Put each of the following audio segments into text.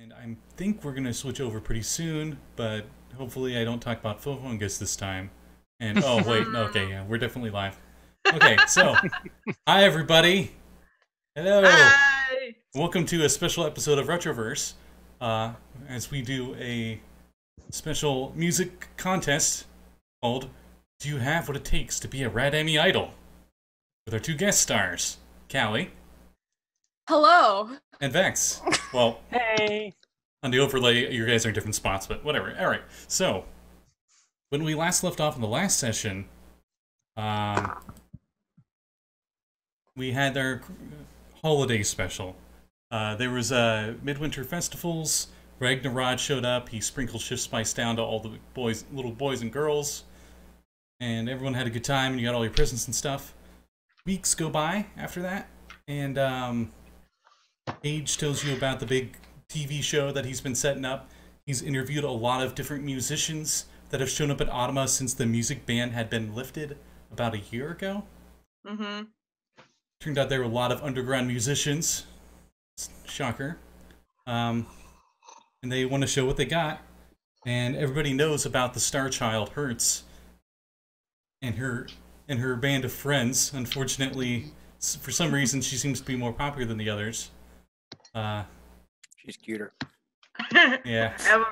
And I think we're going to switch over pretty soon, but hopefully I don't talk about fungus this time. And, oh, wait, okay, yeah, we're definitely live. Okay, so, hi everybody! Hello! Hi! Welcome to a special episode of Retroverse, as we do a special music contest called Do You Have What It Takes to Be a Rad Emmy Idol? With our two guest stars, Callie. Hello! And Vex. Well, hey! On the overlay, you guys are in different spots, but whatever. Alright, so, when we last left off in the last session, we had our holiday special. There was midwinter festivals. Ragnarod showed up. He sprinkled shift spice down to all the boys, little boys and girls, and everyone had a good time. And you got all your presents and stuff. Weeks go by after that, and Paige tells you about the big TV show that he's been setting up. He's interviewed a lot of different musicians that have shown up at Automa since the music ban had been lifted about a year ago. Mm-hmm. Turned out there were a lot of underground musicians. Shocker. And they want to show what they got. And everybody knows about the star child, Hertz. And her band of friends. Unfortunately, for some reason, she seems to be more popular than the others. She's cuter. Yeah. I have a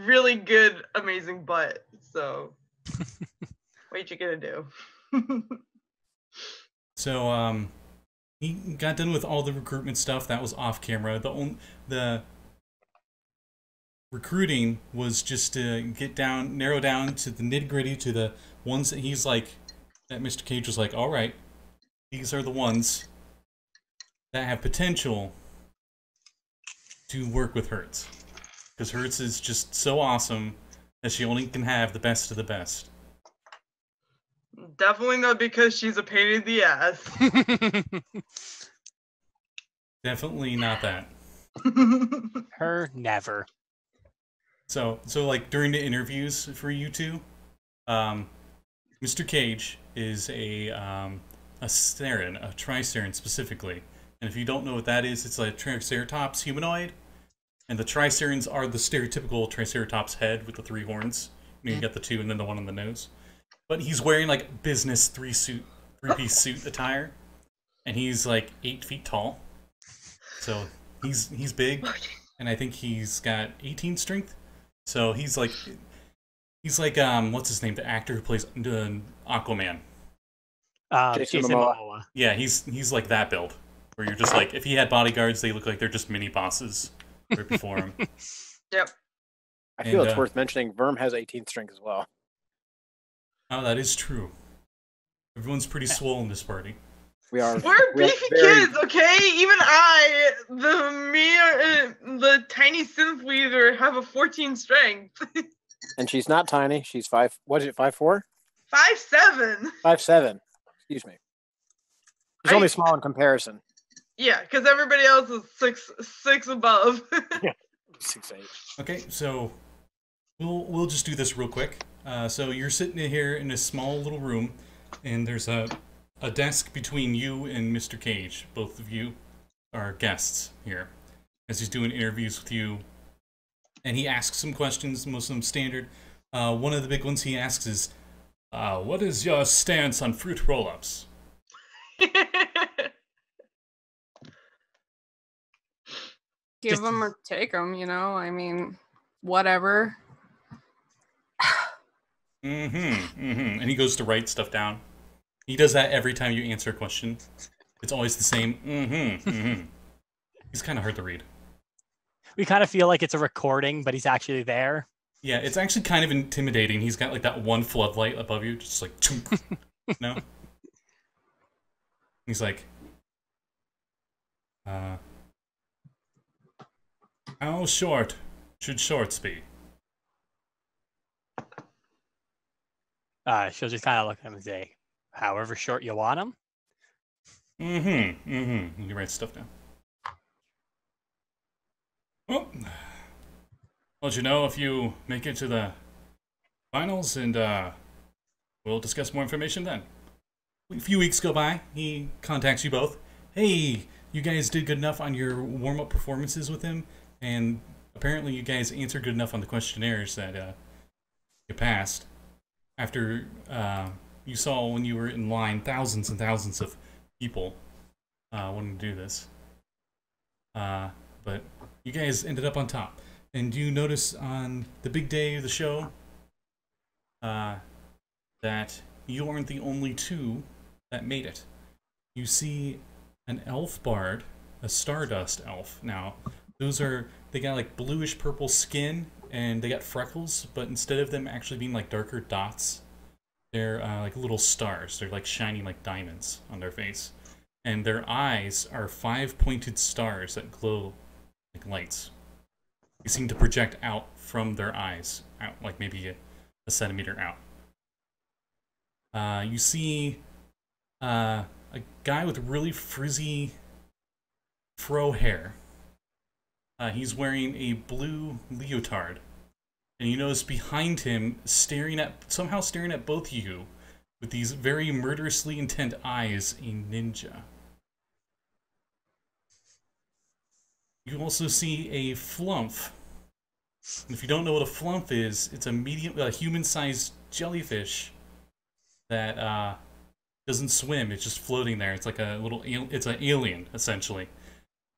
really good, amazing butt, so what you gonna do? So, he got done with all the recruitment stuff. That was off camera. The recruiting was just to narrow down to the nitty-gritty, to the ones that he's like, that Mr. Cage was like, all right, these are the ones that have potential to work with Hertz. Because Hertz is just so awesome that she only can have the best of the best. Definitely not because she's a pain in the ass. Definitely not that. Her never. So like during the interviews for you two, Mr. Cage is a Sterin, a Triceran specifically. And if you don't know what that is, it's like a Triceratops humanoid. And the Tricerans are the stereotypical Triceratops head with the three horns. You got the two and then the one on the nose. But he's wearing like business three-piece suit attire. And he's like 8 feet tall. So he's big. And I think he's got 18 strength. So he's like what's his name? The actor who plays Aquaman. Jason Momoa. Yeah, he's like that build. Where you're just like, if he had bodyguards, they look like they're just mini bosses right before him. Yep. I feel it's worth mentioning Verm has 18th strength as well. Oh, that is true. Everyone's pretty swole in this party. We're beefy kids, okay? Even the tiny synth weaver have a 14 strength. And she's not tiny. She's 5. What is it? 5'4"? 5'7". 5'7". Excuse me. She's only small in comparison. Yeah, because everybody else is six above. Yeah, 6'8". Okay, so we'll just do this real quick. So you're sitting in here in a small little room, and there's a desk between you and Mr. Cage. Both of you are guests here, as he's doing interviews with you. And he asks some questions, most of them standard. One of the big ones he asks is, what is your stance on fruit roll-ups? Give them or take them, you know? I mean, whatever. And he goes to write stuff down. He does that every time you answer a question. It's always the same, He's kind of hard to read. We kind of feel like it's a recording, but he's actually there. Yeah, it's actually kind of intimidating. He's got like that one floodlight above you, just like, chunk. No? He's like, how short should shorts be? She'll just kind of look at him and say, however short you want them. You write stuff down. Well, let you know if you make it to the finals, and we'll discuss more information then. A few weeks go by, he contacts you both. Hey, you guys did good enough on your warm-up performances with him, and apparently you guys answered good enough on the questionnaires that you passed. After you saw when you were in line thousands and thousands of people wanting to do this. But you guys ended up on top. And you notice on the big day of the show that you aren't the only two that made it. You see an elf bard, a stardust elf. Now, they got like bluish purple skin and they got freckles, but instead of them actually being like darker dots, they're like little stars. They're like shining like diamonds on their face. And their eyes are 5 pointed stars that glow like lights. They seem to project out from their eyes, out like maybe a centimeter out. You see a guy with really frizzy fro hair. He's wearing a blue leotard. And you notice behind him, somehow staring at both of you, with these very murderously intent eyes, a ninja. You also see a flump. And if you don't know what a flump is, it's a human-sized jellyfish that doesn't swim. It's just floating there. It's like it's an alien, essentially.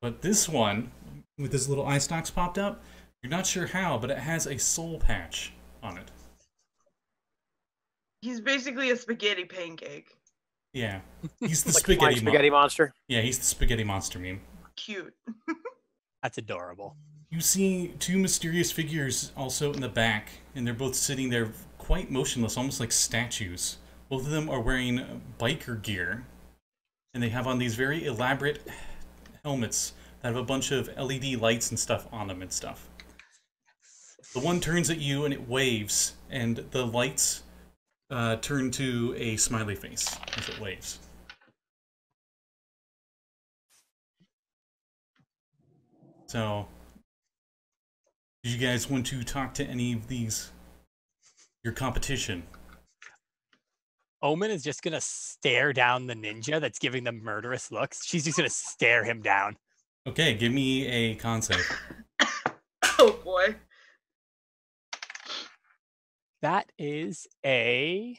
But this one, with his little eye stalks popped up, you're not sure how, but it has a soul patch on it. He's basically a spaghetti pancake. Yeah, he's the Like spaghetti monster. Yeah, he's the spaghetti monster meme. Cute. That's adorable. You see two mysterious figures also in the back, and they're both sitting there quite motionless, almost like statues. Both of them are wearing biker gear, and they have on these very elaborate helmets that have a bunch of LED lights and stuff on them and stuff. The one turns at you and it waves, and the lights turn to a smiley face as it waves. So, do you guys want to talk to any of your competition? Omen is just gonna stare down the ninja that's giving them murderous looks. She's just gonna stare him down. Okay, give me a con save. Oh boy. That is a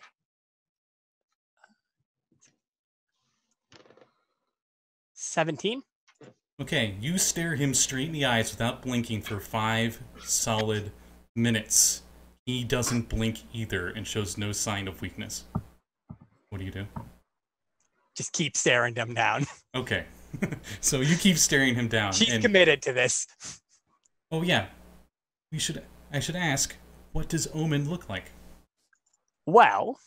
17. Okay, you stare him straight in the eyes without blinking for 5 solid minutes. He doesn't blink either and shows no sign of weakness. What do you do? Just keep staring him down. Okay. So you keep staring him down. She's committed to this. Oh yeah. I should ask, what does Omen look like? Well,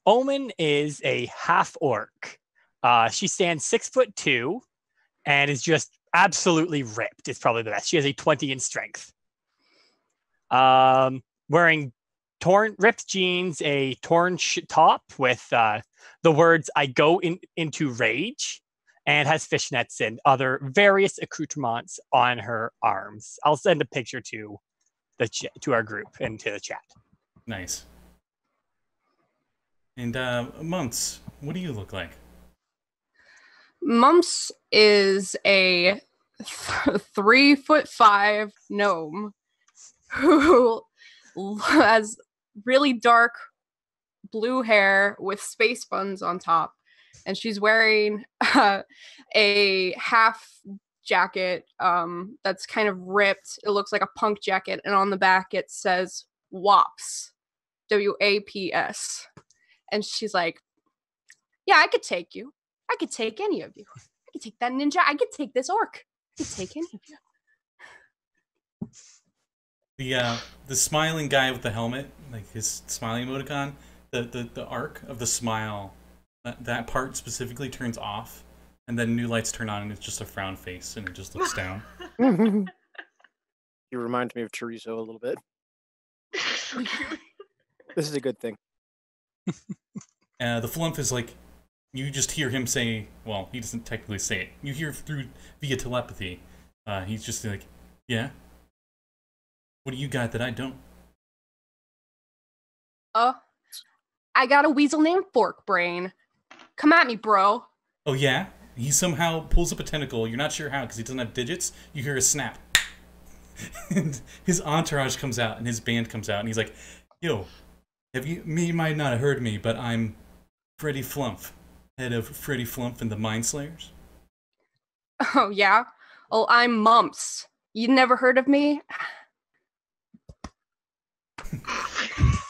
Omen is a half-orc. She stands 6'2" and is just absolutely ripped. It's probably the best. She has a 20 in strength. Wearing ripped jeans, a torn top with the words "I go into rage," and has fishnets and other various accoutrements on her arms. I'll send a picture to our group and to the chat. Nice. And Mumps, what do you look like? Mumps is a 3'5" gnome who has really dark blue hair with space buns on top, and she's wearing a half jacket that's kind of ripped. It looks like a punk jacket, and on the back it says WAPS, WAPS. And she's like, yeah, I could take you. I could take any of you. I could take that ninja. I could take this orc. I could take any of you. The smiling guy with the helmet, like his smiling emoticon, the arc of the smile, that part specifically turns off, and then new lights turn on, and it's just a frown face, and it just looks down. You remind me of Chorizo a little bit. This is a good thing. The flump is like, you just hear him say, well, he doesn't technically say it. You hear via telepathy. He's just like, yeah? What do you got that I don't? I got a weasel named Fork Brain. Come at me, bro. Oh yeah? He somehow pulls up a tentacle. You're not sure how because he doesn't have digits. You hear a snap. And his entourage comes out, and his band comes out, and he's like, "Yo, you might not have heard me, but I'm Freddy Flumph, head of Freddy Flumph and the Mind Slayers." Oh, yeah? Well, I'm Mumps. You never heard of me?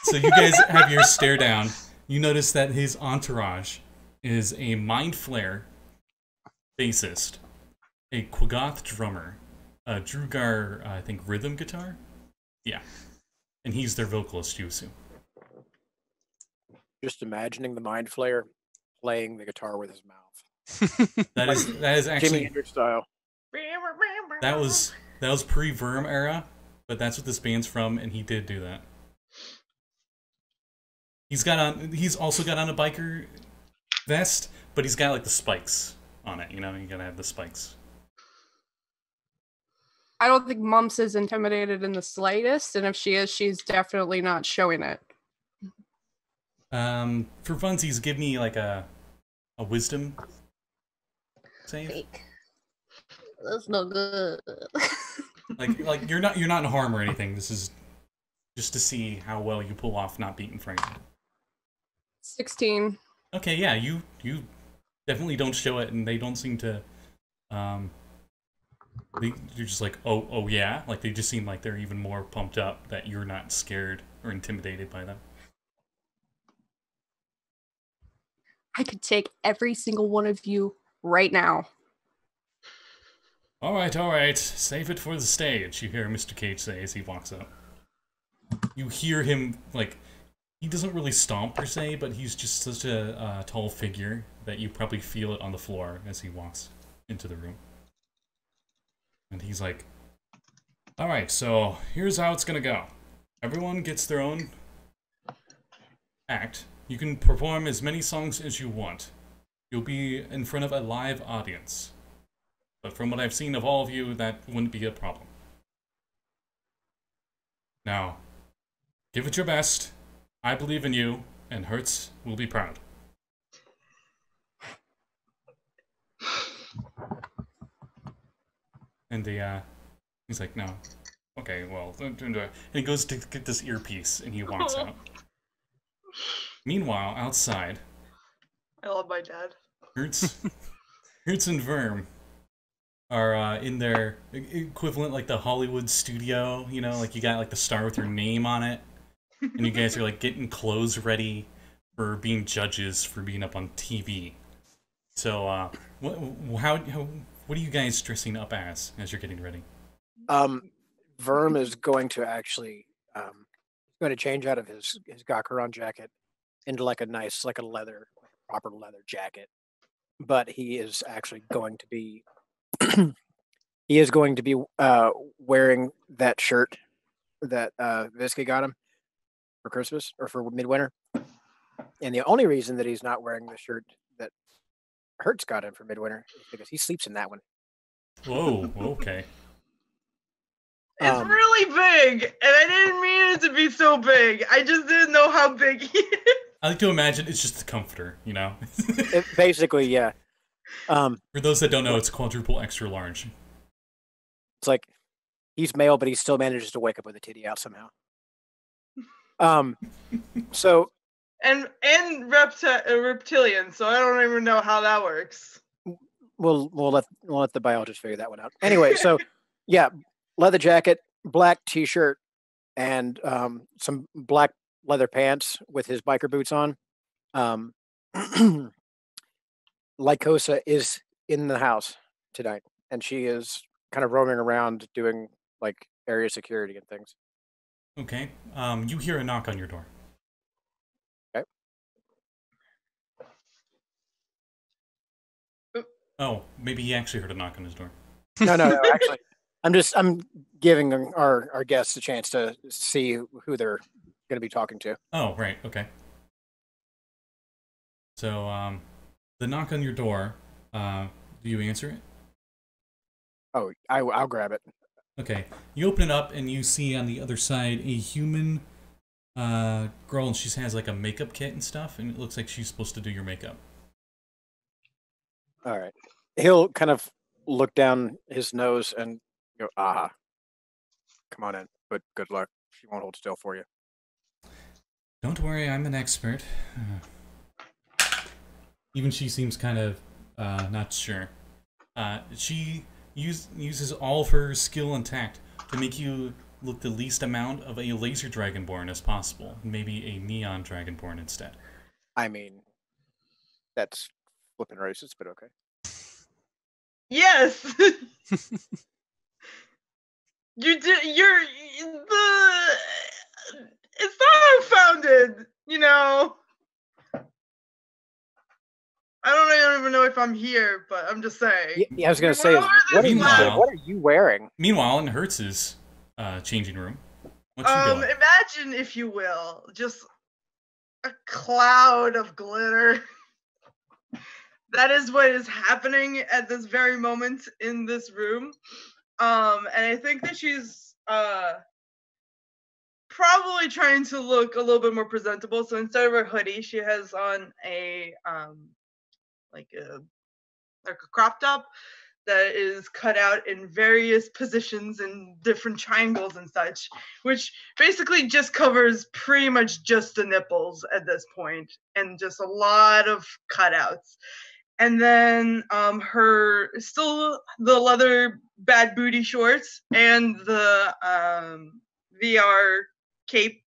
So you guys have your stare down. You notice that his entourage is a Mind Flare bassist, a Quaggoth drummer, a Drugar, I think, rhythm guitar? Yeah. And he's their vocalist, you assume. Just imagining the Mind Flayer playing the guitar with his mouth. That is Jimi actually Hendrix style. that was pre-Verm era, but that's what this band's from, and he did do that. He's also got on a biker vest, but he's got like the spikes on it, you know, you gotta have the spikes. I don't think Mumps is intimidated in the slightest, and if she is, she's definitely not showing it. For funsies, give me like a wisdom save. Fake. That's no good. Like you're not in harm or anything. This is just to see how well you pull off not beating Frank. 16. Okay, yeah, you definitely don't show it, and they don't seem to. You're just like, oh yeah, like they just seem like they're even more pumped up that you're not scared or intimidated by them. I could take every single one of you right now. All right, save it for the stage. You hear Mr. Cage say as he walks up. You hear him like. He doesn't really stomp per se, but he's just such a tall figure that you probably feel it on the floor as he walks into the room. And he's like, "Alright, so here's how it's gonna go. Everyone gets their own act. You can perform as many songs as you want. You'll be in front of a live audience. But from what I've seen of all of you, that wouldn't be a problem. Now, give it your best. I believe in you, and Hertz will be proud." And he's like, "No. Okay, well," and he goes to get this earpiece, and he walks out. Meanwhile, outside, I love my dad. Hertz and Verm are in their equivalent, like the Hollywood studio, you know, like you got like the star with your name on it. And you guys are like getting clothes ready for being judges for being up on TV. So, what are you guys dressing up as you're getting ready? Verm is going to actually going to change out of his Gakkaron jacket into like a nice, like a leather, proper leather jacket. But he is actually going to be wearing that shirt that Visky got him for Christmas or for midwinter. And the only reason that he's not wearing the shirt that Hertz got him for midwinter is because he sleeps in that one. Whoa, okay. It's really big, and I didn't mean it to be so big. I just didn't know how big he is. I like to imagine it's just the comforter, you know? Basically, yeah. For those that don't know, it's quadruple extra large. It's like he's male, but he still manages to wake up with a titty out somehow. So and reptilian, so I don't even know how that works. we'll let the biologist figure that one out. Anyway, so yeah, leather jacket, black t-shirt, and some black leather pants with his biker boots on. Lycosa is in the house tonight, and she is kind of roaming around doing like area security and things. Okay. You hear a knock on your door. Okay. Oh, maybe he actually heard a knock on his door. No. Actually, I'm giving our guests a chance to see who they're going to be talking to. Oh, right. Okay. So, the knock on your door. Do you answer it? Oh, I'll grab it. Okay. You open it up and you see on the other side a human girl, and she has like a makeup kit and stuff, and it looks like she's supposed to do your makeup. All right. He'll kind of look down his nose and go, "Ah, come on in. But good luck. She won't hold still for you. Don't worry, I'm an expert. Even she seems kind of not sure. She uses all of her skill and tact to make you look the least amount of a laser dragonborn as possible. Maybe a neon dragonborn instead. I mean, that's flipping racist, but okay. Yes. You're it's not unfounded, you know. I don't even know if I'm here, but I'm just saying. Yeah, I was gonna say, what are you wearing? Meanwhile, in Hertz's changing room, what you doing? Imagine, if you will, just a cloud of glitter. That is what is happening at this very moment in this room. And I think that she's probably trying to look a little bit more presentable. So instead of her hoodie, she has on a like a crop top that is cut out in various positions and different triangles and such, which basically just covers pretty much just the nipples at this point, and just a lot of cutouts. And then her still the leather bad booty shorts and the VR cape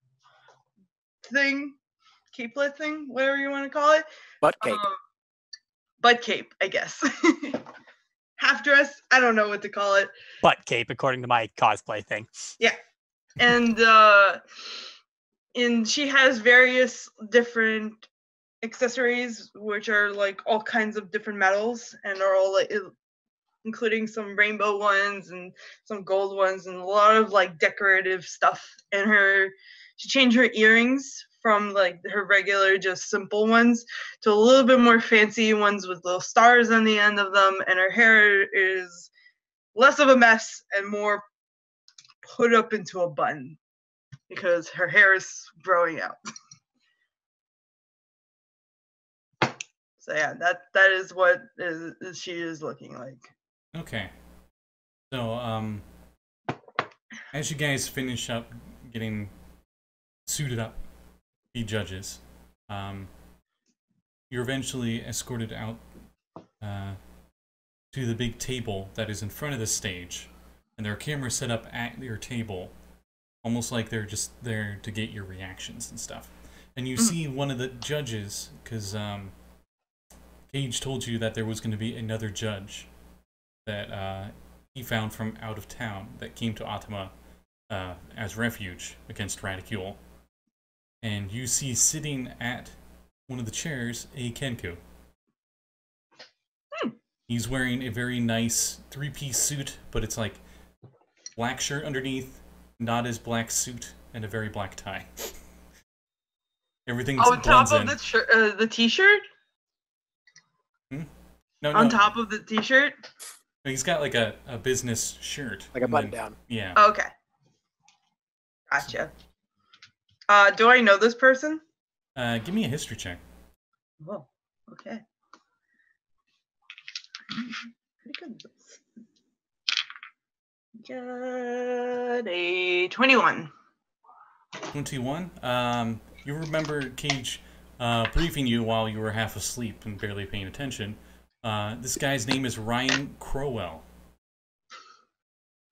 thing, capelet thing, whatever you want to call it. Butt cape. Butt cape, I guess. Half dress, I don't know what to call it. Butt cape, according to my cosplay thing. Yeah. And she has various different accessories, which are like all kinds of different metals, and are all like, including some rainbow ones and some gold ones, and a lot of like decorative stuff. And she changed her earrings from like her regular just simple ones to a little bit more fancy ones with little stars on the end of them, and her hair is less of a mess and more put up into a bun because her hair is growing out. So yeah, that is what she is looking like. Okay. So as you guys finish up getting suited up, be judges, you're eventually escorted out to the big table that is in front of the stage, and there are cameras set up at your table, almost like they're just there to get your reactions and stuff. And you see one of the judges, because Cage told you that there was going to be another judge that he found from out of town that came to Atama as refuge against Radicule. And you see sitting at one of the chairs a Kenku. He's wearing a very nice three-piece suit, but it's like black shirt underneath, not as black suit, and a very black tie. Everything's on top of the t-shirt? No, on top of the t-shirt? He's got like a business shirt. Like a button-down. Yeah. Okay. Gotcha. Do I know this person? Give me a history check. Oh, okay. Pretty good. Got a 21. 21? You remember Cage briefing you while you were half asleep and barely paying attention. This guy's name is Ryan Crowell.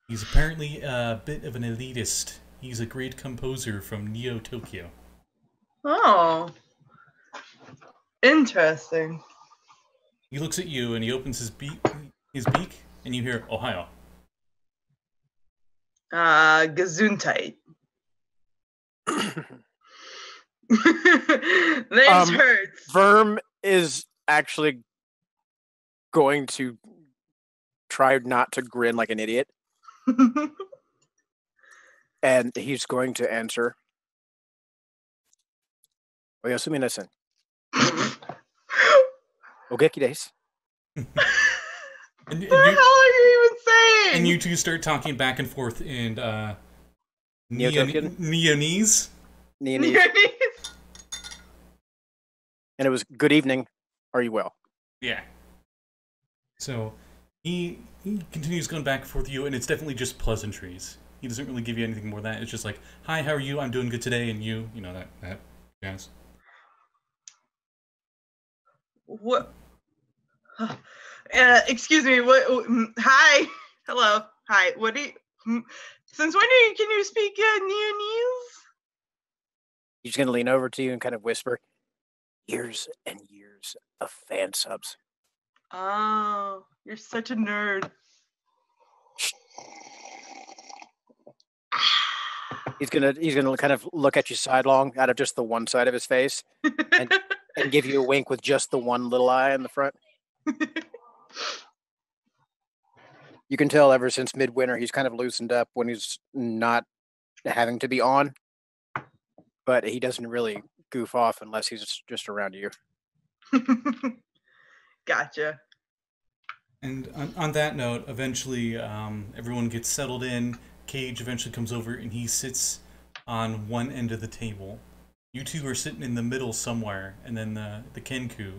He's apparently a bit of an elitist. He's a great composer from Neo Tokyo. Oh. Interesting. He looks at you and he opens his beak, and you hear Ohio. Gesundheit. Name's Hertz. Verm is actually going to try not to grin like an idiot. And he's going to answer. Oyasumi-na-san. Ogeki desu. What the hell are you even saying? And you two start talking back and forth in Neo-Tokian? Neonese. Neonese. And it was, good evening. Are you well? Yeah. So he continues going back and forth with you, and it's definitely just pleasantries. He doesn't really give you anything more than that. It's just like, hi, how are you? I'm doing good today, and you know that jazz. What? Excuse me. What? Hi. Hello. Hi. What do you? Since when can you speak Neonese? He's going to lean over to you and kind of whisper, years and years of fan subs. Oh, you're such a nerd. He's gonna kind of look at you sidelong out of just the one side of his face and give you a wink with just the one little eye in the front. You can tell ever since midwinter he's kind of loosened up when he's not having to be on, but he doesn't really goof off unless he's just around you. Gotcha. And on that note, eventually everyone gets settled in. Cage eventually comes over and he sits on one end of the table. You two are sitting in the middle somewhere, and then the Kenku,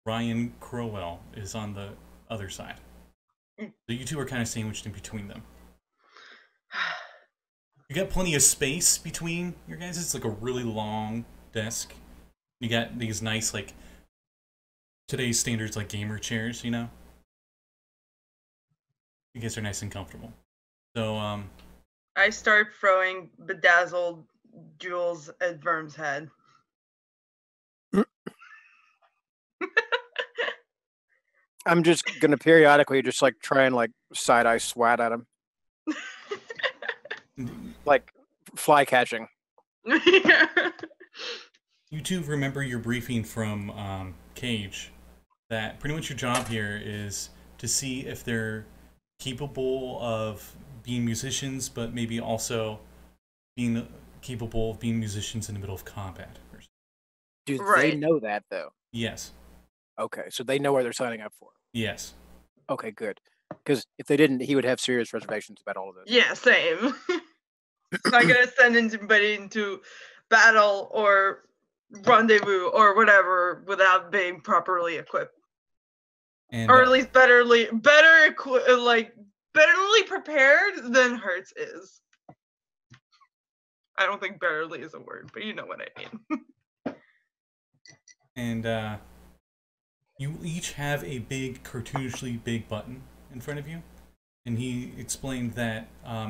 Ryan Crowell, is on the other side. So you two are kind of sandwiched in between them. You got plenty of space between your guys. It's like a really long desk. You got these nice, like, today's standards, like gamer chairs, you know? You guys are nice and comfortable. So, I start throwing bedazzled jewels at Verm's head. I'm just gonna periodically just like try and like side eye swat at him, like fly catching. You two remember your briefing from Cage, that pretty much your job here is to see if they're capable of being musicians, but maybe also being capable of being musicians in the middle of combat. Do Right. they know that though? Yes. Okay, so they know what they're signing up for. Yes. Okay, good. Because if they didn't, he would have serious reservations about all of this. Yeah, same. Not gonna send anybody into battle or rendezvous or whatever without being properly equipped, And, or at least betterly prepared than Hertz is. I don't think betterly is a word, but you know what I mean. And you each have a big, cartoonishly big button in front of you. And he explained that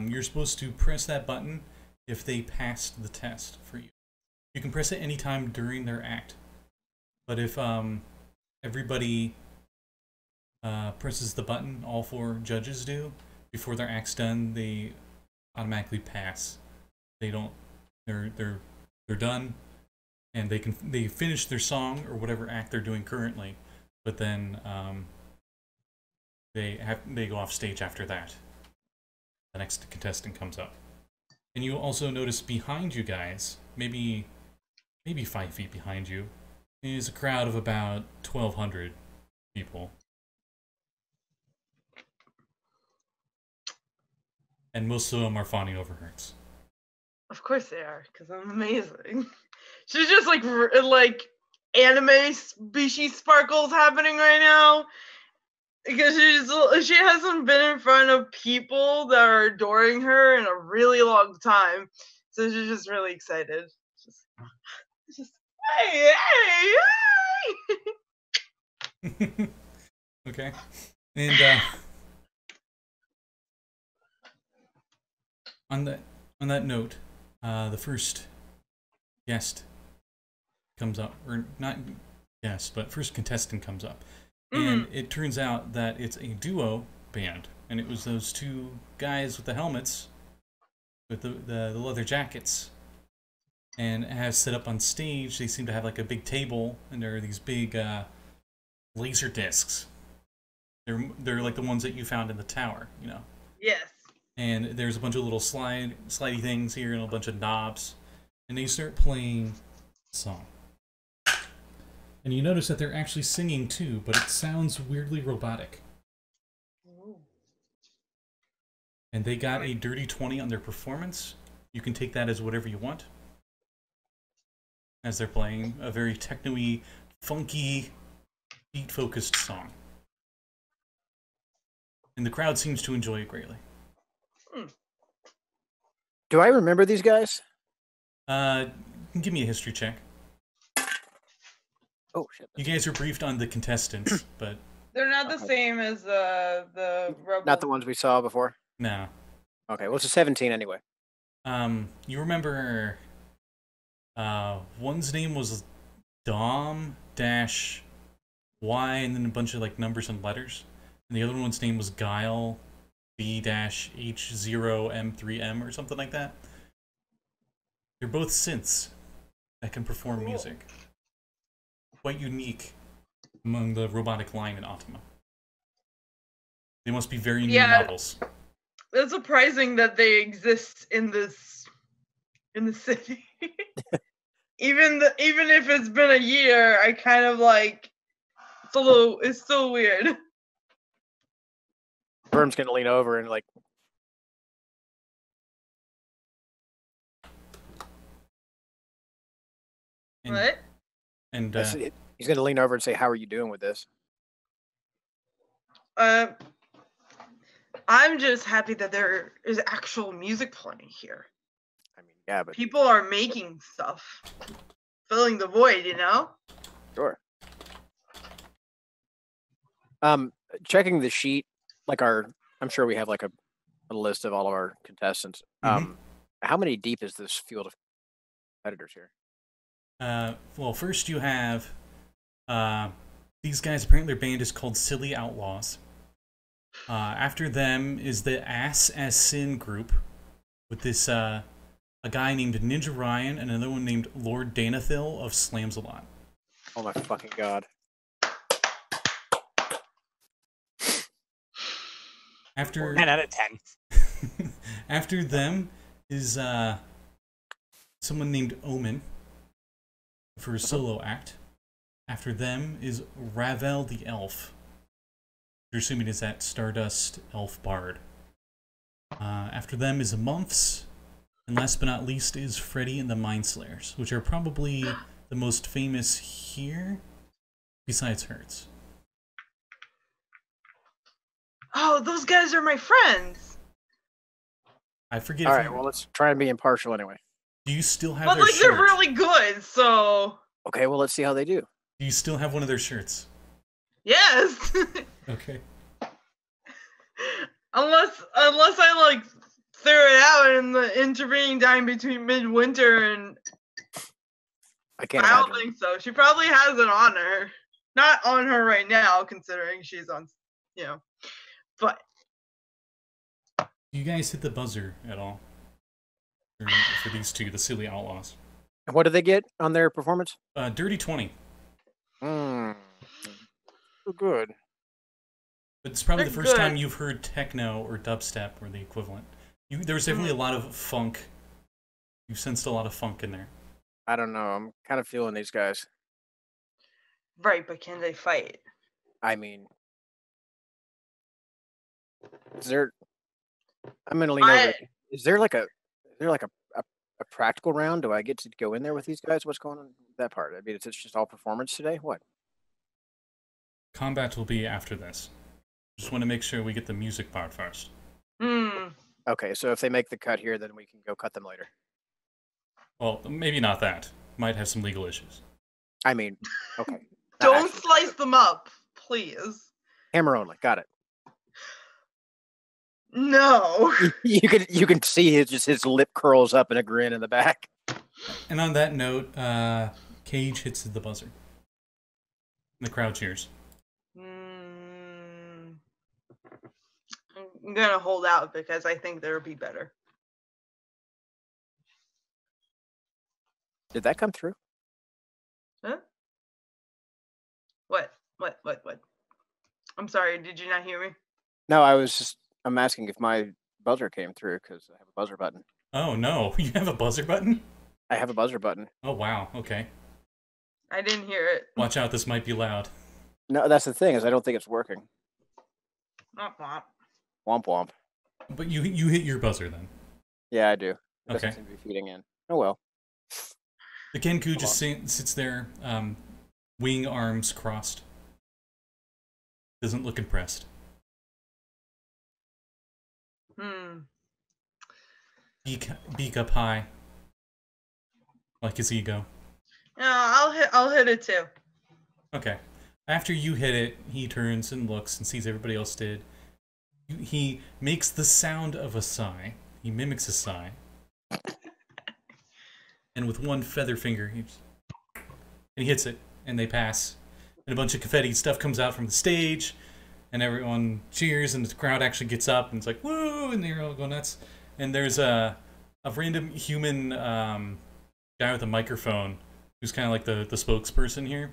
you're supposed to press that button if they passed the test for you. You can press it anytime during their act. But if everybody presses the button, all 4 judges do, before their act's done, they automatically pass. They don't. They're done, and they finish their song or whatever act they're doing currently, but then they go off stage after that. The next contestant comes up, and you also notice behind you guys, maybe 5 feet behind you, is a crowd of about 1,200 people. And most of them are fawning over Hertz. Of course they are, because I'm amazing. She's just like anime species sparkles happening right now. Because she hasn't been in front of people that are adoring her in a really long time. So she's just really excited. Just hey, hey. Okay. And on that note, the first guest comes up, or not guest, but first contestant comes up. And it turns out that it's a duo band, and it was those 2 guys with the helmets, with the leather jackets, and as set up on stage, they seem to have like a big table, and there are these big laser discs. They're like the ones that you found in the tower, you know. Yes. And there's a bunch of little slidey things here and a bunch of knobs, and they start playing a song. And you notice that they're actually singing too, but it sounds weirdly robotic. Ooh. And they got a dirty 20 on their performance. You can take that as whatever you want. As they're playing a very techno-y, funky, beat-focused song. And the crowd seems to enjoy it greatly. Do I remember these guys? Give me a history check. Oh shit! You guys were briefed on the contestants, but They're not the Okay. same as the rebel. Not the ones we saw before. no. Okay, well it's a 17 anyway. You remember one's name was Dom dash Y and then a bunch of like numbers and letters. And the other one's name was Guile B dash H0M3M or something like that. They're both synths that can perform music. Quite unique among the robotic line in Optima. They must be very new models. It's surprising that they exist in the city. even if it's been a year, I kind of like it's still weird. Berm's gonna lean over and like. What? And he's gonna lean over and say, "How are you doing with this?" I'm just happy that there is actual music playing here. I mean, yeah, but People are making stuff, filling the void, you know? sure. Checking the sheet, like I'm sure we have like a list of all of our contestants. How many deep is this field of competitors here? Well, first you have these guys. Apparently, their band is called Silly Outlaws. After them is the Ass as Sin group, with this a guy named Ninja Ryan and another one named Lord Danathil of Slams a Lot. Oh my fucking god! After 10 out of 10. After them is someone named Omen for a solo act. After them is Ravel the Elf. You're assuming is that Stardust Elf Bard. After them is Mumps. And last but not least is Freddy and the Mindslayers, which are probably the most famous here, besides Hertz. Oh, those guys are my friends. I forget. All right, well let's try and be impartial anyway. Do you still have But their like shirt? they're really good, so Okay, well let's see how they do. Do you still have one of their shirts? yes. Okay. unless I like threw it out in the intervening time between midwinter and I can't I don't imagine. think so. She probably has it on her. Not on her right now, considering she's on, but Do you guys hit the buzzer at all? For these two, the Silly Outlaws. What did they get on their performance? Dirty 20. So good. But it's probably They're the first good. time you've heard techno or dubstep or the equivalent. There was definitely a lot of funk. You sensed a lot of funk in there. I don't know. I'm kind of feeling these guys. right. But can they fight? I mean, is there? I'm gonna lean over. Is there like a practical round? Do I get to go in there with these guys? What's going on with that part? I mean, it's just all performance today. What? Combat will be after this. Just want to make sure we get the music part first. Okay, so if they make the cut here, then we can go cut them later. Well, maybe not that. Might have some legal issues. I mean, okay. Don't slice them up, please. Hammer only. Got it. No. You can see his lip curls up in a grin in the back. And on that note, Cage hits the buzzer. And the crowd cheers. I'm gonna hold out because I think there would be better. Did that come through? Huh? What? I'm sorry, did you not hear me? No, I'm asking if my buzzer came through because I have a buzzer button. Oh no, you have a buzzer button? I have a buzzer button. Oh wow, okay. I didn't hear it. Watch out, this might be loud. No, that's the thing is I don't think it's working. Womp womp. Womp womp. But you hit your buzzer then. Yeah, I do. It doesn't Okay. seem to be feeding in. Oh well. The Kenku just sits there, wing arms crossed. Doesn't look impressed. beak up high, like his ego. Yeah, I'll hit it too. Okay. After you hit it, he turns and looks and sees everybody else did. He makes the sound of a sigh. He mimics a sigh. And with one feather finger, he hits it, and they pass. And a bunch of confetti stuff comes out from the stage, and everyone cheers, and the crowd actually gets up, and it's like, woo, and they're all go nuts. And there's a random human guy with a microphone who's kind of like the spokesperson here.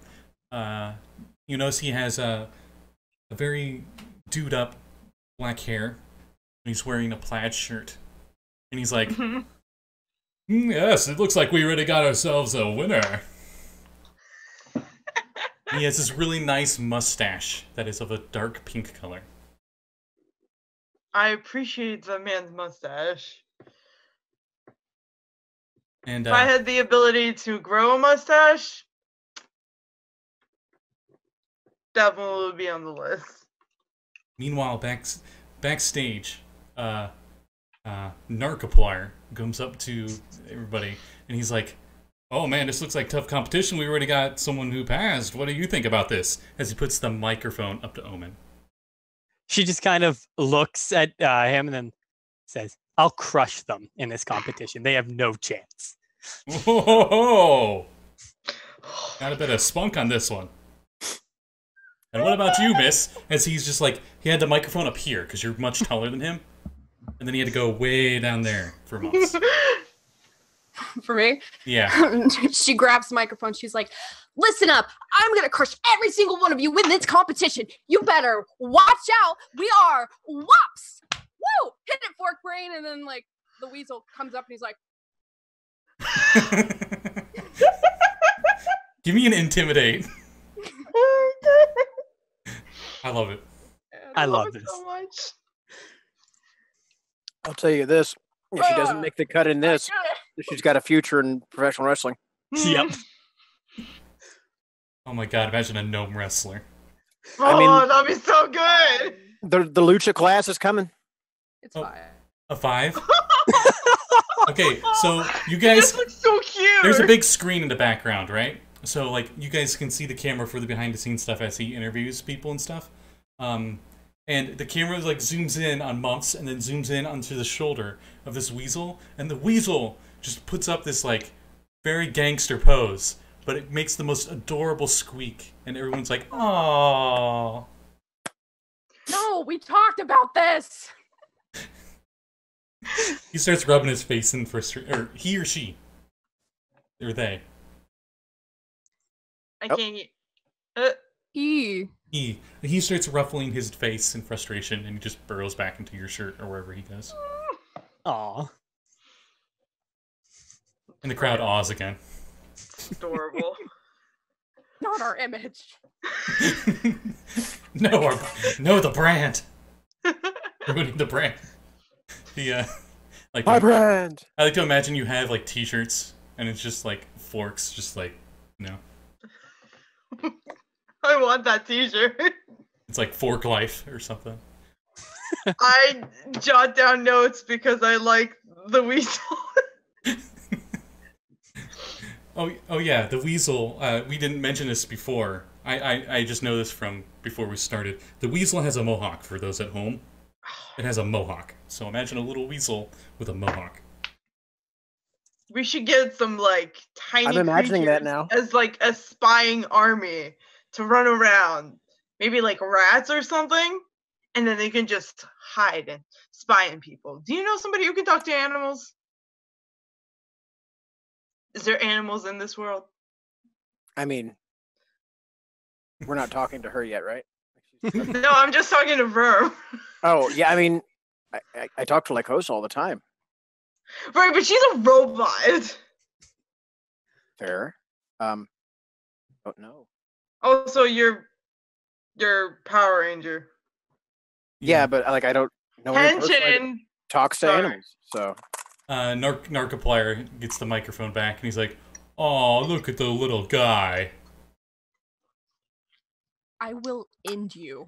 You notice he has a very dude-up black hair, and he's wearing a plaid shirt. And he's like, yes, it looks like we already got ourselves a winner. He has this really nice mustache that is of a dark pink color. I appreciate the man's mustache. And If I had the ability to grow a mustache, that one would be on the list. Meanwhile, backstage, Narkiplier comes up to everybody, and he's like, oh man, this looks like tough competition. We already got someone who passed. What do you think about this? As he puts the microphone up to Omen. She just kind of looks at him and then says, I'll crush them in this competition. They have no chance. Whoa! Got a bit of spunk on this one. And what about you, miss? As he's just like, he had the microphone up here, because you're much taller than him. And then he had to go way down there for Mumps. For me? Yeah. She grabs the microphone. She's like, listen up. I'm going to crush every single one of you in this competition. You better watch out. We are Wops. Woo! Hit it, fork brain. And then, like, the weasel comes up and he's like, Give me an intimidate. I love it. I love this. So much. I'll tell you this: if she doesn't make the cut in this, she's got a future in professional wrestling. Yep. Oh my god, imagine a gnome wrestler. Oh, I mean, that'd be so good. The lucha class is coming. it's Oh. fine. A 5? Okay, so you This guys, looks so cute. there's a big screen in the background, right? So like you guys can see the camera for the behind the scenes stuff as he interviews people and stuff. And the camera like zooms in on Mumps and then zooms in onto the shoulder of this weasel, and the weasel just puts up this like very gangster pose, but it makes the most adorable squeak, and everyone's like, "Aww." No, we talked about this. He starts rubbing his face in frustration, or he or she, or they. I Oh. can't. He starts ruffling his face in frustration, and he just burrows back into your shirt or wherever he goes. Aw. And the crowd awes again. Adorable. Not our image. No, the brand. Ruining the brand. Like My brand. I like to imagine you have like T-shirts, and it's just like forks, just like I want that T-shirt. it's like Fork Life or something. I jot down notes because I like the weasel. Oh yeah, the weasel. We didn't mention this before. I just know this from before we started. The weasel has a mohawk. For those at home, it has a mohawk. So imagine a little weasel with a mohawk. We should get some like tiny. I'm imagining that creatures now. as like a spying army to run around, maybe like rats or something, and then they can just hide and spy on people. Do you know somebody who can talk to animals? Is there animals in this world? I mean, we're not talking to her yet, right? No, I'm just talking to Verm. Oh yeah, I mean, I talk to Lycosa all the time. Right, but she's a robot. Fair. Oh no. Also, you're Power Ranger. Yeah, but like I don't know any person that Henshin. talks to Sorry. animals. So Narkiplier gets the microphone back, and he's like, "Oh, look at the little guy." I will end you.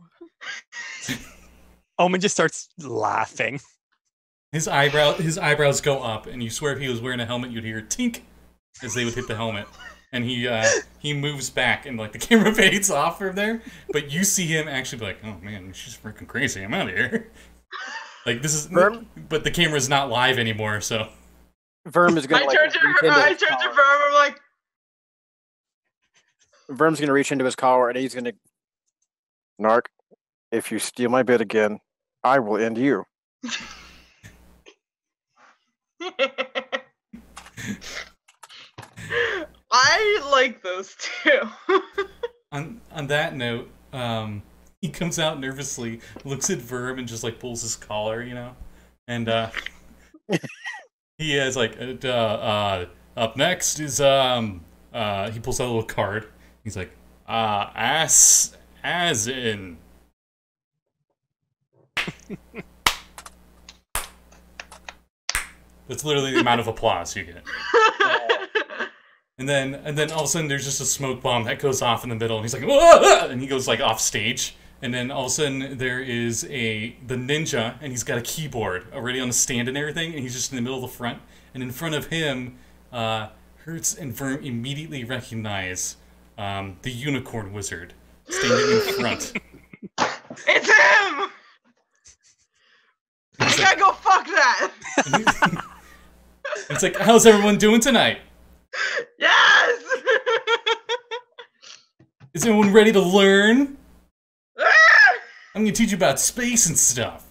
Omen just starts laughing. his eyebrows go up, and you swear if he was wearing a helmet, you'd hear tink as they would hit the helmet. And he moves back, and like the camera fades off from there. But you see him actually be like, "Oh man, she's freaking crazy. I'm out of here." Like this is, but the camera's not live anymore, so. Verm is gonna. I turned to Verm. I'm like, Verm's gonna reach into his collar, and he's gonna. Narc, if you steal my bit again, I will end you. I like those two. On that note, he comes out nervously, looks at Verm, and just like pulls his collar, you know, and he has like up next is he pulls out a little card. He's like as in. That's literally the amount of applause you get. And then all of a sudden there's just a smoke bomb that goes off in the middle, and he's like, "Whoa!" And he goes like off stage. And then all of a sudden there is the ninja, and he's got a keyboard already on the stand and everything, and he's just in the middle of the front. And in front of him, Hertz and Verm immediately recognize the unicorn wizard standing in front. It's him! I gotta go fuck that! It's like, how's everyone doing tonight? Yes! Is everyone ready to learn? I'm gonna teach you about space and stuff.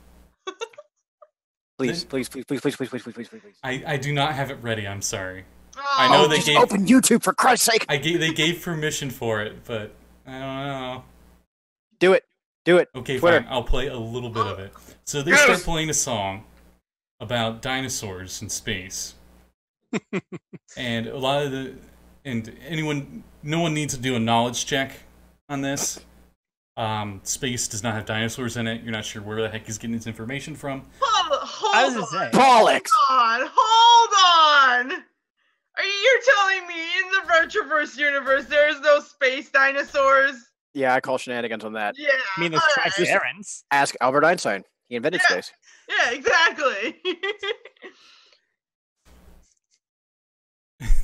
Please. I do not have it ready, I'm sorry. Oh, I know they just gave open YouTube for Christ's sake. they gave permission for it, but I don't know. Do it. Okay, Twitter. fine. I'll play a little bit of it. So they start playing a song about dinosaurs in space. And a lot of no one needs to do a knowledge check on this. Space does not have dinosaurs in it. You're not sure where the heck he's getting his information from. I was gonna say. Bollocks! Hold on! You're telling me in the Retroverse universe there is no space dinosaurs? Yeah, I call shenanigans on that. Yeah. I mean, there's Tricerans. Ask Albert Einstein. He invented space. Yeah, exactly.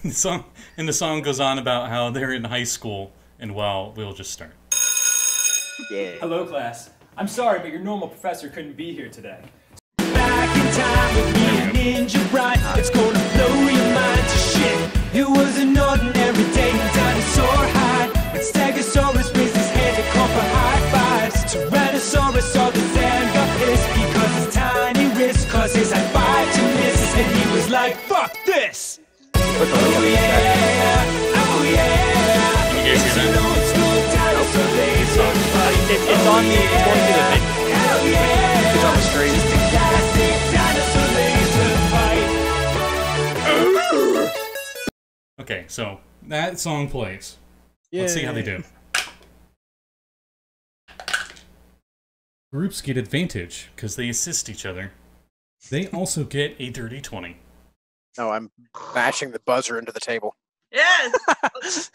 The song goes on about how they're in high school, and we'll just start. Yeah. Hello, class. I'm sorry, but your normal professor couldn't be here today. Back in time with me and Ninja Bright. It's gonna blow your mind to shit. It was an ordinary day in dinosaur hide. But Stegosaurus raised his hand to call for high fives. Tyrannosaurus saw the sand got pissed because his tiny wrist caused his high five to miss. And he was like, fuck this! Oh yeah! Oh yeah! It's an old school dinosaur laser fight. It's on the Hell yeah! It's on the stream. Just a classic dinosaur laser fight. Okay, so that song plays. Let's see how they do. Groups get advantage because they assist each other. They also get a dirty 20. No, I'm bashing the buzzer into the table. Yes!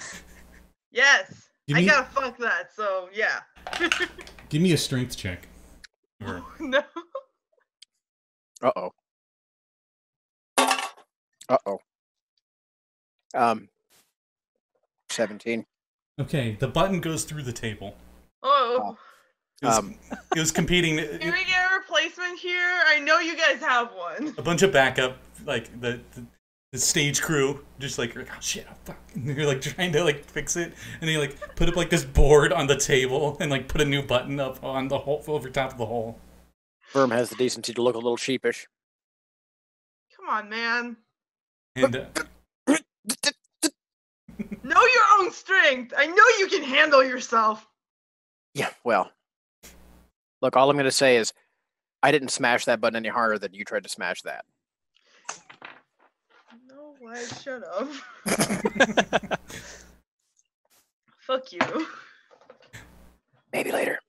Yes! Give I me- gotta fuck that, so yeah. Give me a strength check. Or- No. Uh-oh. 17. Okay, the button goes through the table. Oh. It was competing. Can we get a replacement here? I know you guys have one. A bunch of backup, like the stage crew, just like, oh shit, oh, fuck. And they're like trying to like fix it, and they like put up like this board on the table and like put a new button up on the hole over top of the hole. Verm has the decency to look a little sheepish. Come on, man. And Know your own strength. I know you can handle yourself. Yeah, well. Look, all I'm going to say is I didn't smash that button any harder than you tried to smash that. No, I should have. Fuck you. Maybe later.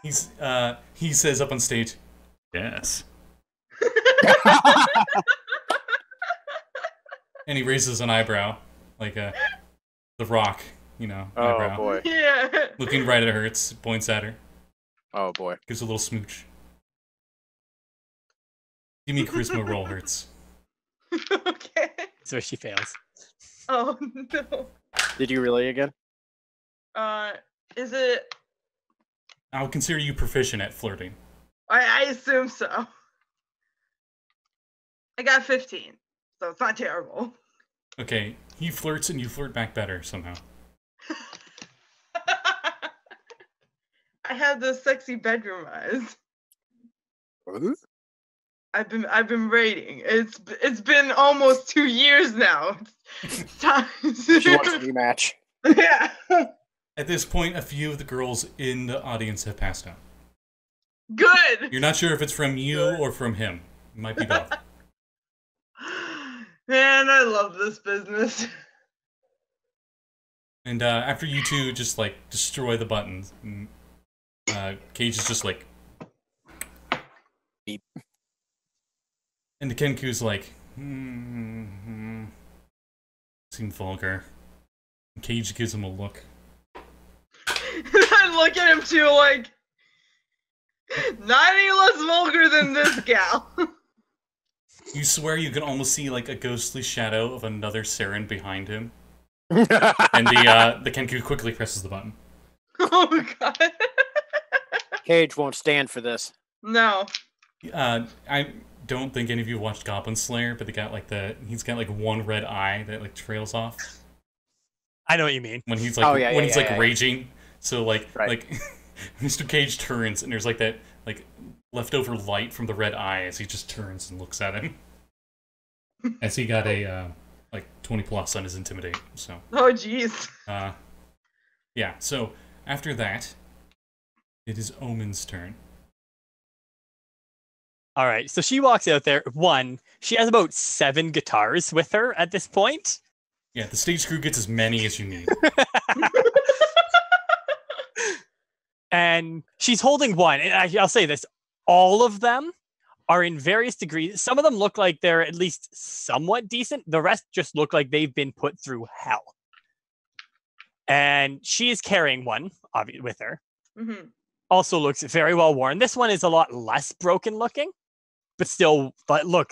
he says up on stage, yes. And he raises an eyebrow, like the Rock, you know, eyebrow. Oh, boy. Yeah. Looking right at Hertz, points at her, Oh, boy. gives a little smooch. Give me charisma roll, Hertz. Okay. So she fails. Oh no. Did you really again? Is it? I'll consider you proficient at flirting. I assume so. I got 15, so it's not terrible. Okay, he flirts and you flirt back better somehow. I have those sexy bedroom eyes. Huh? I've been rating. It's been almost 2 years now. It's time. She wants a rematch. Yeah. At this point, a few of the girls in the audience have passed out. Good. You're not sure if it's from you or from him. It might be both. Man, I love this business. And after you two just like destroy the buttons, Cage is just like Beep. And the Kenku's like, seem vulgar. And Cage gives him a look. I look at him too, like, not any less vulgar than this gal. You swear you can almost see like a ghostly shadow of another Saren behind him. And the Kenku quickly presses the button. Oh god. Cage won't stand for this. No. I don't think any of you watched Goblin Slayer, but he's got like one red eye that like trails off I know what you mean. when he's like yeah. raging. So like Right. Mr. Cage turns and there's like that like leftover light from the red eye as he just turns and looks at him. As he got a like 20 plus on his intimidate. So Oh jeez. yeah. So after that, it is Omen's turn. All right, so she walks out there. One, she has about 7 guitars with her at this point. Yeah, the stage crew gets as many as you need. And she's holding one. And I'll say this, all of them are in various degrees. Some of them look like they're at least somewhat decent. The rest just look like they've been put through hell. And she is carrying one with her. Mm-hmm. Also looks very well worn. This one is a lot less broken looking, but still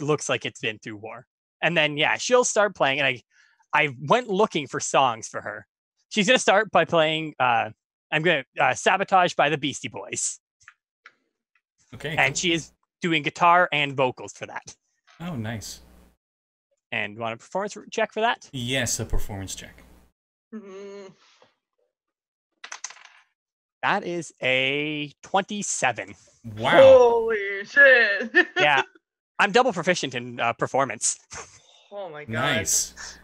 looks like it's been through war. And then, yeah, she'll start playing. And I went looking for songs for her. She's going to start by playing I'm going to Sabotage by the Beastie Boys. Okay. And she is doing guitar and vocals for that. Oh, nice. And want a performance check for that? Yes, a performance check. Mm-hmm. That is a 27. Wow. Holy shit. Yeah. I'm double proficient in performance. Oh my god. Nice.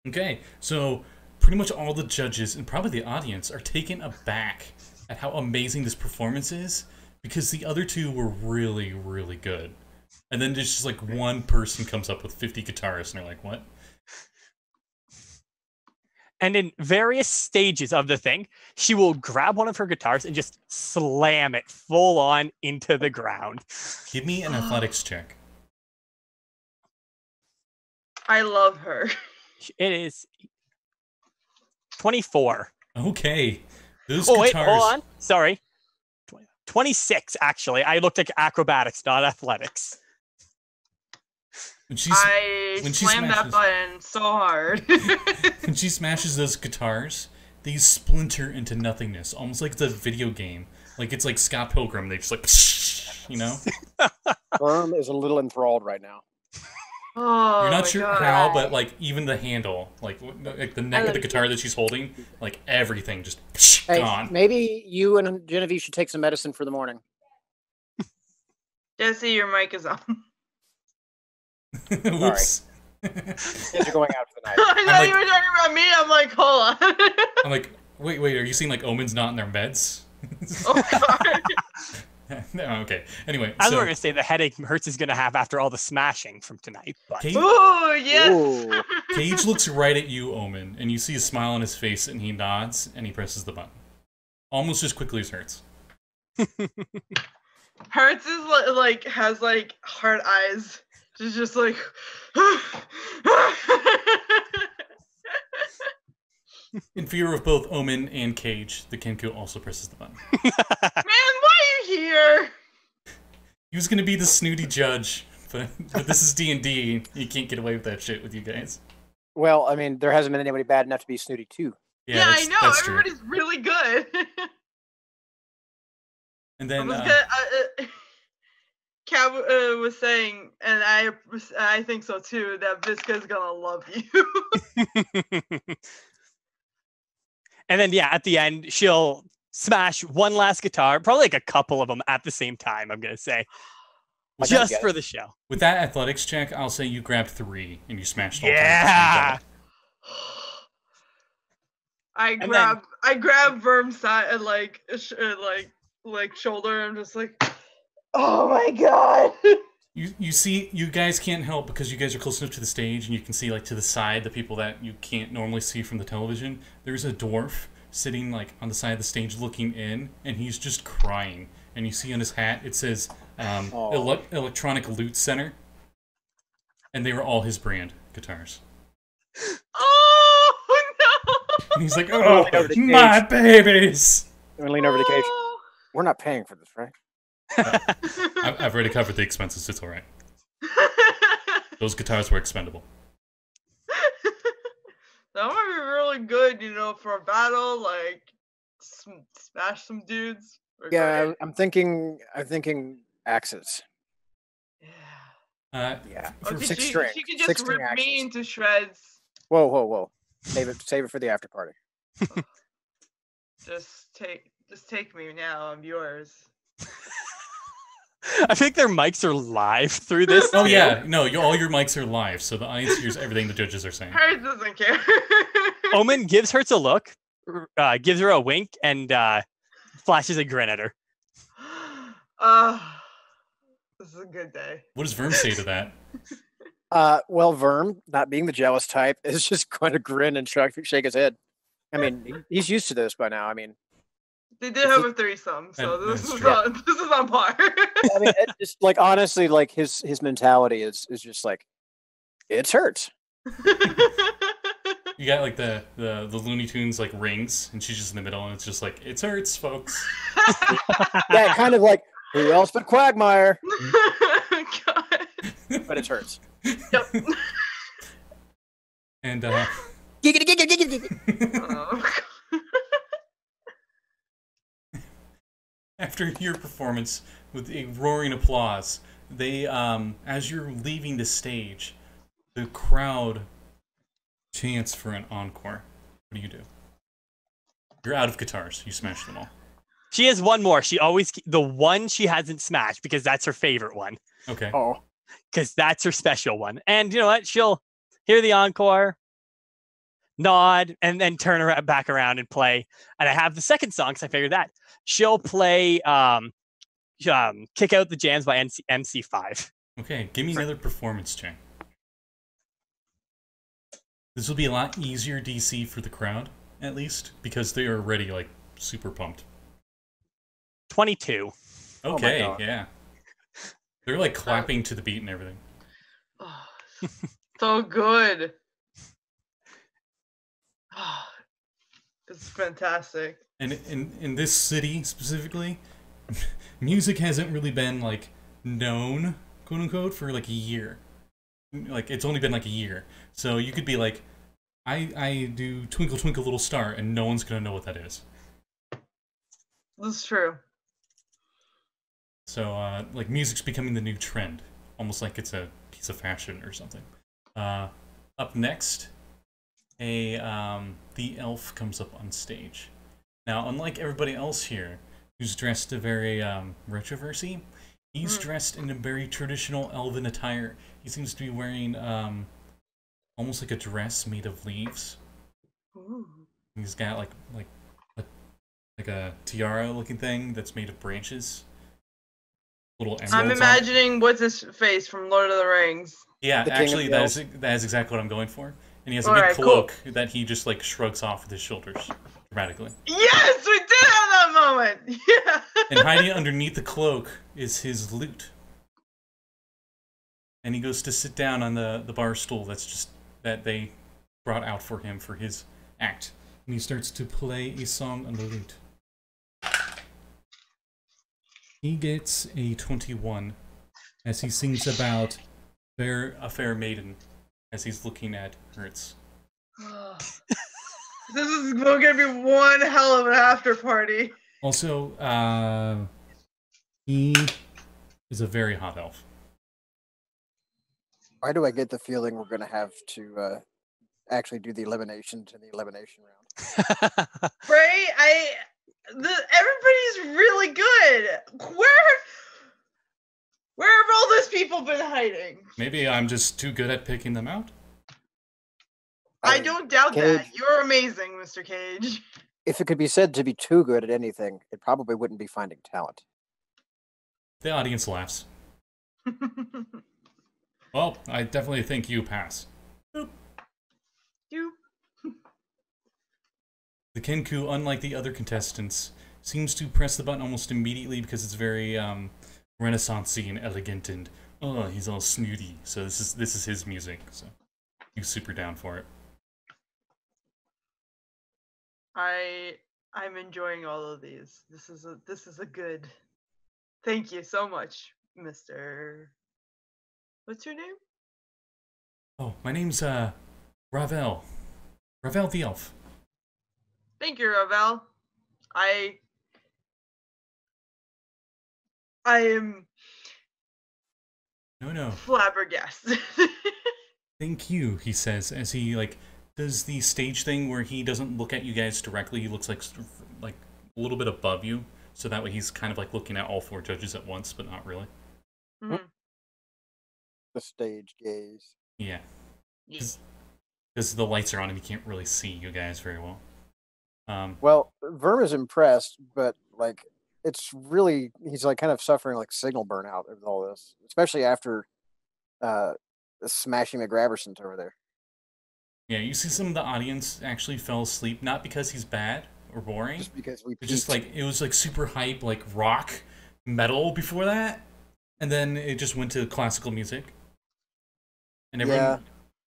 Okay, so pretty much all the judges and probably the audience are taken aback at how amazing this performance is because the other two were really, really good. And then there's just like one person comes up with 50 guitarists and they're like, what? And in various stages of the thing, she will grab one of her guitars and just slam it full on into the ground. Give me an athletics check. I love her. It is 24. Okay. Those Oh, wait, guitars... hold on. Sorry. 26, actually. I looked at acrobatics, not athletics. When I she slammed that smashes- button so hard. When she smashes those guitars, they splinter into nothingness, almost like it's a video game. Like it's like Scott Pilgrim. They just like, you know? Worm is a little enthralled right now. Oh, You're not my sure God. how, but like even the handle, like the neck of the guitar that she's holding, like everything just Hey, gone. maybe you and Genevieve should take some medicine for the morning. Jesse, your mic is on. Whoops. Kids are going out for the night. I thought like- you were talking about me. I'm like, hold on. I'm like, wait, are you seeing like Omen's not in their meds? Oh, God. No, okay. Anyway, I was so going to say the headache Hertz is going to have after all the smashing from tonight. But Cage, Ooh, yes. Ooh. Cage looks right at you, Omen, and you see a smile on his face, and he nods, and he presses the button. Almost as quickly as Hertz. Hertz is like has like hard eyes. She's just like. In fear of both Omen and Cage, the Kenku also presses the button. Man, why are you here? He was gonna be the snooty judge, but this is D&D. You can't get away with that shit with you guys. Well, I mean, there hasn't been anybody bad enough to be snooty too. Yeah, I that's- know. that's true. Everybody's really good. And then Kat was saying, and I think so too, that Visca's gonna love you. And then, yeah, at the end, she'll smash one last guitar, probably like a couple of them at the same time, I'm going to say. Like Just that, for the show. with that athletics check, I'll say you grabbed 3 and you smashed all 3 at Yeah! the same time. I grab Verm's side and like shoulder. And I'm just like, oh my god. You see, you guys can't help because you guys are close enough to the stage and you can see like to the side the people that you can't normally see from the television. There's a dwarf sitting like on the side of the stage looking in, and he's just crying. And you see on his hat it says Electronic Loot Center, and they were all his brand guitars. Oh no. And he's like, "Oh, my babies!" I'm gonna lean over to Cage. Oh. We're not paying for this, right? I've already covered the expenses. It's all right. Those guitars were expendable. That might be really good, for a battle. Like, smash some dudes. Yeah, Great. I'm thinking axes. Yeah. Yeah, Or for could 6 she, string. she could 6 just string rip axes. me into shreds. Whoa! Save it for the after party. Just take me now. I'm yours. I think their mics are live through this. Oh too. yeah, no, all your mics are live, so the audience hears everything the judges are saying. Hertz doesn't care. Omen gives Hertz a look, gives her a wink, and flashes a grin at her. This is a good day. What does Verm say to that? Well, Verm, not being the jealous type, is just going to grin and shake his head. I mean, he's used to this by now. I mean, They did have a threesome, so That's this is true. on par. I mean, it just like honestly, like his mentality is just like, it's Hertz. You got like the Looney Tunes like rings, and she's just in the middle, and it's just like it's Hertz, folks. Yeah, kind of like who else but Quagmire, God. but it's Hertz. Yep. And Giggity, giggity, giggity. Oh, after your performance with a roaring applause, they as you're leaving the stage, the crowd chants for an encore. What do? You're out of guitars. You smashed them all. She has one more. The one she hasn't smashed because that's her favorite one. Okay. Oh, Because that's her special one. And you know what? She'll hear the encore, nod, and then turn her back around and play. And I have the second song because I figured that. She'll play Kick Out the Jams by MC5. Okay, give me another performance check. This will be a lot easier DC for the crowd, at least, because they are already, like, super pumped. 22. Okay, God. yeah. They're, like, clapping to the beat and everything. oh, so good. It's fantastic. And in this city, specifically, music hasn't really been, like, known, quote-unquote, for, like, a year. Like, it's only been, like, a year. So you could be like, I do Twinkle Twinkle Little Star, and no one's gonna know what that is. This is true. So, like, music's becoming the new trend. Almost like it's a piece of fashion or something. Up next, the elf comes up on stage. Now, unlike everybody else here, who's dressed very retroversy, he's dressed in a very traditional elven attire. He seems to be wearing almost like a dress made of leaves. Ooh. He's got like a tiara-looking thing that's made of branches. Little emeralds I'm on it. imagining what's his face from Lord of the Rings. Yeah, The King of actually, the that is exactly what I'm going for. And he has a Alright, big cool. cloak that he just like shrugs off with his shoulders dramatically. Yes, we did have that moment. Yeah. And hiding underneath the cloak is his lute. And he goes to sit down on the bar stool that they brought out for him for his act. And he starts to play a song on the lute. He gets a 21 as he sings about a fair maiden as he's looking at Hertz. This is going to be one hell of an after party. Also, he is a very hot elf. Why do I get the feeling we're going to have to actually do the eliminations in the elimination round? Right? Everybody's really good. Where have all those people been hiding? Maybe I'm just too good at picking them out. I don't doubt Cage, that. You're amazing, Mr. Cage. if it could be said to be too good at anything, it probably wouldn't be finding talent. The audience laughs. Well, I definitely think you pass. Boop. You. The Kenku, unlike the other contestants, seems to press the button almost immediately because it's very Renaissance-y and elegant, and he's all snooty. So this is his music. So he's super down for it. I'm enjoying all of these. This is a good. Thank you so much, Mr. What's your name? Oh, my name's Ravel. Ravel the Elf. Thank you, Ravel. I am No. flabbergasted. Thank you, he says, as he does the stage thing where he doesn't look at you guys directly. He looks like a little bit above you, so that way he's kind of looking at all 4 judges at once, but not really. Mhm. The stage gaze. Yeah. Yeah. Because the lights are on and he can't really see you guys very well. Well, Verm is impressed, but it's really he's kind of suffering signal burnout with all this, especially after smashing the Grabbersons over there. Yeah, you see some of the audience actually fell asleep, not because he's bad or boring, Just because we but just peaked. it was super hype, rock, metal before that, and then it just went to classical music. And everyone,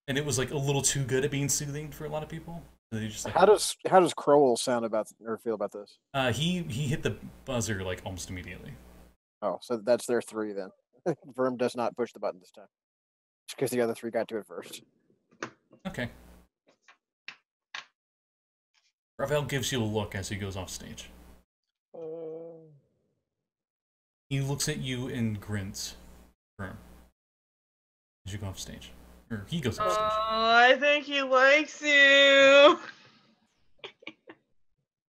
and it was a little too good at being soothing for a lot of people. So they just How does Crowell sound about or feel about this? he hit the buzzer almost immediately. Oh, so that's their 3 then. Verm does not push the button this time, just because the other 3 got to it first. Okay. Ravel gives you a look as he goes off stage. Oh. He looks at you and grins. Firm. As you go off stage. Or he goes off stage. I think he likes you.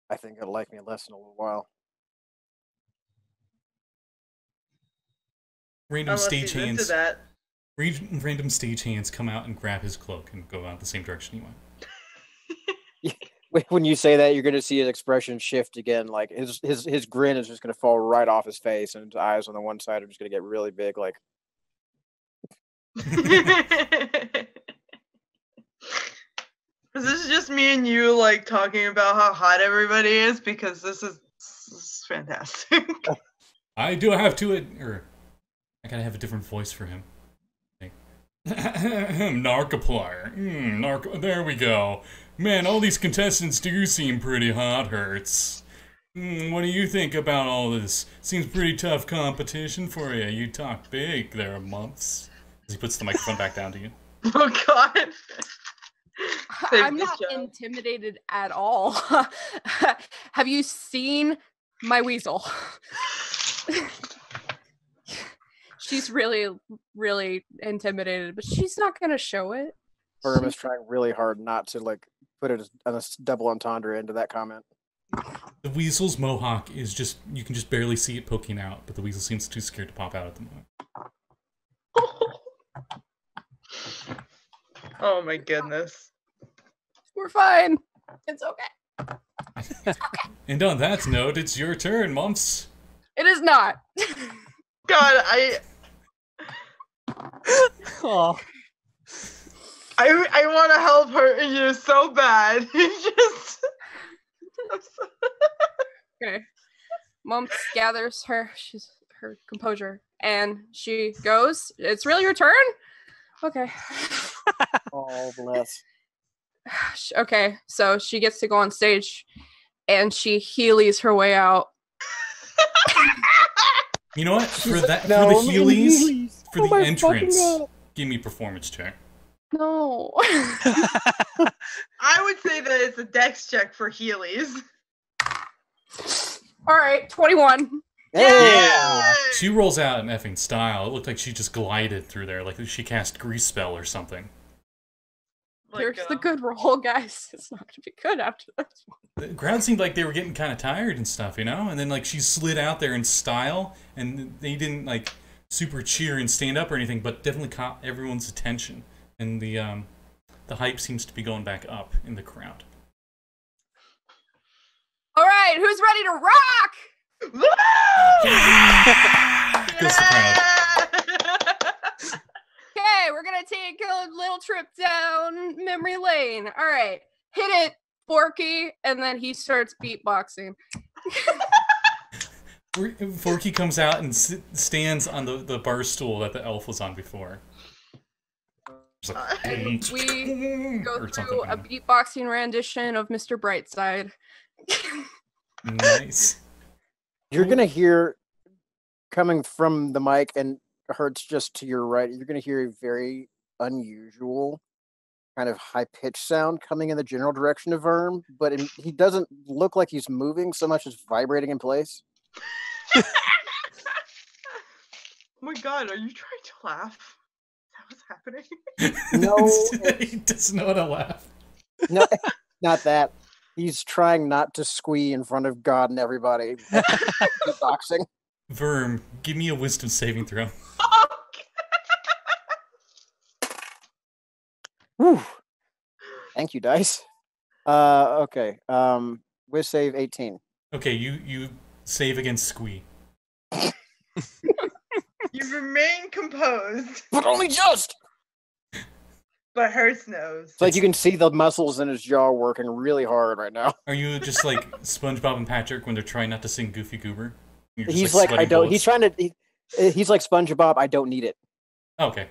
I think it'll like me less in a little while. Random Unless stage he's into hands. that. Random stage hands come out and grab his cloak and go out the same direction he went. When you say that, you're going to see his expression shift again. His grin is just going to fall right off his face, and his eyes on the one side are just going to get really big. Is this just me and you talking about how hot everybody is? Because this is fantastic. I do have to I gotta have a different voice for him. Narkiplier. There we go. Man, all these contestants do seem pretty hot, Hertz. What do you think about all this? Seems pretty tough competition for you. You talk big there, Mumps. As he puts the microphone back down to you. Oh God. Save I'm this not job. intimidated at all. Have you seen my weasel? She's really, really intimidated, but she's not going to show it. Verm is trying really hard not to put it on a double entendre into that comment. The weasel's mohawk is just, you can just barely see it poking out, but the weasel seems too scared to pop out at the moment. Oh my goodness. We're fine. It's okay. And on that note, it's your turn, Mumps. It is not. God, Oh, I want to help her you so bad. Just Okay. Mumps gathers her composure and she goes, "It's really your turn?" Okay. Oh, bless. Okay, so she gets to go on stage and she Heelys her way out. You know what? For She's that, like, for the "No, Heelys, for Oh the my fucking entrance, God. give me performance check. No. I would say that it's a dex check for Heelys. All right, 21. Hey! She rolls out in effing style. It looked like she just glided through there, like she cast Grease Spell or something. Here's the good roll, guys. It's not gonna be good after this one. The crowd seemed like they were getting kind of tired and stuff, you know? And then, like, she slid out there in style, and they didn't, like, super cheer and stand up or anything, but definitely caught everyone's attention. And the hype seems to be going back up in the crowd. All right, who's ready to rock? Woo! Goes the crowd. Okay, we're gonna take a little trip down memory lane. All right, hit it, Forky, and then he starts beatboxing. Forky comes out and stands on the bar stool that the elf was on before. Like, We go or through something. a beatboxing rendition of Mr. Brightside. Nice. You're gonna hear coming from the mic and Hertz just to your right. You're gonna hear a very unusual kind of high pitched sound coming in the general direction of Verm, but he doesn't look like he's moving so much as vibrating in place. Oh my God, are you trying to laugh? Is that what's happening? No, He doesn't know how to laugh. No, not that. He's trying not to squee in front of God and everybody. Boxing. Verm, give me a wisdom saving throw. Whew. Thank you, dice. Okay. With save 18. Okay, you save against squee. You remain composed, But only just. but Hertz knows. It's like you can see the muscles in his jaw working really hard right now. Are you just like SpongeBob and Patrick when they're trying not to sing Goofy Goober? You're just, He's like, I sweating don't. bullets? He's trying to. He's like SpongeBob. I don't need it. Okay.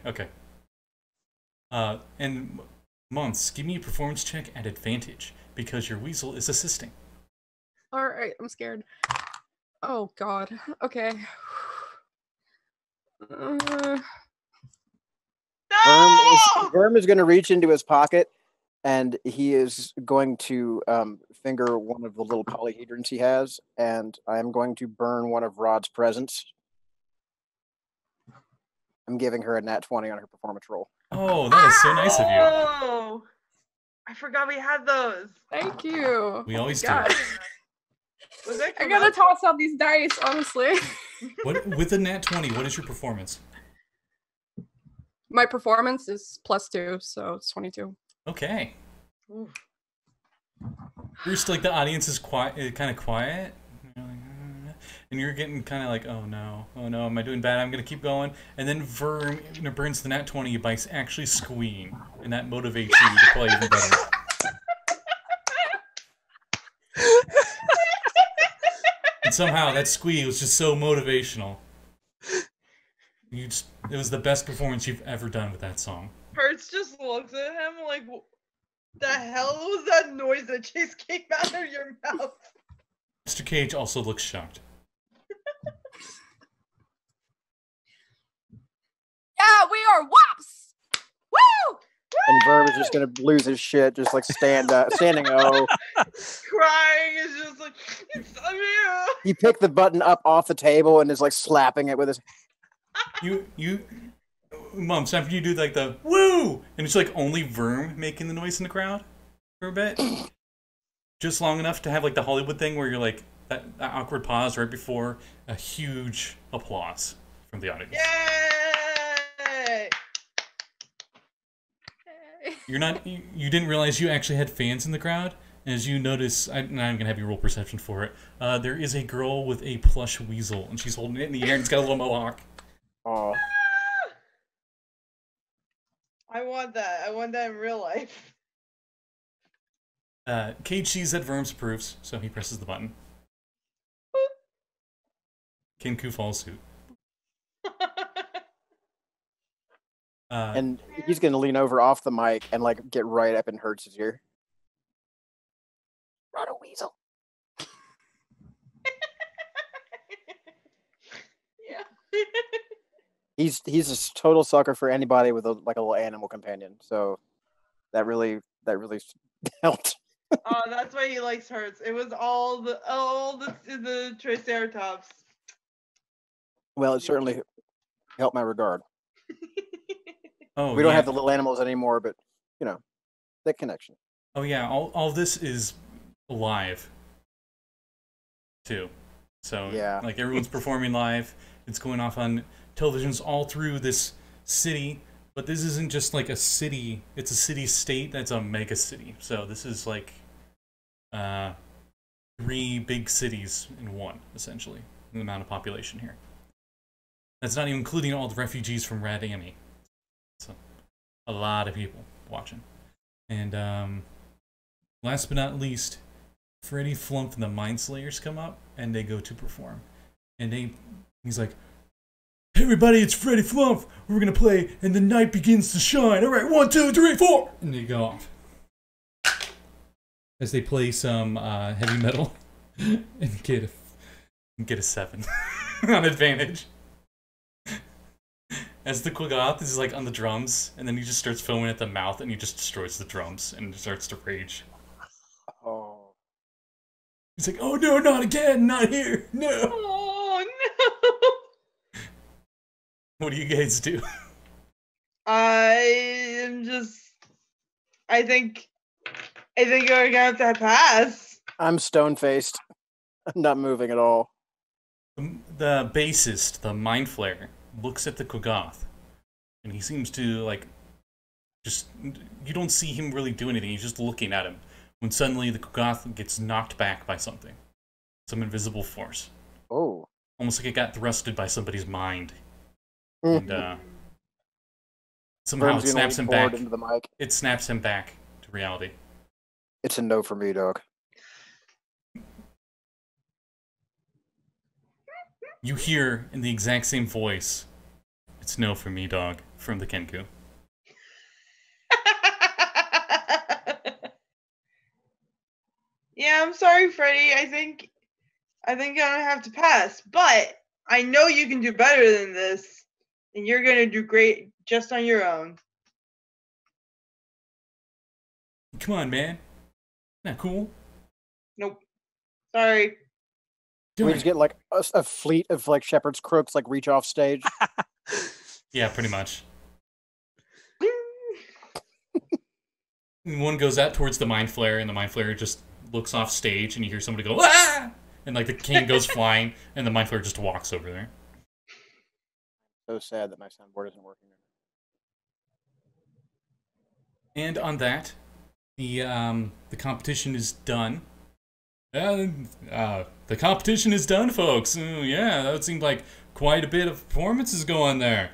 And Mumps, give me a performance check at advantage because your weasel is assisting. All right, I'm scared. Oh God. Okay. No! Verm is going to reach into his pocket, and he is going to finger one of the little polyhedrons he has, and I am going to burn one of Rod's presents. I'm giving her a nat 20 on her performance roll. Oh, that is so nice of you. Oh, I forgot we had those. Thank you. We always do. God. Was that I gotta toss out these dice, honestly. What with a nat 20? What is your performance? My performance is +2, so it's 22. Okay. Ooh. First, like the audience is quiet, kind of quiet, and you're getting kind of like, oh no, am I doing bad? I'm gonna keep going, and then Verm burns the nat 20 by actually squeeing, and that motivates you to play even better. And somehow that squee was just so motivational. It was the best performance you've ever done with that song. Hertz just looks at him like, the hell was that noise that just came out of your mouth? Mr. Cage also looks shocked. Yeah, we are wops! Woo! And Verm is just going to lose his shit, just like standing O. Crying is just like, it's you. He picked the button up off the table and is like slapping it with his. You, Mumps, after you do like the woo, and it's like only Verm making the noise in the crowd for a bit, just long enough to have like the Hollywood thing where you're like that awkward pause right before a huge applause from the audience. Yay! You didn't realize you actually had fans in the crowd. And as you notice, I'm gonna have you roll perception for it. There is a girl with a plush weasel, and she's holding it in the air, and it's got a little mohawk. Oh, I want that. I want that in real life. Cage sees that Verms approves, so he presses the button. Kenku follows suit. and he's going to lean over off the mic and like get right up in Hertz's ear. Not a weasel. Yeah. He's a total sucker for anybody with a little animal companion. So that really helped. Oh, that's why he likes Hertz. It was all the Triceratops. Well, it certainly helped my regard. Oh, We don't yeah. have the little animals anymore, but that connection. Oh yeah, all this is live too. So Yeah. like everyone's performing live. It's going off on televisions all through this city. But this isn't just like a city, it's a city-state that's a mega city. So this is like 3 big cities in one, essentially, in the amount of population here. That's not even including all the refugees from Radami. So a lot of people watching. And last but not least, Freddy Flump and the Mind Slayers come up and they go to perform. And he's like, "Hey everybody, it's Freddy Flump. We're gonna play and the night begins to shine. Alright, 1, 2, 3, 4! And they go off. As they play some heavy metal and get a 7 on advantage. As the Quaggoth is like on the drums, and then he just starts foaming at the mouth and he just destroys the drums and starts to rage. Oh. He's like, "Oh no, not again, not here, no!" Oh no! What do you guys do? I think you're gonna have to pass. I'm stone-faced. I'm not moving at all. The bassist, the Mind Flayer, looks at the Quaggoth, and he seems to, like, you don't see him really do anything, he's just looking at him, when suddenly the Quaggoth gets knocked back by something. Some invisible force. Oh. Almost like it got thrusted by somebody's mind. And, somehow Vern's it gonna snaps lean him forward back. into the mic. It snaps him back to reality. It's a no for me, dog. You hear in the exact same voice, "It's no for me, dog," from the Kenku. Yeah, I'm sorry, Freddy. I think I'm gonna have to pass, but I know you can do better than this, and you're gonna do great just on your own. Come on, man. Not cool. Nope. Sorry. Can we just get like a fleet of like shepherd's crooks like reach off stage? Yeah, pretty much. And one goes out towards the Mind Flayer, and the Mind Flayer just looks off stage, and you hear somebody go, "Ah!" And like the cane goes flying, and the Mind Flayer just walks over there. So sad that my soundboard isn't working. And on that, the competition is done. The competition is done, folks. Yeah, that seemed like quite a bit of performances going there.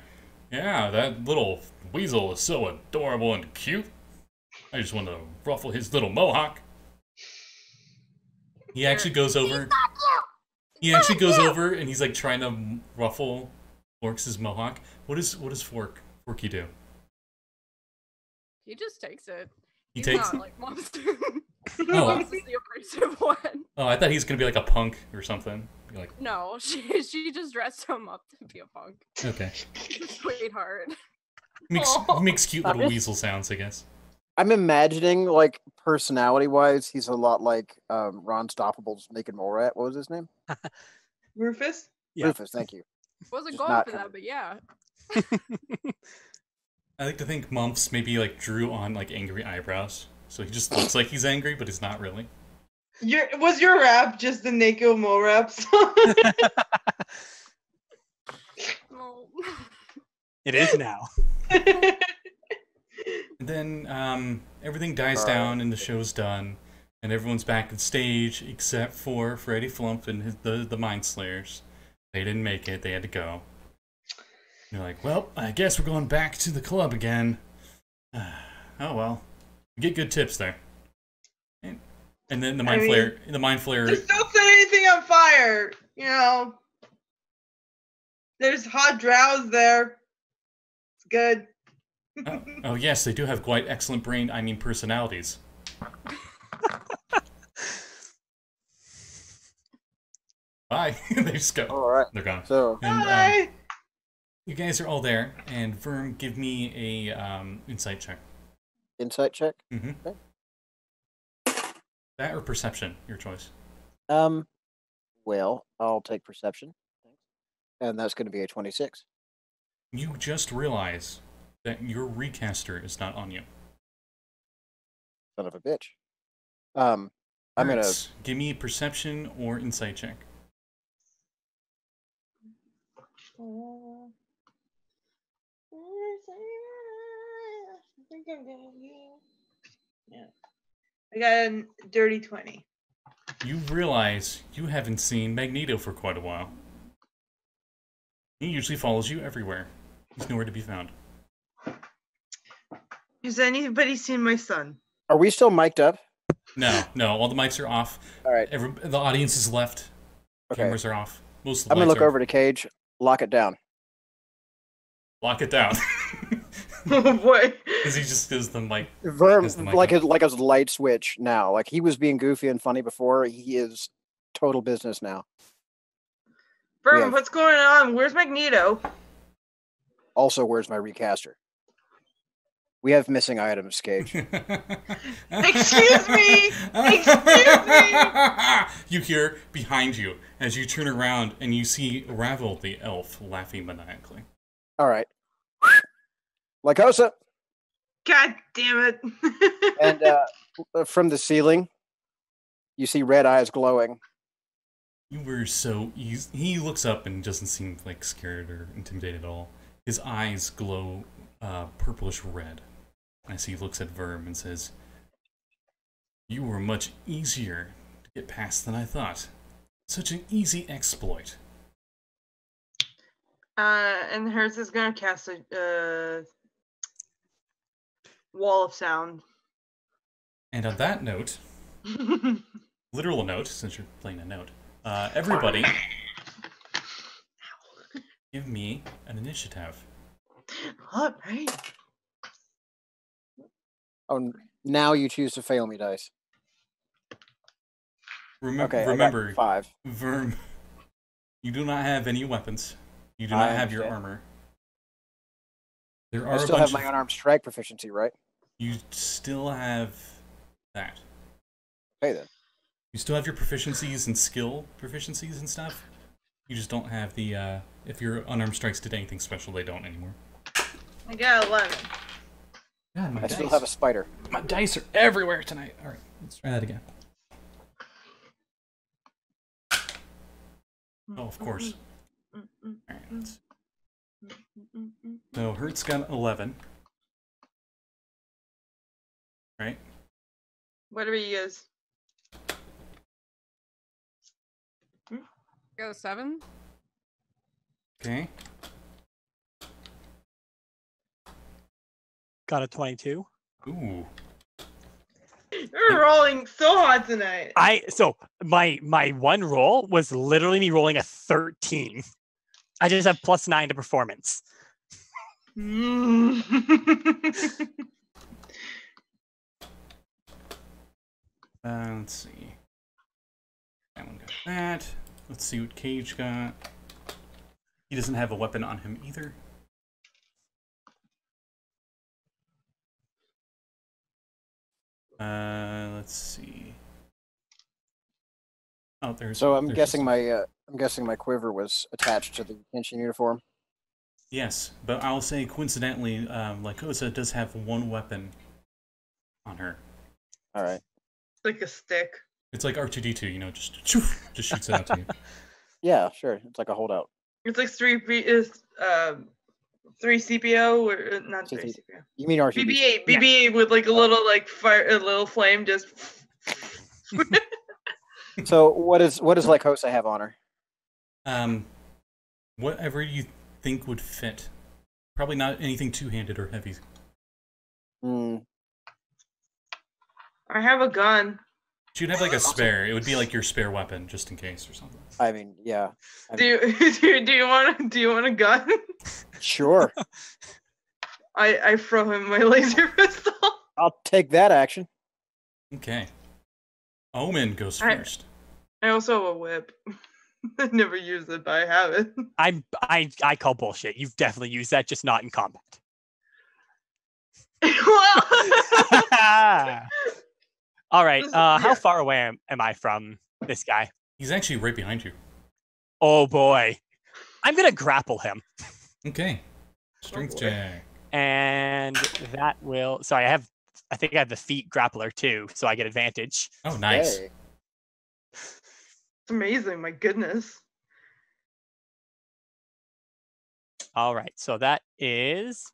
Yeah, that little weasel is so adorable and cute. I just want to ruffle his little mohawk. He actually goes over. He actually goes over and he's like trying to ruffle Forks' mohawk. What does Forky do? He just takes it. He He's takes not it? like Monster. Oh. Mumps is the abrasive one. Oh, I thought he was gonna be like a punk or something. Be like, No, she just dressed him up to be a punk. okay. Sweetheart. He makes cute little weasel sounds, I guess. I'm imagining like personality-wise, he's a lot like Ron Stoppable's Naked Mole Rat. What was his name? Rufus? Yeah. Rufus. Thank you. Wasn't Just going not for that, but yeah. I like to think Mumps maybe like drew on like angry eyebrows, so he just looks like he's angry, but he's not really. Was your rap just the Naked Mole Rap song? Well, It is now. And then everything dies down and the show's done, and everyone's back on stage except for Freddy Flump and the Mind Slayers. They didn't make it; they had to go. You're like, well, I guess we're going back to the club again. Oh well, you get good tips there. And then the Mind Flayer. Just don't set anything on fire. You know, there's hot drows there. It's good. Oh yes, they do have quite excellent personalities. Bye. They just go. All right. They're gone. So And, Bye. You guys are all there, and Verm, give me a insight check. Insight check. Mm-hmm. Okay. That or perception, your choice. Well, I'll take perception. Thanks. And that's going to be a 26. You just realize that your recaster is not on you. Son of a bitch. I'm going to... Hertz, give me a perception or insight check. Yeah. I got a dirty 20. You realize you haven't seen Magneto for quite a while. He usually follows you everywhere. He's nowhere to be found. Has anybody seen my son? Are we still mic'd up? No, all the mics are off. All right. The audience is left. Okay. Cameras are off. Most of the I'm going to lights look are over to Cage. Lock it down. Lock it down. Oh boy. Because he just does the mic. Verm, has the mic like up. a light switch now. Like he was being goofy and funny before. He is total business now. Verm, have- what's going on? Where's Magneto? Also, where's my recaster? We have missing items, Cage. Excuse me! Excuse me! You hear behind you as you turn around and you see Ravel the elf laughing maniacally. All right. Lycosa. God damn it. And from the ceiling, you see red eyes glowing. You were so easy. He looks up and doesn't seem like scared or intimidated at all. His eyes glow purplish red as he looks at Verm and says, "You were much easier to get past than I thought. Such an easy exploit." And Hertz is gonna cast a wall of sound. And on that note, literal note, since you're playing a note, everybody, give me an initiative. All right. Oh, now you choose to fail me, dice. Okay, Remember, I got 5. Verm, you do not have any weapons. You do I not have your understand. armor. There are I still a have bunch my of, unarmed strike proficiency, right? You still have that. Okay then. You still have your proficiencies and skill proficiencies and stuff. You just don't have the, if your unarmed strikes did anything special, they don't anymore. I got 11. God, my I still have a spider. My dice are everywhere tonight. Alright, let's try that again. Oh, of course. Alright. So, Hertz got 11. Right? Whatever he is. Go 7. Okay. Got a 22. Ooh. You're rolling so hot tonight. So my one roll was literally me rolling a 13. I just have +9 to performance. Let's see. That one got that. Let's see what Cage got. He doesn't have a weapon on him either. Let's see. Oh, there's. So I'm there's guessing my quiver was attached to the Henshin uniform. Yes, but I'll say coincidentally, Lycosa does have one weapon on her. All right. Like a stick. It's like R2-D2, you know, just shoots it out to you. Yeah, sure. It's like a holdout. It's like 3 CPO or not 3 CP. CPO. You mean RTD? BB-8 with like a little like fire, a little flame just. So what does Lycosa have on her? Whatever you think would fit. Probably not anything two-handed or heavy. I have a gun. You'd have like a spare. It would be like your spare weapon, just in case or something. I mean, yeah. Do you want a gun? Sure. I throw him my laser pistol. I'll take that action. Okay. Omen goes Alright. first. I also have a whip. I never use it, but I have it. I call bullshit. You've definitely used that, just not in combat. Well, All right. Yeah. How far away am I from this guy? He's actually right behind you. Oh boy. I'm gonna grapple him. Okay. Strength boy. check. And that will sorry, I think I have the feet grappler too, so I get advantage. Oh, nice. Hey. it's amazing. My goodness. All right, so that is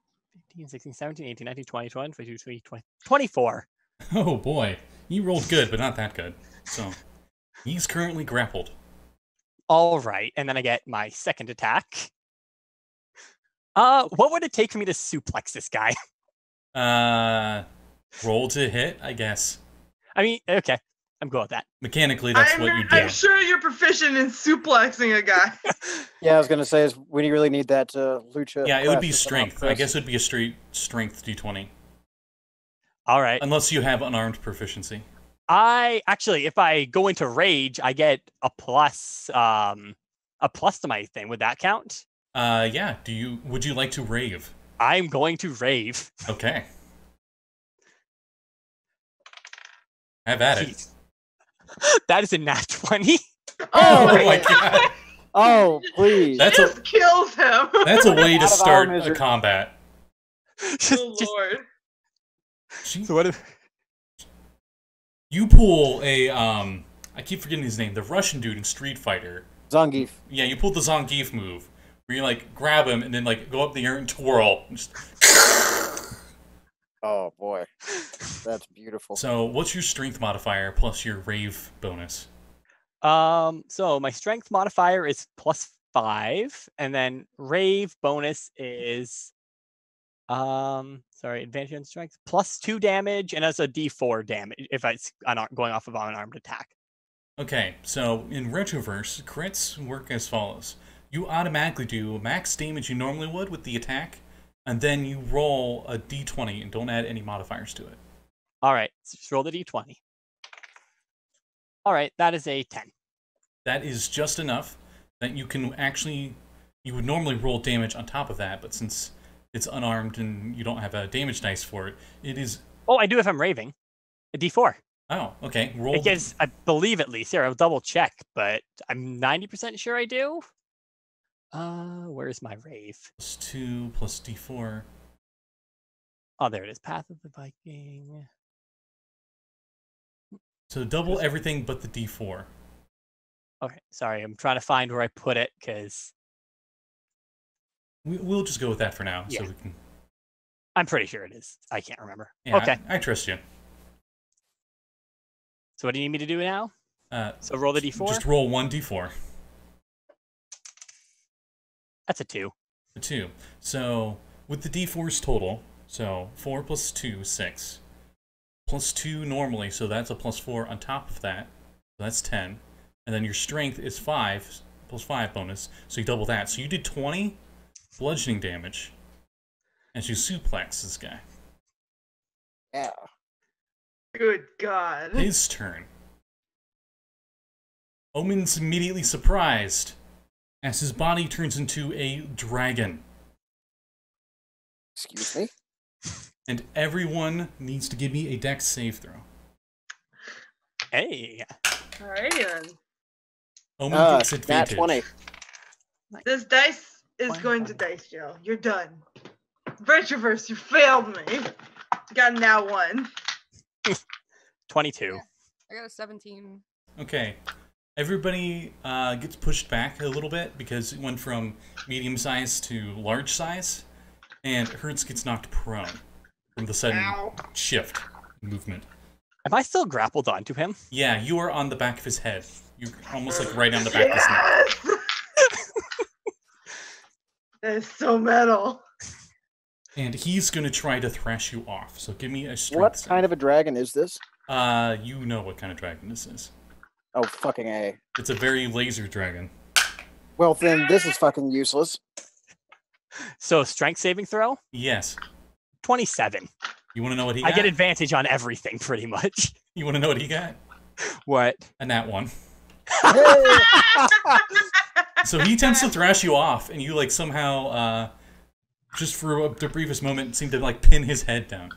15, 16, 17, 18, 19, 20, 21, 22, 23, 20, 24. Oh boy. You rolled good, but not that good. So he's currently grappled. All right, and then I get my second attack. What would it take for me to suplex this guy? Roll to hit, I guess. I mean, okay, I'm good with that. Mechanically, that's what you do. I'm sure you're proficient in suplexing a guy. Yeah, I was gonna say, is we really need that lucha. Yeah, it would be class to come up, strength. I Chris. guess it would be a straight strength d20. All right. Unless you have unarmed proficiency. I actually, if I go into rage, I get a plus to my thing. Would that count? Yeah. Would you like to rave? I'm going to rave. Okay. Have at it. Jeez. That is a nat 20. Oh my god. Oh, please. That's just kills him. That's a way to Out of our start a misery. combat. Oh Lord. So what if You pull a I keep forgetting his name, the Russian dude in Street Fighter. Zangief. Yeah, you pull the Zangief move, where you like grab him and then like go up the air and twirl. Just... Oh boy, that's beautiful. So, what's your strength modifier plus your rave bonus? so my strength modifier is +5, and then rave bonus is advantage on strength +2 damage, and that's a d4 damage if it's going off of an unarmed attack. Okay, so in Retroverse, crits work as follows. You automatically do max damage you normally would with the attack, and then you roll a d20 and don't add any modifiers to it. All right, so just roll the d20. All right, that is a 10. That is just enough that you can actually... You would normally roll damage on top of that, but since it's unarmed and you don't have a damage dice for it, it is... Oh, I do if I'm raving. A d4. Oh, okay. Roll. It gives, I believe at least. Here, I'll double check, but I'm 90% sure I do. Where's my rave? +2 plus d4. Oh, there it is. Path of the Viking. So double everything but the d4. Okay, sorry. I'm trying to find where I put it, because... We'll just go with that for now, Yeah. so we can... I'm pretty sure it is. I can't remember. Yeah, Okay. I trust you. So what do you need me to do now? So roll the d4? Just roll 1d4. That's a 2. A 2. So, with the d4's total, so 4 plus 2, 6. Plus 2 normally, so that's a +4 on top of that. So that's 10. And then your strength is 5, plus 5 bonus, so you double that. So you did 20 bludgeoning damage as you suplex this guy. Yeah. Good God. His turn. Omen's immediately surprised as his body turns into a dragon. Excuse me. And everyone needs to give me a dex save throw. Hey. Alrighty then. Omen gets Nat advantage. 20. This dice is going to dice jail. You're done. Retroverse, you failed me. You got now 1. 22. I got a 17. Okay. Everybody gets pushed back a little bit because it went from medium size to large size. And Hertz gets knocked prone from the sudden Ow. shift in movement. Am I still grappled onto him? Yeah, you are on the back of his head. You're almost like right on the back of his neck. Yes! That is so metal. And he's going to try to thrash you off. So give me a strength What save. kind of a dragon is this? You know what kind of dragon this is. Oh, fucking A. It's a very laser dragon. Well, then this is fucking useless. So strength saving throw? Yes. 27. You want to know what he I got? get advantage on everything, pretty much. You want to know what he got? What? A nat 1. Hey! So he attempts to thrash you off, and you like somehow, just for the briefest moment, seem to like pin his head down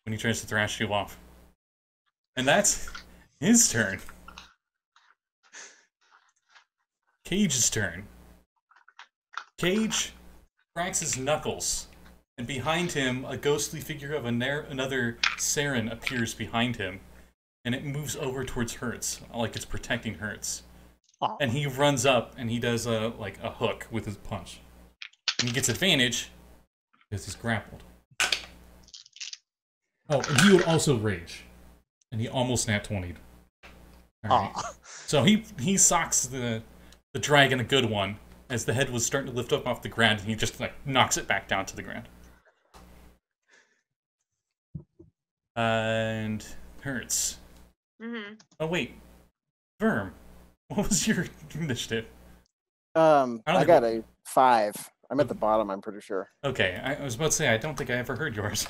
when he tries to thrash you off. And that's his turn. Cage's turn. Cage cracks his knuckles, and behind him, a ghostly figure of another Saren appears behind him, and it moves over towards Hertz, like it's protecting Hertz. Aw. And he runs up, and he does a hook with his punch. And he gets advantage, because he's grappled. Oh, and he would also rage. And he almost nat 20'd. Alright. So he socks the dragon a good one, as the head was starting to lift up off the ground, and he just like knocks it back down to the ground. And Hertz. Mm-hmm. Oh wait, Verm, what was your initiative? I think got a 5. I'm at the bottom, I'm pretty sure. Okay, I was about to say I don't think I ever heard yours.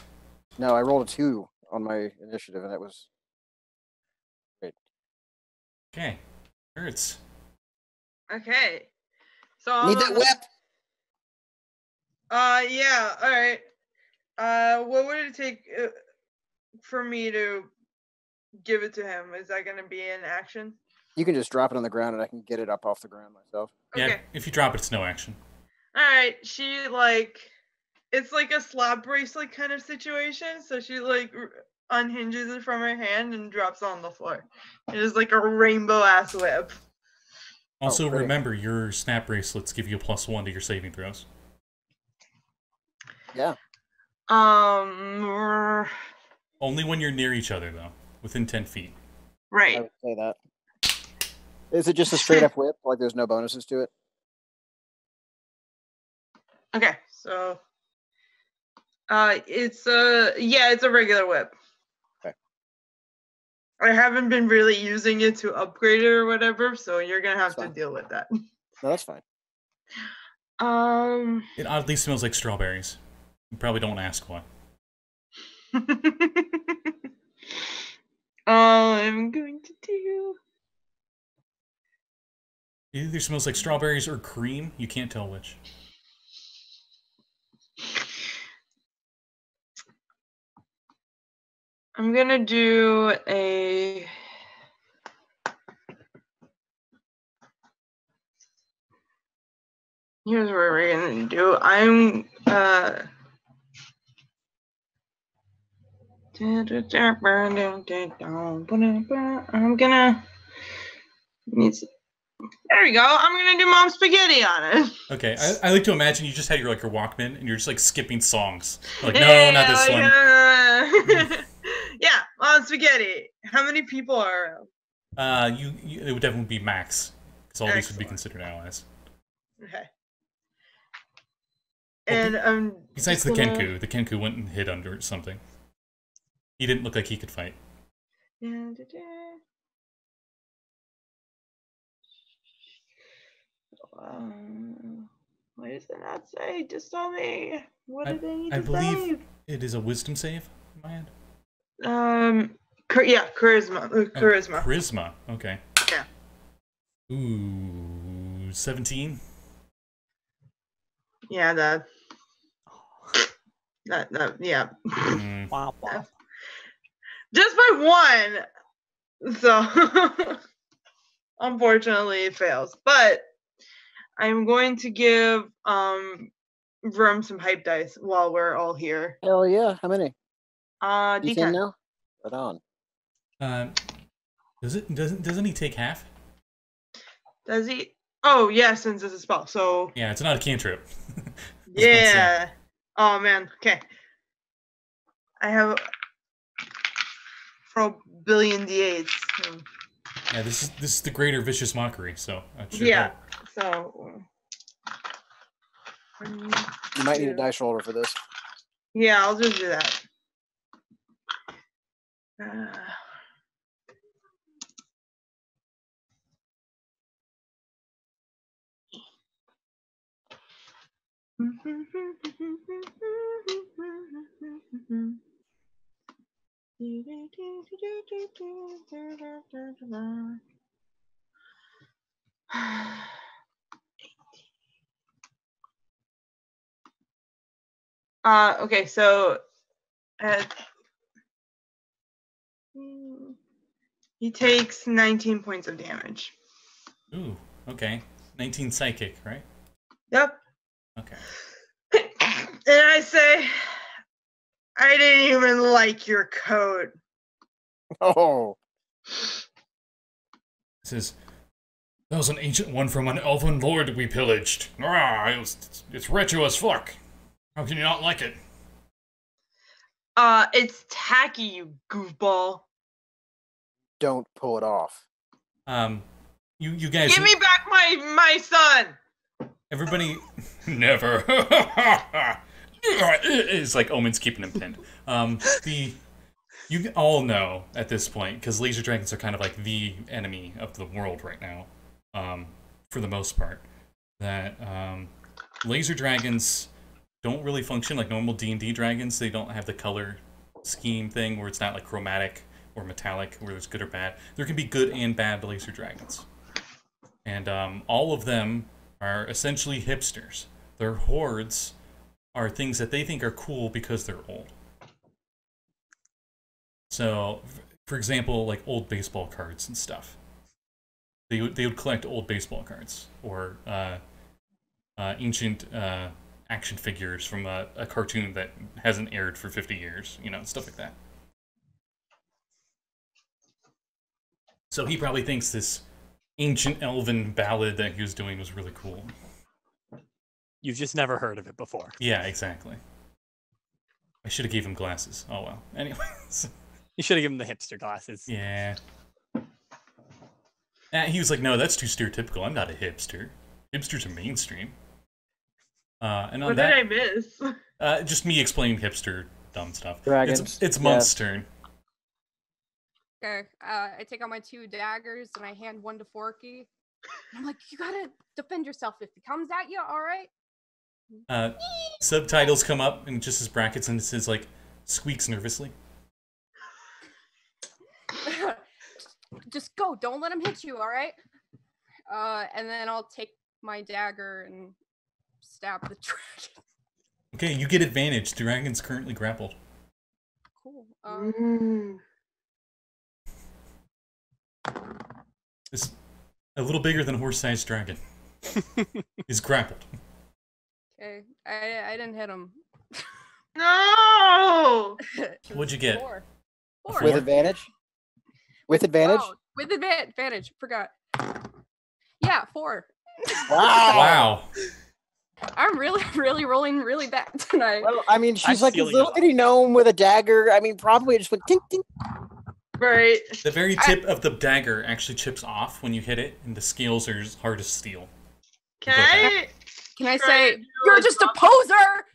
No, I rolled a 2 on my initiative, and it was great. Okay, Hertz. Okay. So Need that whip. Yeah. All right. What would it take for me to give it to him? Is that gonna be an action? You can just drop it on the ground, and I can get it up off the ground myself. Yeah, Okay. if you drop it, it's no action. All right. She it's like a slap bracelet kind of situation. So she unhinges it from her hand and drops it on the floor. It is like a rainbow ass whip. Also, great. remember, your snap bracelets give you a +1 to your saving throws. Yeah. Only when you're near each other, though. Within 10 feet. I Right. would say that. Is it just a straight up whip? Like there's no bonuses to it? Okay. So it's a regular whip. Okay. I haven't been really using it to upgrade it or whatever, so you're gonna have That's to fine. deal with that. No, that's fine. It oddly smells like strawberries. You probably don't want to ask why. I'm going to do. It either smells like strawberries or cream. You can't tell which. I'm gonna do a. Here's what we're gonna do. I'm gonna. There we go. I'm gonna do Mom Spaghetti on it. Okay, I like to imagine you just had your your Walkman and you're just like skipping songs. Like, no, not this one. Yeah, Mom Spaghetti. How many people are around? It would definitely be max, because all these would be Excellent. considered allies. Okay. And Besides the Kenku went and hid under something. He didn't look like he could fight. What does it not say? Just tell me. What do they need I to believe it is a wisdom save, in my head. Yeah, charisma. Charisma. Oh, charisma, okay. Yeah. Ooh, 17? Yeah, that, yeah. Mm, Wow. Just by one. So, unfortunately, it fails. But I'm going to give Verm some hype dice while we're all here. Hell yeah. How many? D10 D10 now? Right on. doesn't he take half? Does he? Oh, yeah, since it's a spell. So, Yeah, it's not a cantrip. yeah. Oh, man. Okay. I have a billion D8s. So. Yeah, this is the greater vicious mockery, so that should Yeah. help. So. You might need a dice roller for this. Yeah, I'll just do that. Okay, so he takes 19 points of damage. Ooh, okay. 19 psychic, right? Yep. Okay. And I say, I didn't even like your coat. Oh, It says, that was an ancient one from an elven lord we pillaged. It's retro as fuck. How can you not like it? It's tacky, you goofball. don't pull it off. You guys... Give me back my son! Everybody... Never. It's like Omen's keeping him pinned. You all know at this point, because laser dragons are kind of like the enemy of the world right now, for the most part, that laser dragons don't really function like normal D&D dragons. They don't have the color scheme thing where it's not like chromatic or metallic, where there's good or bad. There can be good and bad laser dragons. And all of them are essentially hipsters. Their hordes are things that they think are cool because they're old. So, for example, like old baseball cards and stuff. They would collect old baseball cards, or ancient action figures from a cartoon that hasn't aired for 50 years, you know, stuff like that. So he probably thinks this ancient elven ballad that he was doing was really cool. You've just never heard of it before. Yeah, exactly. I should have gave him glasses. Oh well. Anyways. You should have given him the hipster glasses. Yeah. He was like, no, that's too stereotypical. I'm not a hipster. Hipsters are mainstream. And on What that, did I miss? just me explaining hipster dumb stuff. Dragons. It's Mumps' turn. Okay, I take out my 2 daggers and I hand one to Forky. I'm like, you gotta defend yourself if he comes at you, alright? Subtitles come up and just as brackets, and it says like, squeaks nervously. Just go, don't let him hit you, alright? And then I'll take my dagger and stab the dragon. Okay, you get advantage. The dragon's currently grappled. Cool. It's a little bigger than a horse-sized dragon. Is grappled. Okay, I didn't hit him. No! What'd you get? 4. With advantage? With advantage? Oh, with advantage. Forgot. Yeah, 4. Wow. Wow. I'm really rolling really bad tonight. Well, I mean, she's I'm like a feeling little it. bitty gnome with a dagger. I mean, probably just went tink tink. Right. The very tip of the dagger actually chips off when you hit it, and the scales are as hard as steel. Can Okay. Can I try say, to do you're a just a drop- poser?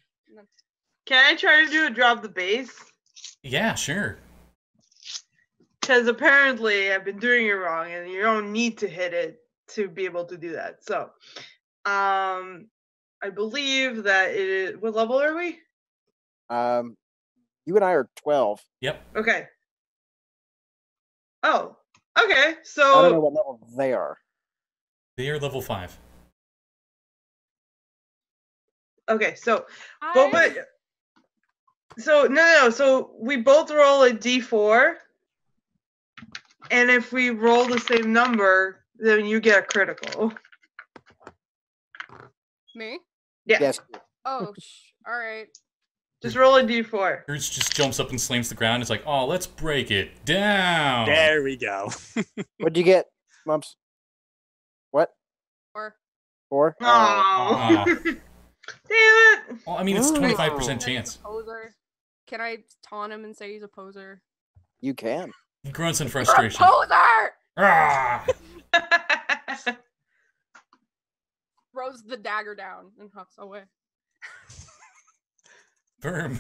Can I try to do a drop the base? Yeah, sure. Because apparently I've been doing it wrong, and you don't need to hit it to be able to do that. So, I believe that it is. What level are we? You and I are 12. Yep. Okay. Oh, okay. I don't know So, what level they are. They are level 5. okay. So, but so no. So we both roll a d4, and if we roll the same number, then you get a critical. Me? Yeah. Yes. Oh, alright. Just roll a d4. Hertz just jumps up and slams the ground. It's like, oh, let's break it down. There we go. What'd you get, Mumps? What? 4. 4? Oh. Aw. Damn it. Well, I mean, it's Ooh. 25% That he's chance. a poser. Can I taunt him and say he's a poser? You can. He grunts in You're a frustration. poser! Ah! Throws the dagger down and huffs away. Verm.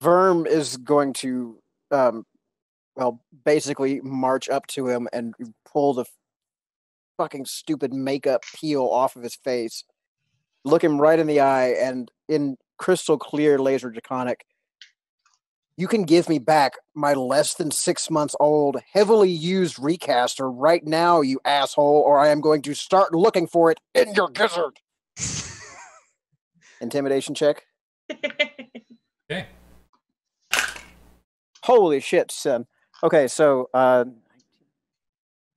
Verm is going to, well, basically march up to him and pull the fucking stupid makeup peel off of his face, look him right in the eye, and in crystal clear laser draconic, you can give me back my less than 6 months old, heavily used recaster right now, you asshole, or I am going to start looking for it in your gizzard. Intimidation check. Okay. Holy shit, son. Okay, so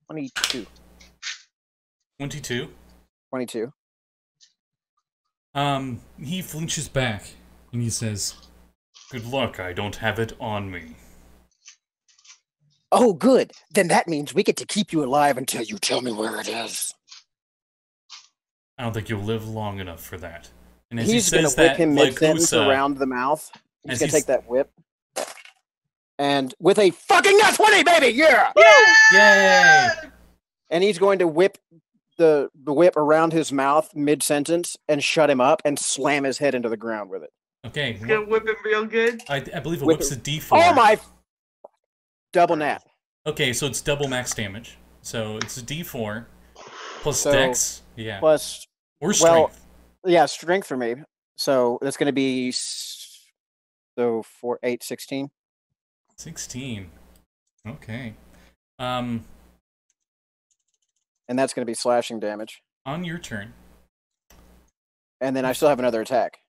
22. 22. 22. He flinches back and he says, "Good luck, I don't have it on me." Oh, good. Then that means we get to keep you alive until you tell me where it is. I don't think you'll live long enough for that. And as He's he going says to whip that, him mid-sentence Lycosa, around the mouth. He's as going to he's- take that whip. And with a fucking nat 20, baby! Yeah! Yay! And he's going to whip the whip around his mouth mid-sentence and shut him up and slam his head into the ground with it. Okay. It's gonna whip him real good. I believe it Whip whips a it. D4. Oh my... Double nat. Okay, so it's double max damage. So it's a D4 plus So, Dex. Yeah. Plus, Or strength. yeah, strength for me. So that's going to be 4, 8, 16. 16. Okay. And that's going to be slashing damage. On your turn. And then I still have another attack.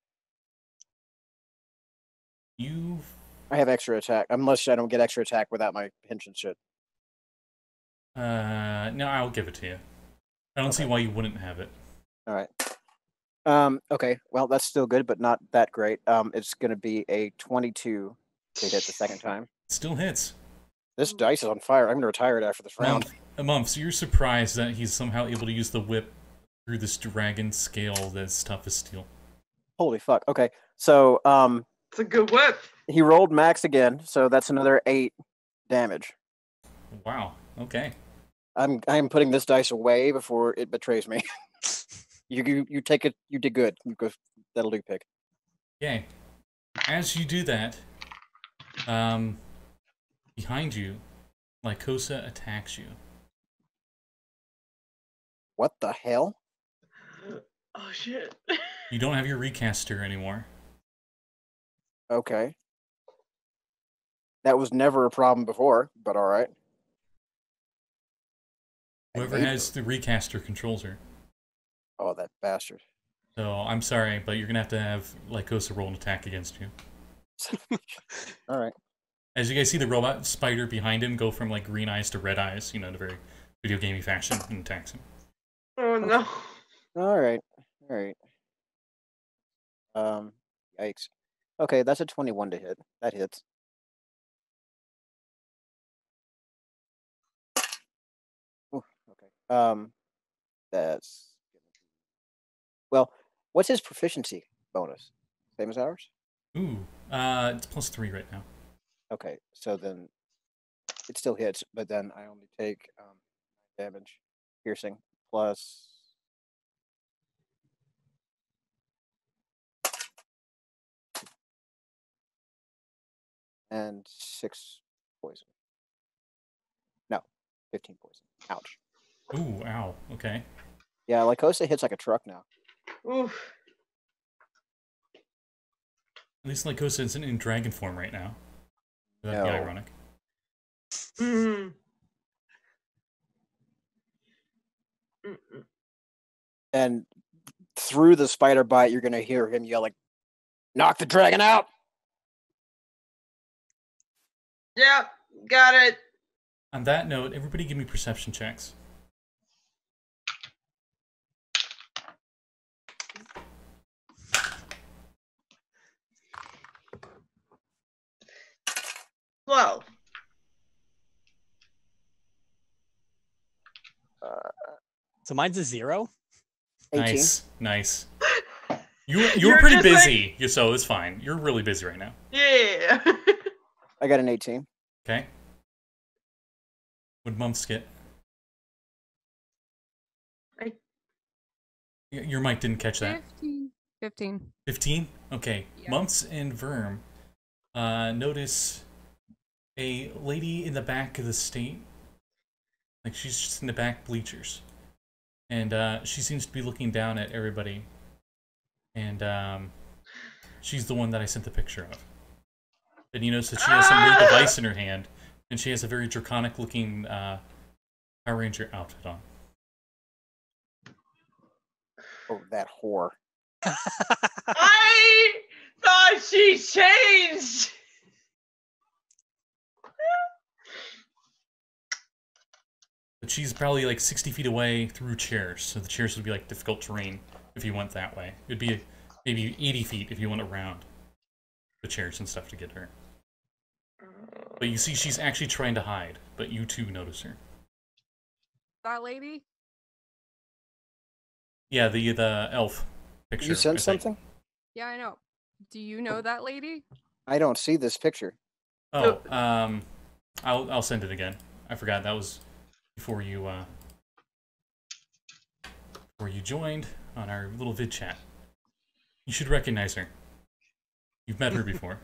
I have extra attack, unless I don't get extra attack without my Henshin shit. No, I'll give it to you. I don't see why you wouldn't have it. All right. Okay. Well, that's still good, but not that great. It's going to be a 22 to hit the second time. Still hits. This dice is on fire. I'm going to retire it after this round. Mumps, you're surprised that he's somehow able to use the whip through this dragon scale that's tough as steel. Holy fuck. Okay. So, It's a good whip. he rolled max again, so that's another 8 damage. Wow. Okay. I'm putting this dice away before it betrays me. You take it. You did good. You go. That'll do. Pick. Okay. As you do that, behind you, Lycosa attacks you. What the hell? Oh shit. You don't have your recaster anymore. Okay. That was never a problem before, but all right. Whoever has the recaster controls her. Oh, that bastard. So I'm sorry, but you're gonna have Lycosa roll an attack against you. All right. As you guys see the robot spider behind him go from like green eyes to red eyes, in a very video gamey fashion, and attacks him. Oh no. All right. All right. Yikes. Okay, that's a 21 to hit. That hits. Ooh, okay. That's well. What's his proficiency bonus? Same as ours. Ooh, it's +3 right now. Okay, so then it still hits, but then I only take damage, piercing plus. And 6 poison. No, 15 poison. Ouch. Ooh, ow. Okay. Yeah, Lycosa hits like a truck now. Oof. At least Lycosa isn't in dragon form right now. That'd be No. ironic. Mm. And through the spider bite, you're gonna hear him yelling, "Knock the dragon out!" Yeah, got it. On that note, everybody give me perception checks. Well, So mine's a 0. 18. Nice, nice. You You're were pretty just like- busy, so it's fine. You're really busy right now. yeah. I got an 18. Okay. What'd Mumps get? Your mic didn't catch that. 15. 15? Okay. Yeah. Mumps and Verm notice a lady in the back of the state. Like, she's just in the back bleachers. And she seems to be looking down at everybody. And she's the one that I sent the picture of. And you notice that she has some weird device in her hand, and she has a very draconic-looking Power Ranger outfit on. Oh, that whore. I thought she changed. But she's probably like 60 feet away through chairs, so the chairs would be like difficult terrain if you went that way. It'd be maybe 80 feet if you went around the chairs and stuff to get her. But you see she's actually trying to hide, but you too notice her. That lady? Yeah, the elf picture. You sent something? Yeah, I know. Do you know that lady? I don't see this picture. Oh, I'll send it again. I forgot that was before you joined on our little vid chat. You should recognize her. You've met her before.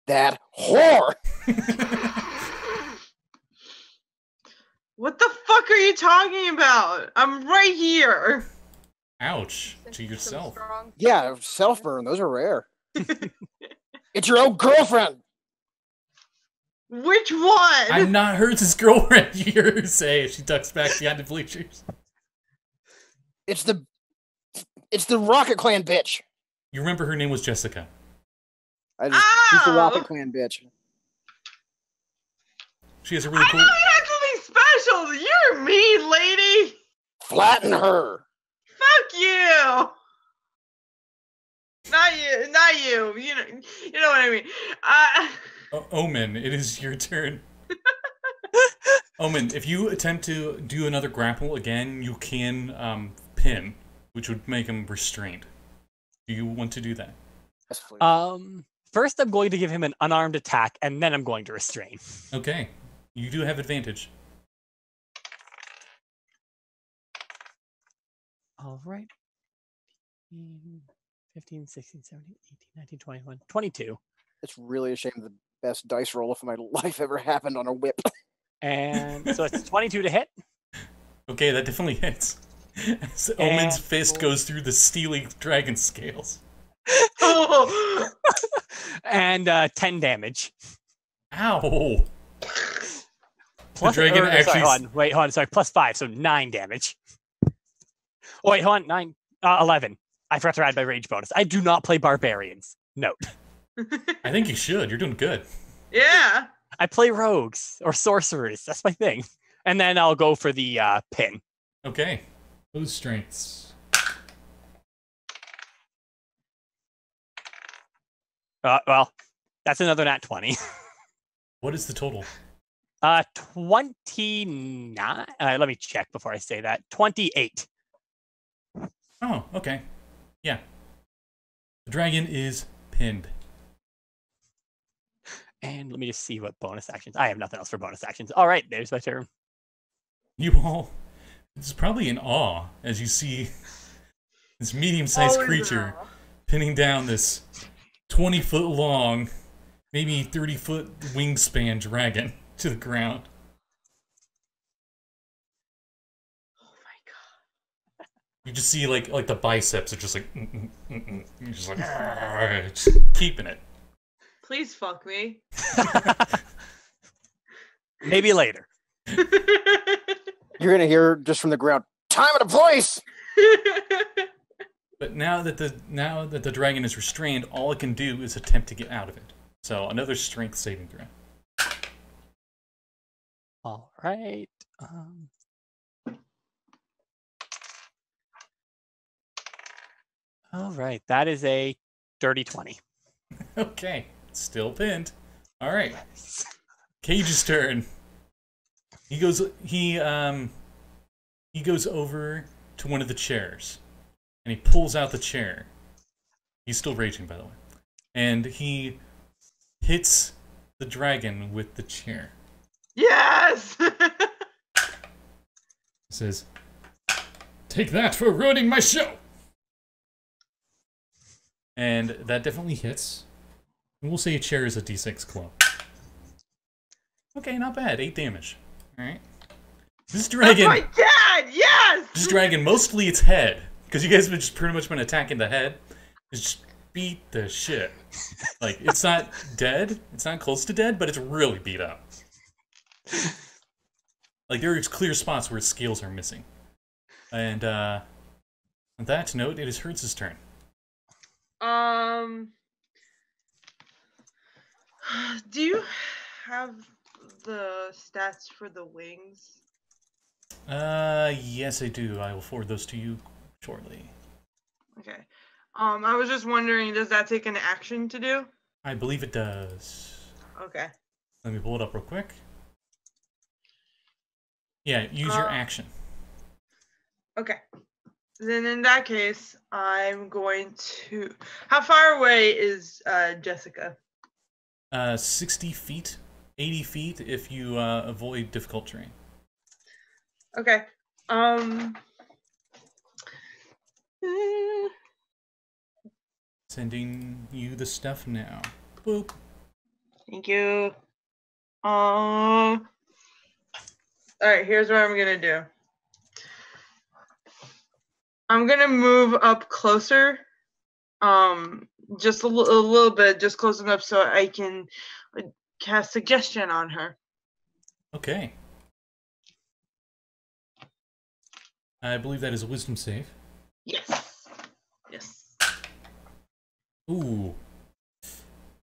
That whore! What the fuck are you talking about? I'm right here. Ouch. Since To you're so yourself. strong. Yeah, self-burn. Those are rare. It's your old girlfriend! Which one? I'm not Hertz's girlfriend, you hear her say as she ducks back behind the bleachers. It's the Rocket Clan bitch. You remember her name was Jessica. She's the Ow! Rocket Clan bitch. She has a really I cool... know you have something special. You're mean, lady. Flatten her. Fuck you. Not you. Not you. You know what I mean. Omen, it is your turn. Omen, if you attempt to do another grapple again, you can pin, which would make him restrained. Do you want to do that? Yes, please. First, I'm going to give him an unarmed attack, and then I'm going to restrain. Okay. You do have advantage. All right. 15, 16, 17, 18, 19, 21, 22. It's really a shame the best dice roll of my life ever happened on a whip. And so it's 22 to hit. Okay, that definitely hits. As Omen's fist goes through the steely dragon scales. Oh. And 10 damage. Ow! Plus, dragon actually- Hold on, sorry, plus 5, so 9 damage. Oh, wait, hold on, 9, 11. I forgot to add my rage bonus. I do not play barbarians. Note. I think you should. You're doing good. Yeah. I play rogues or sorcerers. That's my thing. And then I'll go for the pin. Okay. Those strengths. Well, that's another nat 20. What is the total? 29. Let me check before I say that. 28. Oh, okay. Yeah. The dragon is pinned. And let me just see what bonus actions. I have nothing else for bonus actions. All right, there's my turn. You all... It's probably in awe as you see this medium-sized Always creature awe. pinning down this 20-foot long, maybe 30-foot wingspan dragon to the ground. Oh my god. You just see like the biceps are just like You're just like just keeping it. Please fuck me. Maybe later. You're gonna hear just from the ground, time and a place. But now that the dragon is restrained, all it can do is attempt to get out of it. So another strength saving throw. All right. All right. That is a dirty 20. Okay, still pinned. All right, Cage's turn. He goes over to one of the chairs, and he pulls out the chair. He's still raging, by the way, and he hits the dragon with the chair. Yes. He says, "Take that for ruining my show." And that definitely hits. And we'll say a chair is a d6 club. Okay, not bad. 8 damage. Alright. This dragon... Oh my god, yes! This dragon, mostly its head, because you guys have just pretty much been attacking the head, is just beat the shit. Like, it's not dead. It's not close to dead, but it's really beat up. Like, there are clear spots where its scales are missing. And, on that note, it is Hertz's turn. Do you have the stats for the wings? Yes, I do. I will forward those to you shortly. Okay. I was just wondering, does that take an action to do? I believe it does. Okay. Let me pull it up real quick. Yeah, use your action. Okay. Then in that case, I'm going to... How far away is Jessica? 60 feet, 80 feet if you avoid difficult terrain. Okay. Sending you the stuff now. Boop. Thank you. All right, here's what I'm gonna do. I'm gonna move up closer, just a little bit, just close enough so I can cast suggestion on her. Okay. I believe that is a wisdom save. Yes. Yes. Ooh.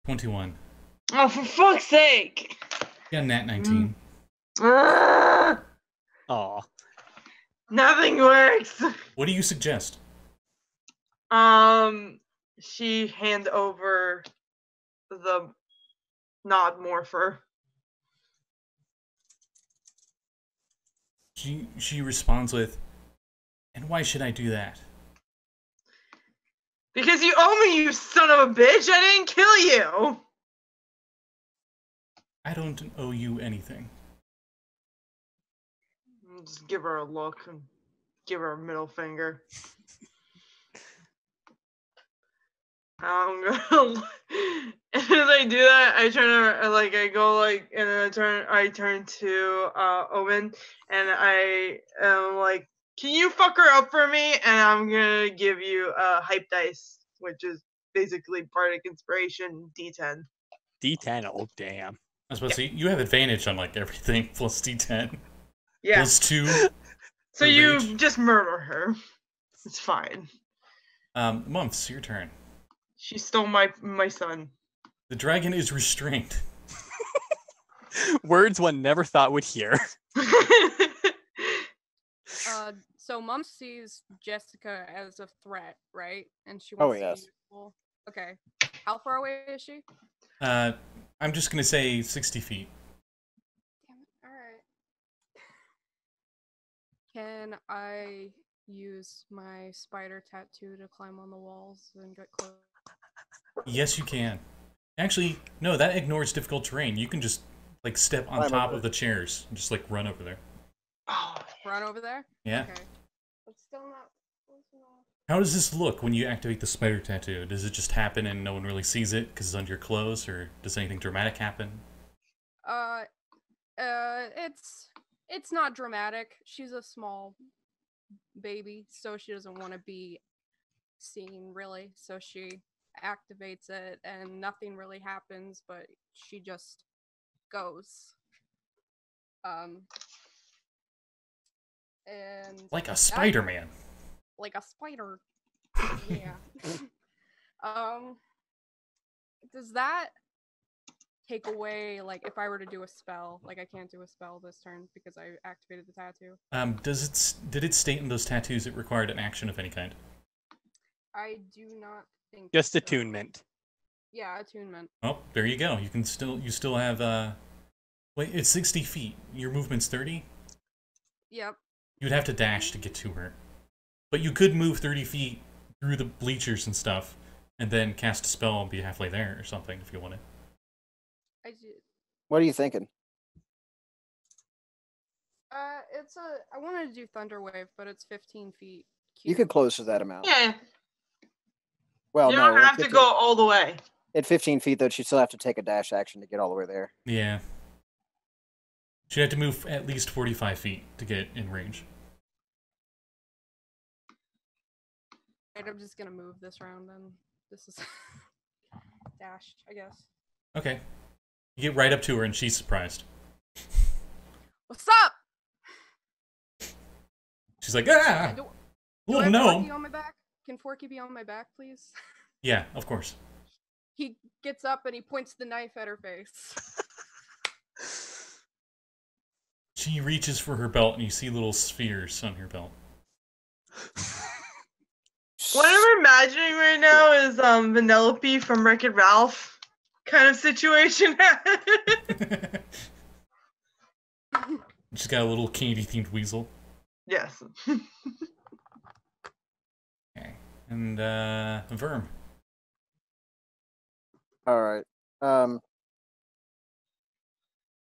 21. Oh, for fuck's sake! Yeah, nat 19. Ah, Aw. nothing works. What do you suggest? She hand over the nod morpher. She responds with, "And why should I do that?" Because you owe me, you son of a bitch! I didn't kill you! I don't owe you anything. Just give her a look and give her a middle finger. I'm gonna. As I do that, I turn like I go like, and then I turn to Omen, and I am like, "Can you fuck her up for me?" And I'm gonna give you a hype dice, which is basically bardic inspiration D10. D10. Oh damn. I was supposed to say, you have advantage on like everything plus D10. Yeah. Plus 2. So for you rage. just murder her. It's fine. Mumps, your turn. She stole my son. The dragon is restrained. Words one never thought would hear. So Mumps sees Jessica as a threat, right? And she Oh, wants to yes. be useful. Okay. How far away is she? I'm just gonna say 60 feet. Damn it. Alright. Can I use my spider tattoo to climb on the walls and get close? Yes, you can. Actually, no, that ignores difficult terrain. You can just like step on Climb top over. of the chairs and just like run over there. Oh, Run over there? Yeah. Okay. But still not close enough. How does this look when you activate the spider tattoo? Does it just happen and no one really sees it because it's under your clothes, or does anything dramatic happen? It's not dramatic. She's a small baby, so she doesn't want to be seen really. So she activates it and nothing really happens, but she just goes. And Like a Spider-Man. like a spider. Yeah. Does that take away, like, if I were to do a spell? Like, I can't do a spell this turn because I activated the tattoo. Did it state in those tattoos it required an action of any kind? I do not think Just so. attunement. Yeah, attunement. Oh, there you go. You still have wait, it's 60 feet. Your movement's 30? Yep. You'd have to dash to get to her. But you could move 30 feet through the bleachers and stuff, and then cast a spell and be halfway there or something if you wanted. I did. What are you thinking? I wanted to do Thunder Wave, but it's 15 feet. You could close to that amount. yeah. Well, You no. don't at have to 15 go all the way. At 15 feet, though, she'd still have to take a dash action to get all the way there. Yeah. She'd have to move at least 45 feet to get in range. Right, I'm just gonna move this round then. This is dash, I guess. Okay. You get right up to her, and she's surprised. What's up? She's like, Do ah! I have Little Forky gnome! on my back? Can Forky be on my back, please? Yeah, of course. He gets up and he points the knife at her face. She reaches for her belt, and you see little spheres on her belt. What I'm imagining right now is Vanellope from Wreck-It Ralph kind of situation. She's got a little candy-themed weasel. Yes. Okay. And, Verm. All right.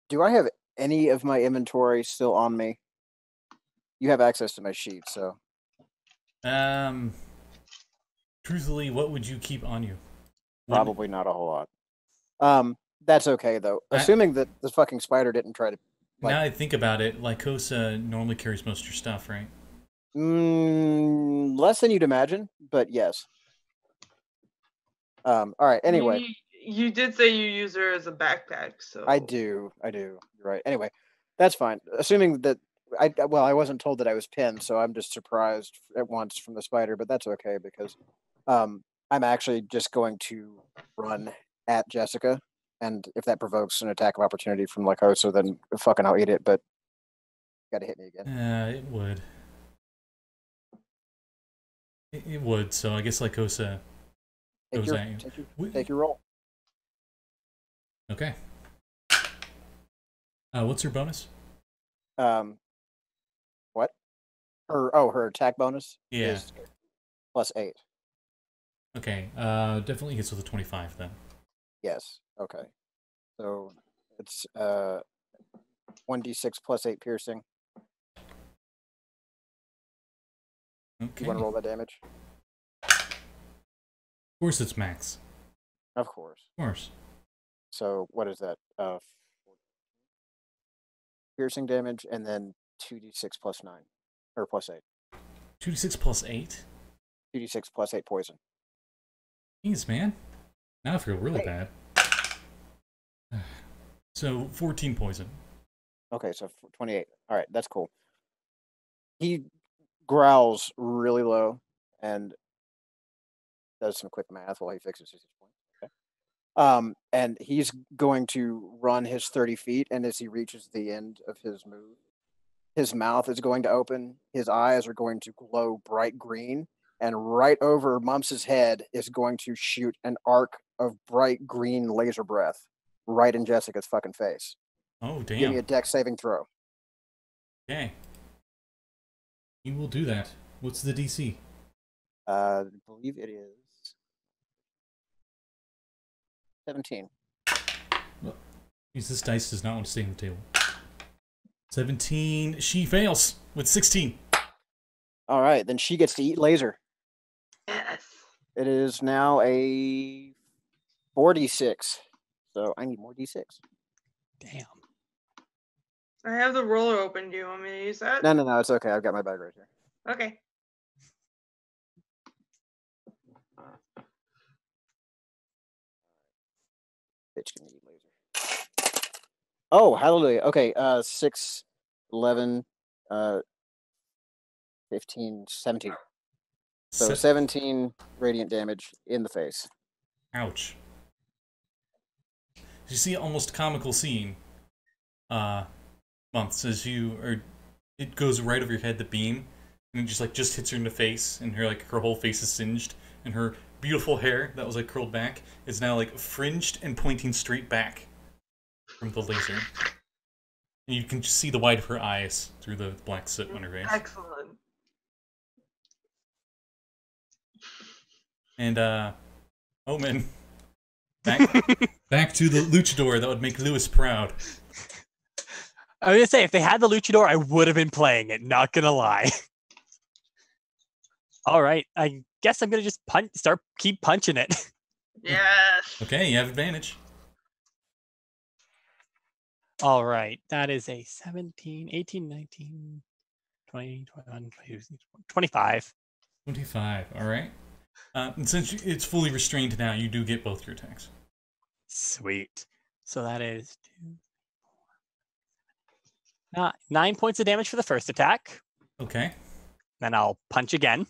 Do I have any of my inventory still on me? You have access to my sheet, so. Truthfully, what would you keep on you? Probably not a whole lot. That's okay though. Assuming that the fucking spider didn't try to. Now I think about it, Lycosa normally carries most of your stuff, right? Less than you'd imagine, but yes. All right. Anyway, you did say you use her as a backpack, so I do. You're right. Anyway, that's fine. Assuming that I wasn't told that I was pinned, so I'm just surprised at once from the spider, but that's okay because I'm actually just going to run at Jessica, and if that provokes an attack of opportunity from Lycosa, then fucking I'll eat it. But gotta hit me again. It would. It would. So I guess Lycosa goes at you. Take your roll. Okay. What's her bonus? What? Her attack bonus. Yeah. Is +8. Okay. Definitely hits with a 25 then. Yes. Okay. So it's 1d6 +8 piercing. Okay. You want to roll that damage? Of course, it's max. Of course. Of course. So what is that? Piercing damage, and then 2d6 +9 or +8. 2d6 +8. 2d6 +8 poison. Jeez, man. Now I feel really bad. So 14 poison. Okay, so 28. All right, that's cool. He growls really low and does some quick math while he fixes his point. Okay. And he's going to run his 30 feet, and as he reaches the end of his move, his mouth is going to open, his eyes are going to glow bright green, and right over Mumps' head is going to shoot an arc of bright green laser breath right in Jessica's fucking face. Oh, damn. Give me a dex saving throw. Okay. You will do that. What's the DC? I believe it is 17. Well, this dice does not want to stay on the table. 17. She fails with 16. All right, then she gets to eat laser. yes. It is now a 4d6. So I need more d6. Damn. I have the roller open. Do you want me to use that? No, it's okay. I've got my bag right here. Okay. Bitch can eat laser. Oh, hallelujah. Okay, 6, 11, 15, 17. So 17 radiant damage in the face. Ouch. You see almost comical scene. Mumps, as it goes right over your head, the beam, and it just hits her in the face, and her whole face is singed, and her beautiful hair that was curled back is now fringed and pointing straight back from the laser. And you can just see the white of her eyes through the black soot on her face. Excellent. And Omen, back to the luchador that would make Lewis proud. I was gonna say, if they had the luchador, I would have been playing it. Not gonna lie. All right, I guess I'm gonna just keep punching it. Yes. Okay, you have advantage. All right, that is a 17, 18, 19, 20, 21, 22, 25. 25. All right. And since it's fully restrained now, you do get both your attacks. Sweet. So that is 9 points of damage for the first attack. Okay. Then I'll punch again.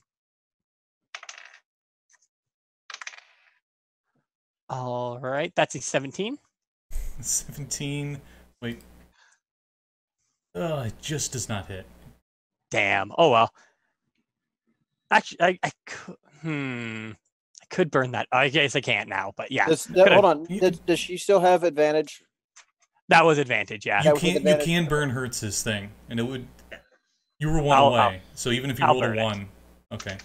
All right, that's a 17. 17. Wait. It just does not hit. Damn. Oh well. Actually, I could burn that. I guess I can't now, but yeah. Hold on. Does she still have advantage? That was advantage, yeah. You can burn Hertz's thing, and it would. You were one away, so even if you rolled a 1, okay.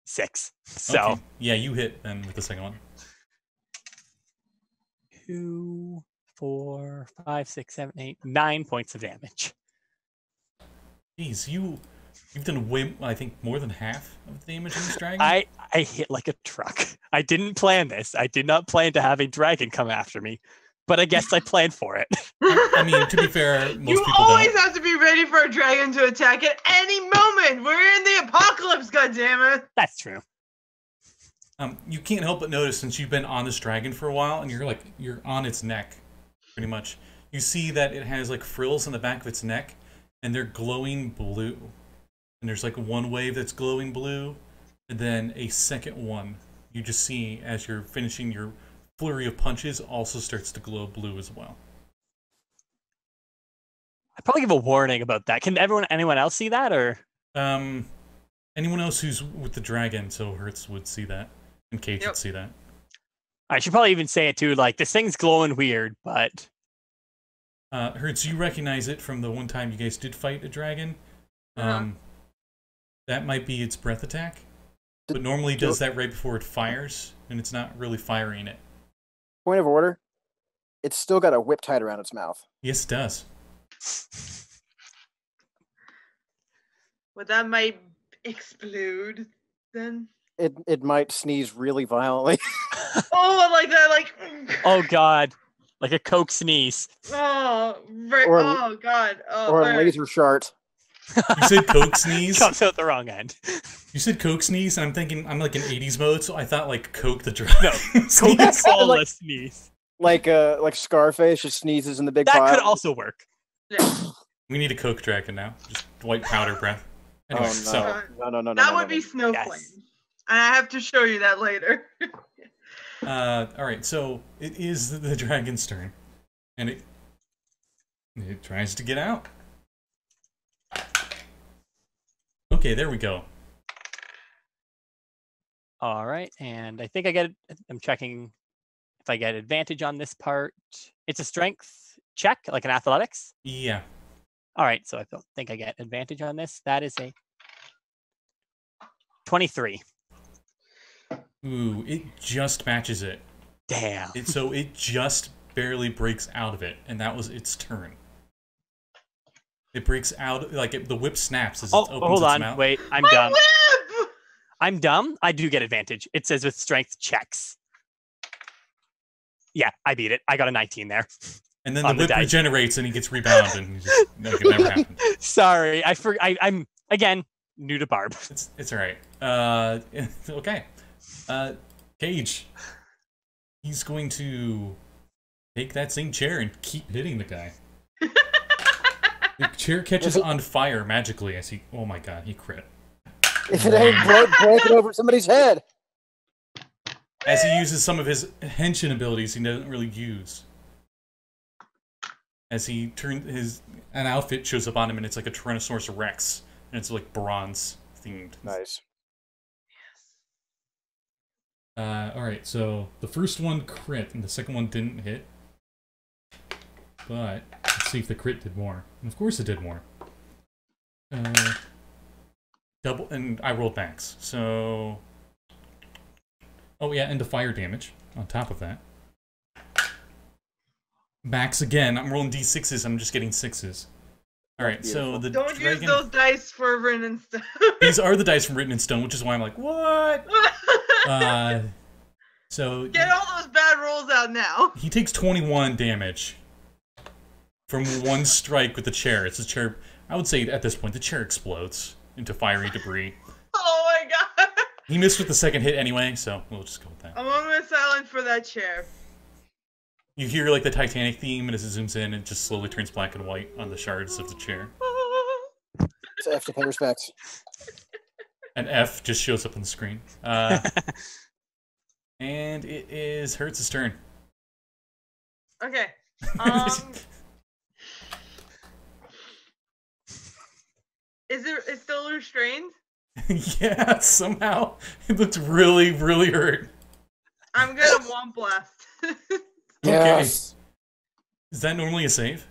6. So okay. Yeah, you hit then with the second one. 2, 4, 5, 6, 7, 8, 9 points of damage. Jeez, you've done way, I think, more than half of the damage in this dragon. I hit like a truck. I didn't plan this. I did not plan to have a dragon come after me, but I guess I planned for it. I mean, to be fair, most you people always don't. have to be ready for a dragon to attack at any moment. We're in the apocalypse, goddammit. That's true. You can't help but notice, since you've been on this dragon for a while, and you're on its neck, pretty much. You see that it has like frills on the back of its neck, and they're glowing blue. And there's like one wave that's glowing blue, and then a second one. You just see as you're finishing your flurry of punches also starts to glow blue as well. I'd probably give a warning about that. Can anyone else see that, or? Anyone else who's with the dragon, so Hertz would see that, and Cage would see that. I should probably even say it too, like, this thing's glowing weird, but... Hertz, you recognize it from the one time you guys did fight a dragon. That might be its breath attack, but normally it does that right before it fires, and it's not really firing it. Point of order. It's still got a whip tied around its mouth. Yes, it does. Well, that might explode then. It might sneeze really violently. Oh, like that, like. Oh God, like a Coke sneeze. Oh, right. Or Oh God. Oh, or a alright. laser shart. You said Coke sneeze? Comes out the wrong end. You said Coke sneeze, and I'm thinking, I'm like in 80s mode, so I thought like Coke the dragon. No, Coca-Cola sneeze. Like Scarface just sneezes in the big That pile. could also work. Yeah. We need a Coke dragon now. Just white powder breath. Anyway, Oh, so no. That would be Snowflame. Yes. And I have to show you that later. alright, so it is the dragon's turn. And it tries to get out. Okay, there we go. All right, and I think I'm checking if I get advantage on this part. It's a strength check, like an athletics. Yeah. All right, so I don't think I get advantage on this. That is a 23. Ooh, it just matches it. Damn. So it just barely breaks out of it, and that was its turn. It breaks out, like the whip snaps as it opens hold its on, mouth. wait, I'm My dumb. whip! I'm dumb. I do get advantage. It says with strength checks. Yeah, I beat it. I got a 19 there. And then on the the whip dice. regenerates and he gets rebound, and he's just, like it never happened. Sorry, I'm again new to Barb. It's alright. Okay. Cage. He's going to take that same chair and keep hitting the guy. The chair catches on fire magically as he... Oh my god, he crit. If it ain't breaking over somebody's head. As he uses some of his Henshin abilities he doesn't really use. As he turns an outfit shows up on him, and it's like a Tyrannosaurus Rex. And it's like bronze themed. Nice. Alright, so the first one crit, and the second one didn't hit. But, let's see if the crit did more. And of course it did more. Double, and I rolled max, so... Oh yeah, and the fire damage on top of that. Max again, I'm rolling d6s, I'm just getting 6s. Alright, so the Don't dragon... use those dice for written stuff. These are the dice from Written in Stone, which is why I'm like, what? So... Get all those bad rolls out now. He takes 21 damage from one strike with the chair. It's a chair... I would say at this point, the chair explodes into fiery debris. Oh my god. He missed with the second hit anyway, so we'll just go with that. A moment of silence for that chair. You hear like the Titanic theme, and as it zooms in, it just slowly turns black and white on the shards of the chair. It's F to pay respects. An F just shows up on the screen. And it is Hertz's turn. Okay. Is it still restrained? Yeah, somehow. It looked really, really hurt. I'm gonna Womp Blast. Yes. Is that normally a save?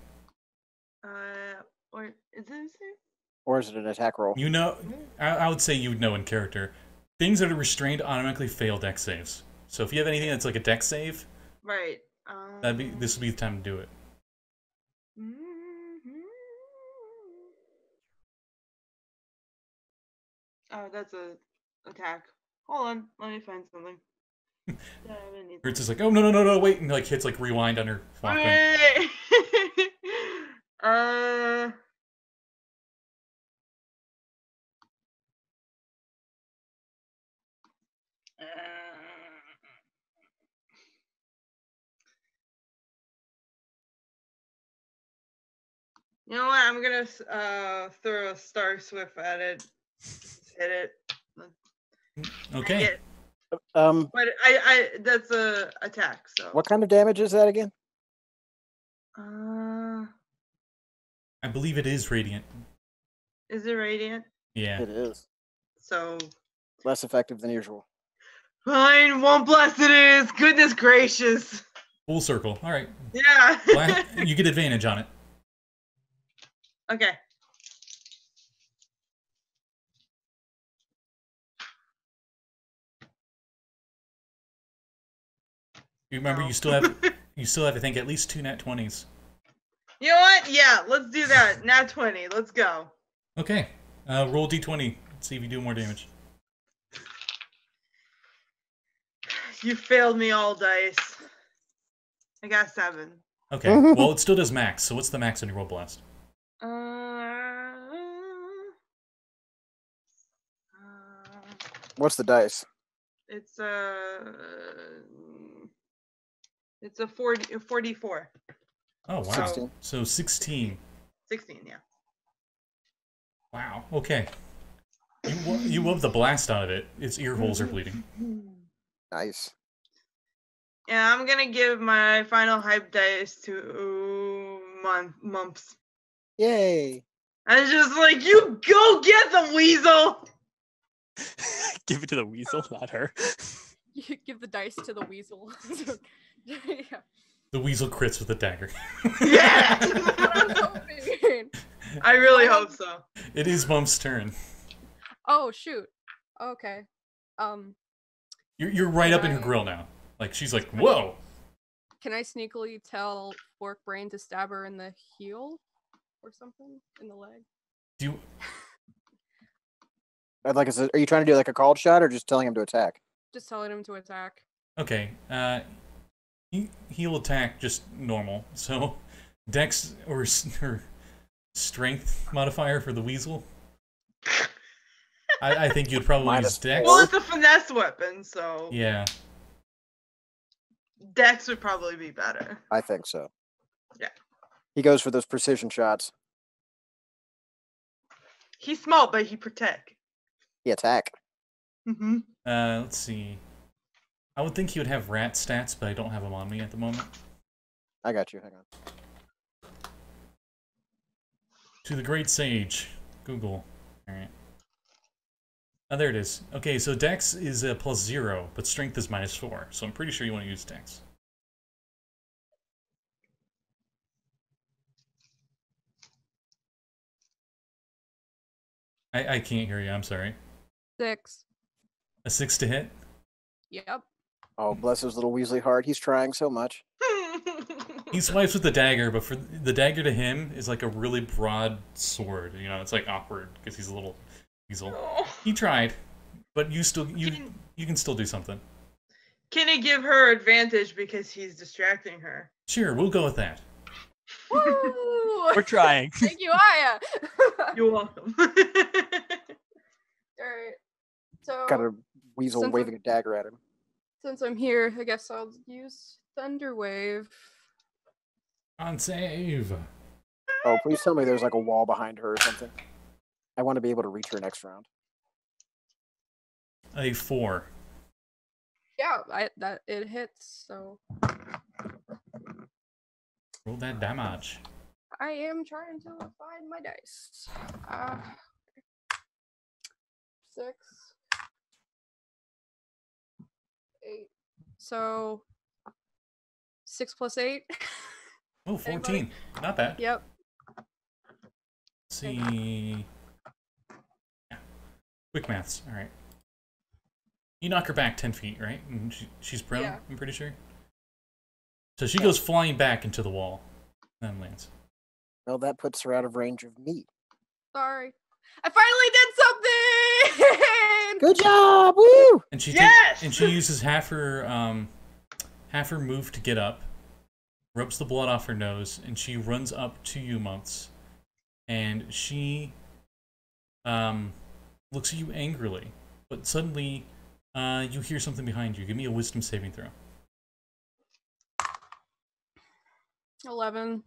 Or is it a save? Or is it an attack roll? You know, I would say you would know in character. Things that are restrained automatically fail dex saves. So if you have anything that's like a dex save, Right. this would be the time to do it. Oh, that's a attack. Hold on, let me find something. Hertz is like, oh no, wait, and like hits like rewind on her Walkman. Wait. You know what? I'm gonna throw a Star Swift at it. Just hit it. Okay. Hit. Um, But I that's a attack. So. what kind of damage is that again? I believe it is radiant. Is it radiant? Yeah. It is. So. Less effective than usual. Fine, Womp Blast it is. Goodness gracious. Full circle. All right. Yeah. You get advantage on it. Okay. You remember, No. you still have to think at least 2 nat 20s. You know what? Yeah, let's do that. Nat 20. Let's go. Okay. Roll d20. See if you do more damage. You failed me all dice. I got 7. Okay. Well, it still does max. So what's the max on your roll blast? What's the dice? It's a 44. Oh wow. 16. So 16. 16, yeah. Wow. Okay. You whoop the blast out of it. Its ear holes are bleeding. Nice. Yeah, I'm gonna give my final hype dice to Mumps. Yay. I was just like, you go get them, Weasel! Give it to the weasel, not her. You give the dice to the weasel. Yeah. The weasel crits with a dagger. Yeah! I'm hoping. I really hope so. It is Mumps' turn. Oh shoot. Okay. You're right up in her grill now. Like she's like, whoa. Can I sneakily tell Fork Brain to stab her in the heel or something? In the leg? Do you? Like, are you trying to do like a called shot or just telling him to attack? Just telling him to attack. Okay. He'll attack just normal. So, Dex or Strength modifier for the weasel. I think you'd probably use Dex. Well, it's a finesse weapon, so Yeah. Dex would probably be better. I think so. Yeah. He goes for those precision shots. He's small, but he protect. He attack. Mm-hmm. Let's see. I would think he would have rat stats, but I don't have them on me at the moment. I got you. Hang on. To the Great Sage. Google. Alright. Oh, there it is. Okay, so Dex is a +0, but Strength is -4, so I'm pretty sure you want to use Dex. I can't hear you, I'm sorry. 6. A 6 to hit? Yep. Oh, bless his little Weasley heart. He's trying so much. He swipes with the dagger, but for the dagger to him is like a really broad sword. You know, it's like awkward because he's a little weasel. He tried, but you can still do something. Can he give her advantage because he's distracting her? Sure, we'll go with that. Woo! We're trying. Thank you, Aya. You're welcome. Alright. So Gotta weasel Since waving a dagger at him. Since I'm here, I guess I'll use Thunder Wave. On save. Oh, please tell me there's like a wall behind her or something. I want to be able to reach her next round. A 4. Yeah, it hits. So Roll that damage. I am trying to find my dice. 6, 8. So 6 plus 8. Oh, 14. Not bad. Yep. Let's see. Yeah. Quick maths. All right. You knock her back 10 feet, right? And she's prone, Yeah. I'm pretty sure. So she goes flying back into the wall. Then lands. Well, that puts her out of range of me. Sorry. I finally did something! Good job! Woo! And she Yes! and she uses half her move to get up, rubs the blood off her nose, and she runs up to you, Mumps. And she looks at you angrily, but suddenly you hear something behind you. Give me a wisdom saving throw. 11.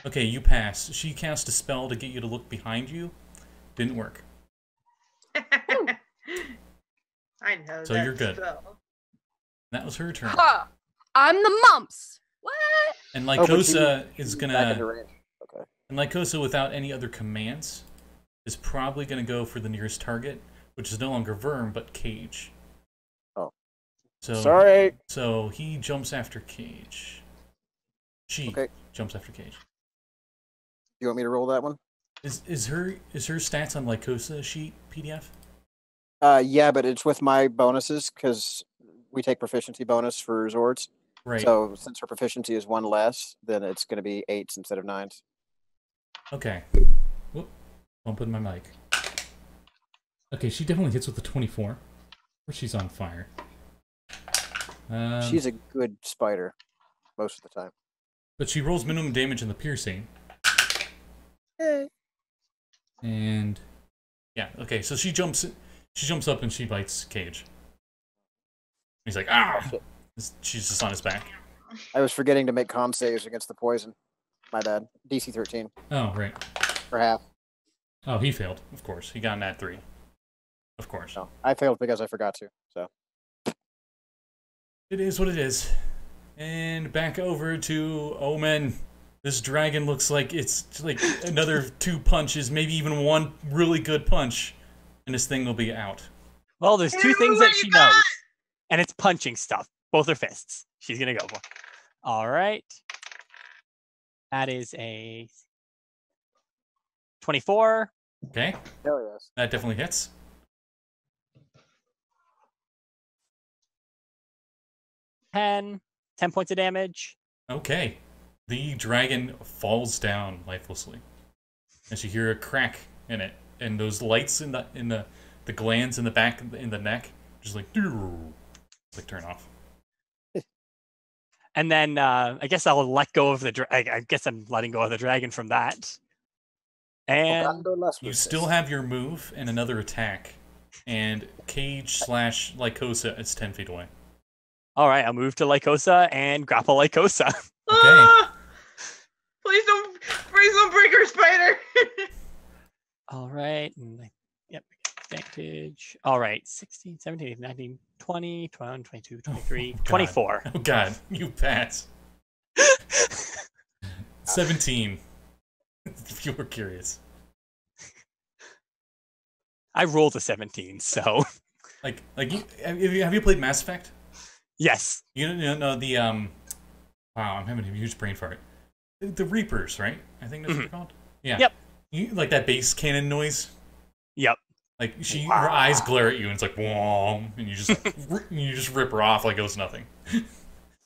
Okay, you pass. She cast a spell to get you to look behind you. Didn't work. I know. So that you're good. spell. That was her turn. Ha! I'm the Mumps! What? And Oh, but Lycosa is she's gonna. back into range. Okay. And Lycosa, without any other commands, is probably gonna go for the nearest target, which is no longer Verm but Cage. Oh. So Sorry. So he jumps after Cage. She Okay. jumps after Cage. You want me to roll that one? Is her stats on Lycosa sheet PDF? Yeah, but it's with my bonuses because we take proficiency bonus for Zords. Right. So since her proficiency is 1 less, then it's going to be 8s instead of 9s. Okay. Whoop. Bumping my mic. Okay, she definitely hits with the 24. Or she's on fire. She's a good spider most of the time. But she rolls minimum damage in the piercing. And yeah, okay, so she jumps up and she bites Cage. He's like, ah! She's just on his back. I was forgetting to make con saves against the poison. My bad. DC 13 Oh, right. for half. Oh, he failed, of course. He got an at 3. Of course. No, I failed because I forgot to. So It is what it is. And back over to Omen. This dragon looks like it's like another 2 punches, maybe even 1 really good punch, and this thing will be out. Well, there's 2 things that she knows, and it's punching stuff. Both are fists. She's gonna go for. All right. That is a 24. Okay, hell yes. that definitely hits. Ten points of damage. Okay. The dragon falls down lifelessly. As you hear a crack in it, and those lights in the glands in the back in the neck just like turn off. And then I guess I'll let go of the I guess I'm letting go of the dragon from that. And You still have your move and another attack, and Cage / Lycosa is 10 feet away. all right, I'll move to Lycosa and grapple Lycosa. Okay. Ah! Please don't break her, spider. All right. And yep, advantage. All right, 16, 17, 18, 19, 20, 21, 22, 23, God. 24. Oh god, you pass. 17. If you were curious. I rolled a 17, so Like have you played Mass Effect? yes. You know the wow, I'm having a huge brain fart. The Reapers, right? I think that's what they're called. Yeah. Yep. You like that bass cannon noise? Yep. Like her eyes glare at you, and it's like whoom, and you just rip her off like it was nothing. You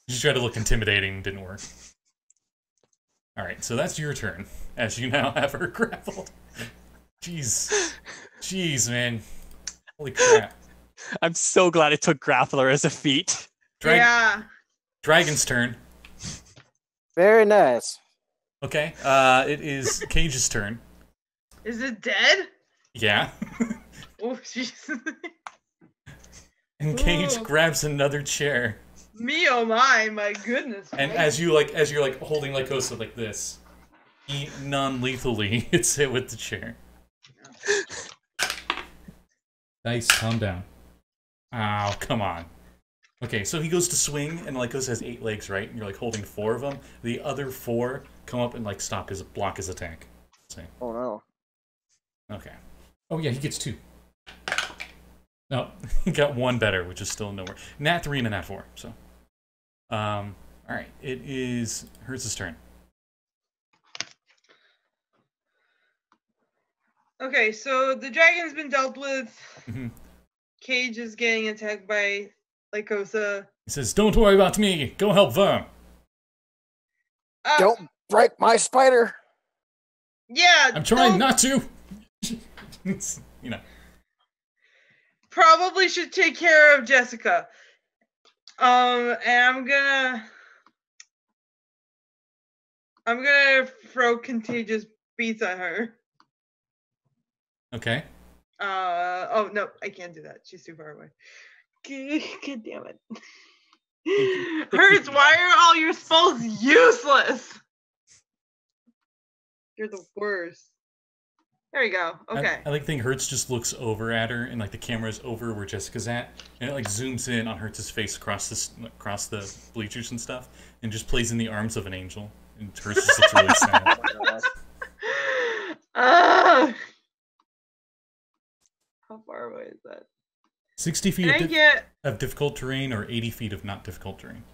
tried to look intimidating, didn't work. All right, so that's your turn, as you now have her grappled. Jeez, man, holy crap! I'm so glad it took Grappler as a feat. Yeah. Dragon's turn. Very nice. Okay, it is Cage's turn. Is it dead? Yeah. Oh, jeez. And Cage Ooh. grabs another chair. Me oh my goodness. And right? as you're like holding Lycosa like this, he non-lethally hits it with the chair. Dice, calm down. Oh, come on. Okay, so he goes to swing, and Lycosa has 8 legs, right? And you're like holding 4 of them. The other 4 come up and like block his attack. See. Oh no. Okay. Oh yeah, he gets 2. No, he got 1 better, which is still nowhere. Nat 3 and a Nat 4. So, all right, it is Hertz's turn. Okay, so the dragon's been dealt with. Mhm. Cage is getting attacked by Lycosa. He says, "Don't worry about me. Go help them." Don't break my spider. Yeah. I'm trying don't- not to. You know. Probably should take care of Jessica. And I'm gonna throw contagious beats at her. Okay. Oh no, I can't do that. She's too far away. God damn it. Hertz, why are all your spells useless? You're the worst. There we go. Okay. I like think Hertz just looks over at her, and like the camera's over where Jessica's at, and it like zooms in on Hertz's face across the bleachers and stuff, and just plays in the arms of an angel. And Hertz just looks really sad. How far away is that? 60 feet Can I get of difficult terrain, or 80 feet of not difficult terrain.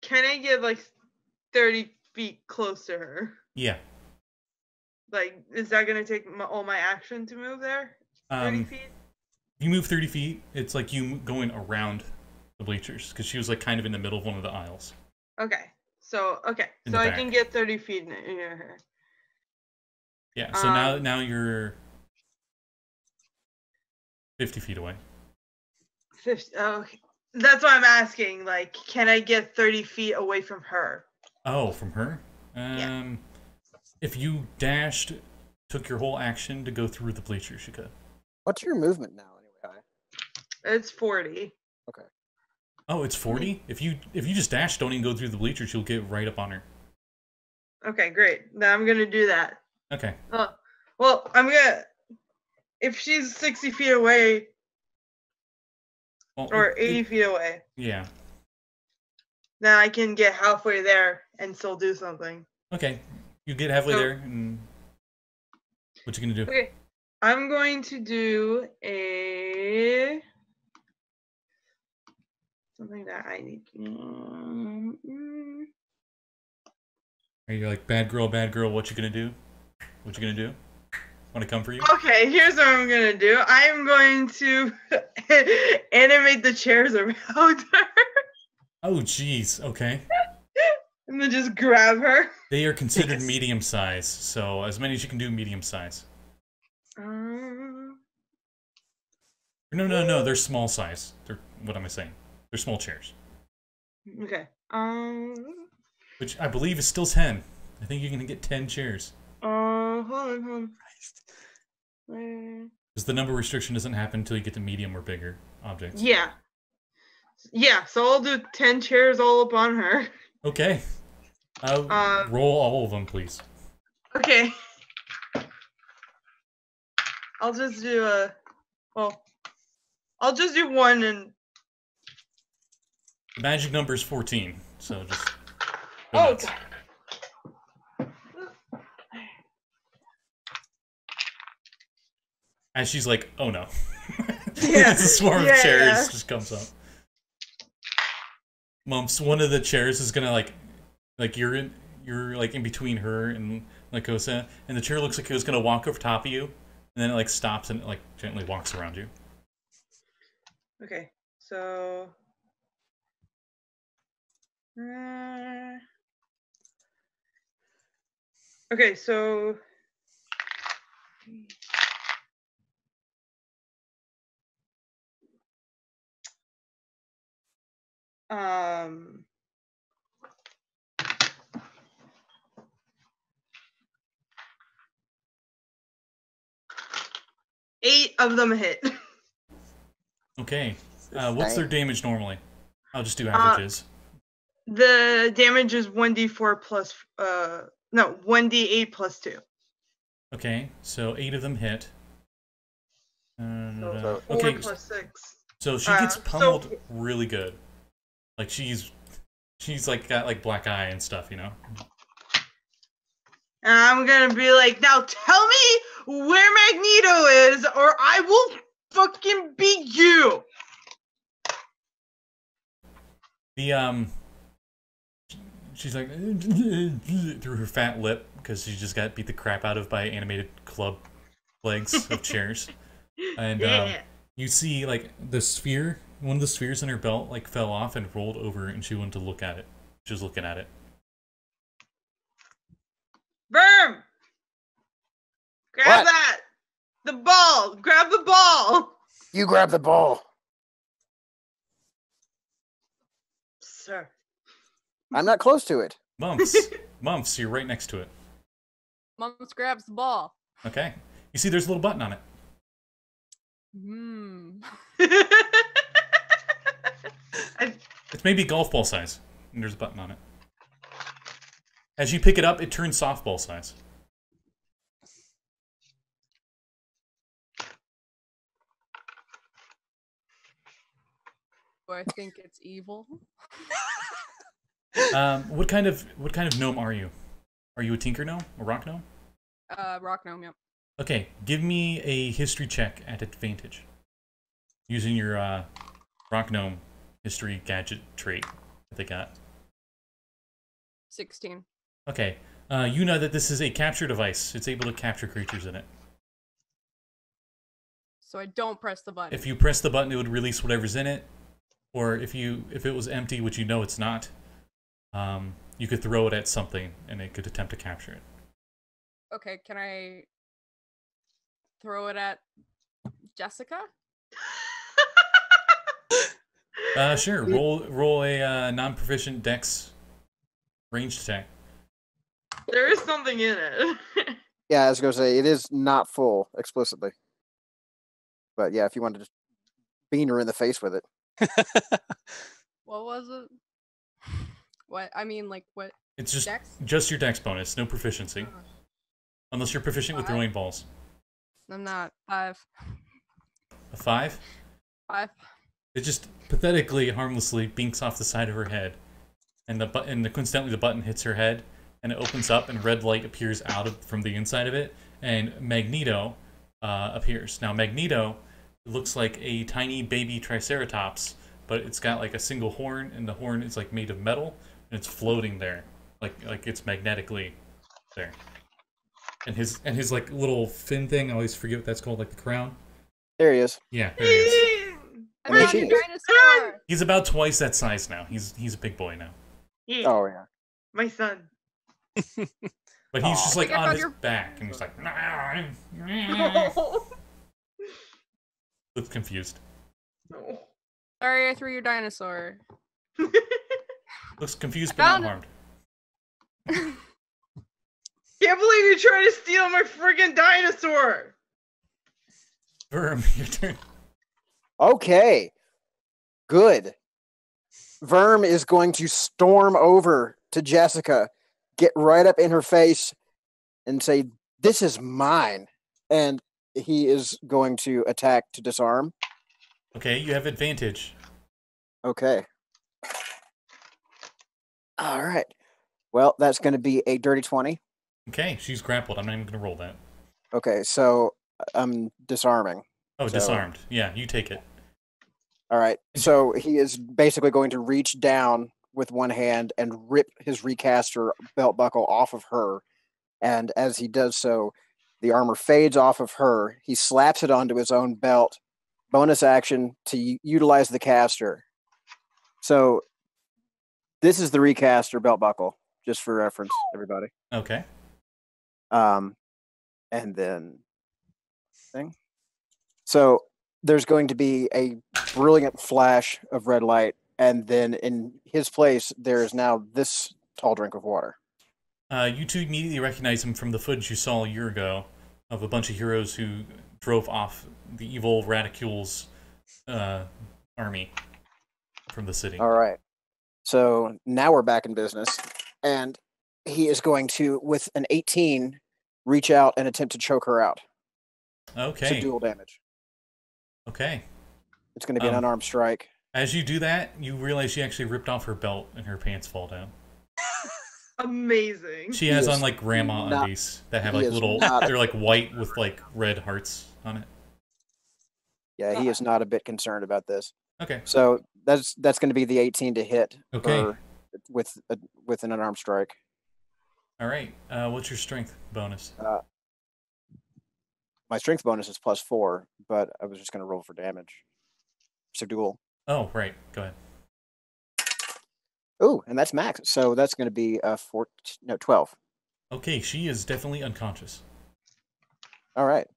Can I get like 30 feet close to her? Yeah. Like, is that gonna take all my action to move there? 30 feet? If you move 30 feet, it's like you going around the bleachers, because she was like kind of in the middle of one of the aisles. Okay. So In the I back. can get 30 feet near her. Yeah. So now you're 50 feet away. 50. Oh, that's why I'm asking. Like, can I get 30 feet away from her? Oh, from her? Yeah. If you dashed, took your whole action to go through the bleachers, you could. What's your movement now, anyway? It's 40. Okay. Oh, it's 40? If you just dash, don't even go through the bleachers, you'll get right up on her. Okay, great. Now I'm gonna do that. Okay. Well, I'm gonna. If she's 60 feet away Well, or 80 feet away, yeah. then I can get halfway there and still do something. Okay. You get halfway So- there, and what you gonna do? Okay, I'm going to do something that I need. Are you like, bad girl, what you gonna do? What you gonna do? Want to come for you? Okay, here's what I'm gonna do. I'm going to animate the chairs around her Oh, jeez. Okay. and then just grab her. They are considered Yes. medium size, so as many as you can do, medium size. No, they're small size. What am I saying? They're small chairs. Okay. Which I believe is still 10. I think you're gonna get 10 chairs. Hold on. Because the number restriction doesn't happen until you get to medium or bigger objects. Yeah. Yeah, so I'll do 10 chairs all up on her. Okay. Roll all of them, please. Okay. I'll just do I'll just do one and The magic number is 14, so just go oh nuts. As she's like, oh no. Yeah. It's a swarm Yeah, of chairs yeah. just comes up. Mumps, one of the chairs is gonna like you're like in between her and Lycosa, and the chair looks like it was gonna walk over top of you, and then it like stops and like gently walks around you. Okay, so okay, so um 8 of them hit. Okay. What's their damage normally? I'll just do averages. The damage is 1d4 plus, no, 1d8 plus 2. Okay, so 8 of them hit. So 4 okay, plus 6. so she gets pummeled really good. Like she's like got like black eye and stuff, you know. And I'm gonna be like, now tell me where Magneto is, or I will fucking beat you. She's like through her fat lip because she just got beat the crap out of by animated club legs of chairs, and you see like the sphere, one of the spheres in her belt like fell off and rolled over, and she went to look at it. She was looking at it. Verm, grab that. The ball. Grab the ball. You grab the ball. Sir. I'm not close to it. Mumps, you're right next to it. Mumps grabs the ball. Okay. You see there's a little button on it. It's maybe golf ball size, and there's a button on it. As you pick it up, it turns softball size. Do I think it's evil? What kind of gnome are you? Are you a tinker gnome? A rock gnome? Rock gnome, yep. Okay, give me a history check at advantage. Using your rock gnome history gadget trait that they got. 16. Okay, you know that this is a capture device. It's able to capture creatures in it. So I don't press the button. If you press the button, it would release whatever's in it. Or if it was empty, which you know it's not, you could throw it at something and it could attempt to capture it. Okay, can I throw it at Jessica? Sure. Roll a non-proficient dex ranged attack. There is something in it. Yeah, I was going to say, it is not full explicitly. But yeah, if you wanted to bean her in the face with it. What was it? What? I mean, like, what? It's just dex? Just your dex bonus, no proficiency. Oh. Unless you're proficient with throwing balls. I'm not. 5. A 5? 5. It just pathetically, harmlessly binks off the side of her head. And coincidentally the button hits her head, and it opens up, and red light appears from the inside of it, and Magneto appears. Now, Magneto looks like a tiny baby Triceratops, but it's got like a single horn, and the horn is like made of metal, and it's floating there, like it's magnetically there. And his like little fin thing, I always forget what that's called, like the crown. There he is. Yeah, there he is. I found a dinosaur! He's about twice that size now. He's a big boy now. Yeah. Oh yeah. My son. But he's just like on his back, and he's like, looks confused. No. Sorry, I threw your dinosaur. Looks confused but not harmed. Can't believe you tried to steal my friggin' dinosaur! Verm, your turn. Okay. Good. Verm is going to storm over to Jessica, get right up in her face, and say, "This is mine." And he is going to attack to disarm. Okay, you have advantage. Okay. All right. Well, that's going to be a dirty 20. Okay, she's grappled. I'm not even going to roll that. Okay, so I'm disarming. Oh, disarmed. Yeah, you take it. All right. So he is basically going to reach down with one hand and rip his recaster belt buckle off of her. And as he does so, the armor fades off of her. He slaps it onto his own belt. Bonus action to utilize the caster. So this is the recaster belt buckle, just for reference, everybody. Okay. And then thing. So there's going to be a brilliant flash of red light, and then in his place, there is now this tall drink of water. You two immediately recognize him from the footage you saw a year ago of a bunch of heroes who drove off the evil radicules army from the city. All right. So now we're back in business, and he is going to, with an 18, reach out and attempt to choke her out. Okay. So dual damage. Okay. It's going to be an unarmed strike. As you do that, you realize she actually ripped off her belt and her pants fall down. Amazing. She has on like grandma undies that have like little, they're like white with like red hearts on it. Yeah, he is not a bit concerned about this. Okay. So that's going to be the 18 to hit. Okay. With an unarmed strike. All right. What's your strength bonus? My strength bonus is +4, but I was just going to roll for damage. So dual. Oh, right. Go ahead. Oh, and that's max. So that's going to be 12. Okay, she is definitely unconscious. All right.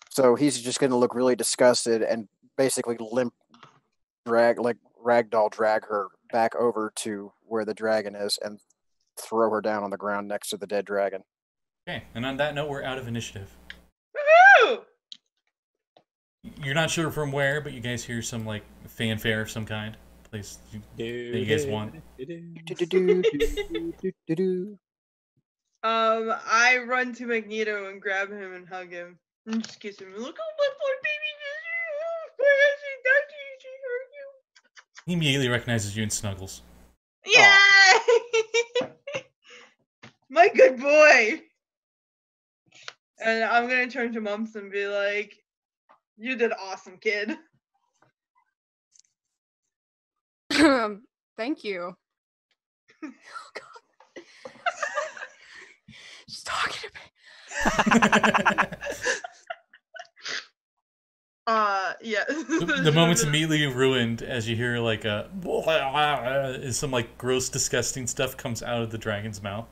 So he's just going to look really disgusted and basically ragdoll drag her back over to where the dragon is and throw her down on the ground next to the dead dragon. Okay, and on that note, we're out of initiative. Woohoo! You're not sure from where, but you guys hear some like fanfare of some kind. Place that you guys want. I run to Magneto and grab him and hug him and just kiss him. Look, oh my poor baby, she hurt you. He immediately recognizes you and snuggles. Yay! My good boy. And I'm gonna turn to Mumps and be like, "You did awesome, kid." Thank you. Oh God. She's talking to me. Yeah. The moment's immediately ruined as you hear like some like gross, disgusting stuff comes out of the dragon's mouth.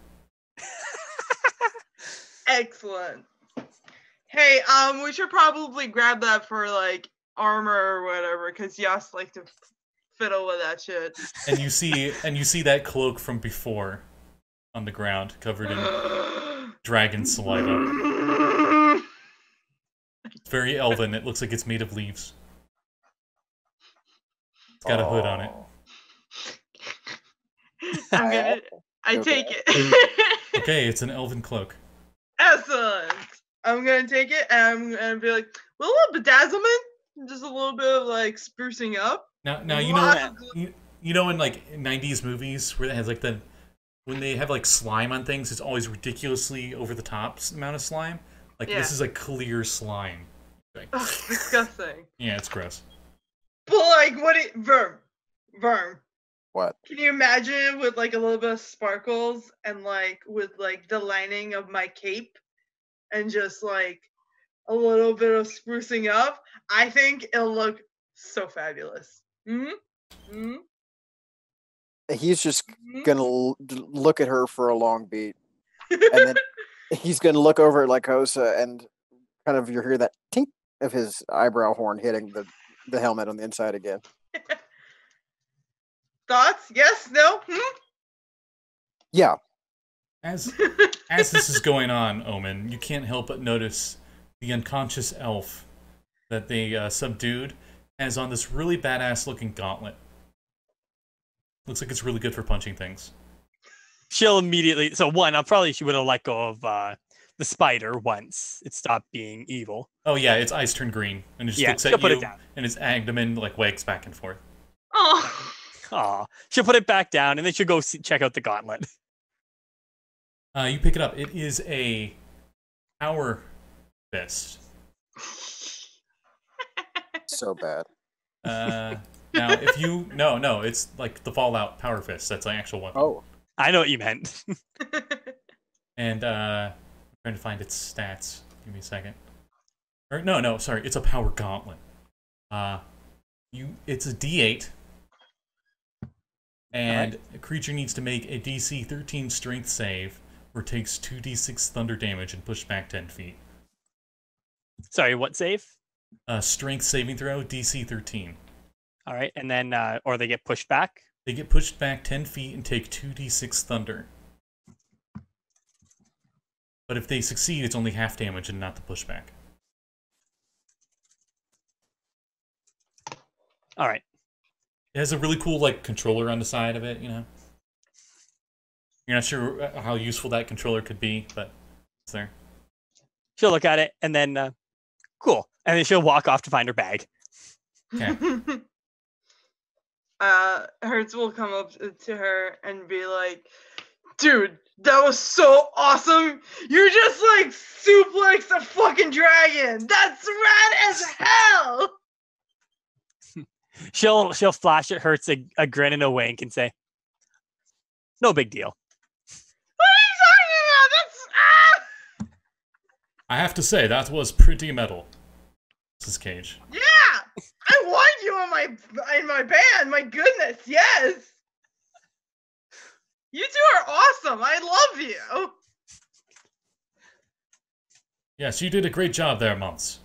Excellent. Hey, we should probably grab that for like armor or whatever, because Yas like to fiddle with that shit. And you see that cloak from before on the ground, covered in dragon saliva. It's very elven. It looks like it's made of leaves. It's got a hood on it. I take it. Okay, it's an elven cloak. Excellent. I'm gonna take it and I'm gonna be like, a little bedazzlement, just a little bit of like sprucing up. Now you know in like 90s movies where it has like when they have like slime on things, it's always ridiculously over the top amount of slime. Like this is like clear slime. Like, ugh, disgusting. Yeah, it's gross. But like, Verm. What? Can you imagine it with like a little bit of sparkles and like with like the lining of my cape and just like a little bit of sprucing up? I think it'll look so fabulous. He's just gonna look at her for a long beat, and then he's gonna look over at Lycosa and kind of you hear that tink of his eyebrow horn hitting the helmet on the inside again. Thoughts? Yes? No? Yeah. As this is going on, Omen, you can't help but notice the unconscious elf that they subdued has on this really badass looking gauntlet. Looks like it's really good for punching things. She'll immediately. So she would have let go of the spider once it stopped being evil. Oh yeah, its eyes turn green and it just looks at you, and its abdomen like wags back and forth. Oh. Aw. She'll put it back down, and then she'll go check out the gauntlet. You pick it up. It is a power fist. So bad. Now, if you no, it's like the Fallout power fist. That's an actual weapon. Oh, I know what you meant. And I'm trying to find its stats. Give me a second. Or no, sorry, it's a power gauntlet. It's a D8. And a creature needs to make a DC 13 strength save, or takes 2d6 thunder damage and push back 10 feet. Sorry, what save? Strength saving throw, DC 13. All right, and then, or they get pushed back? They get pushed back 10 feet and take 2d6 thunder. But if they succeed, it's only half damage and not the pushback. All right. It has a really cool like controller on the side of it. You know, you're not sure how useful that controller could be, but it's there. She'll look at it and then, cool. And then she'll walk off to find her bag. Okay. Hertz will come up to her and be like, dude, that was so awesome. You just like suplexed a fucking dragon. That's rad as hell. She'll flash at Hertz a grin and a wink and say, "No big deal." What are you talking about? That's I have to say that was pretty metal. This is Cage. yeah. I want you in my band. My goodness, yes. You two are awesome. I love you. Yes, you did a great job there, Mumps.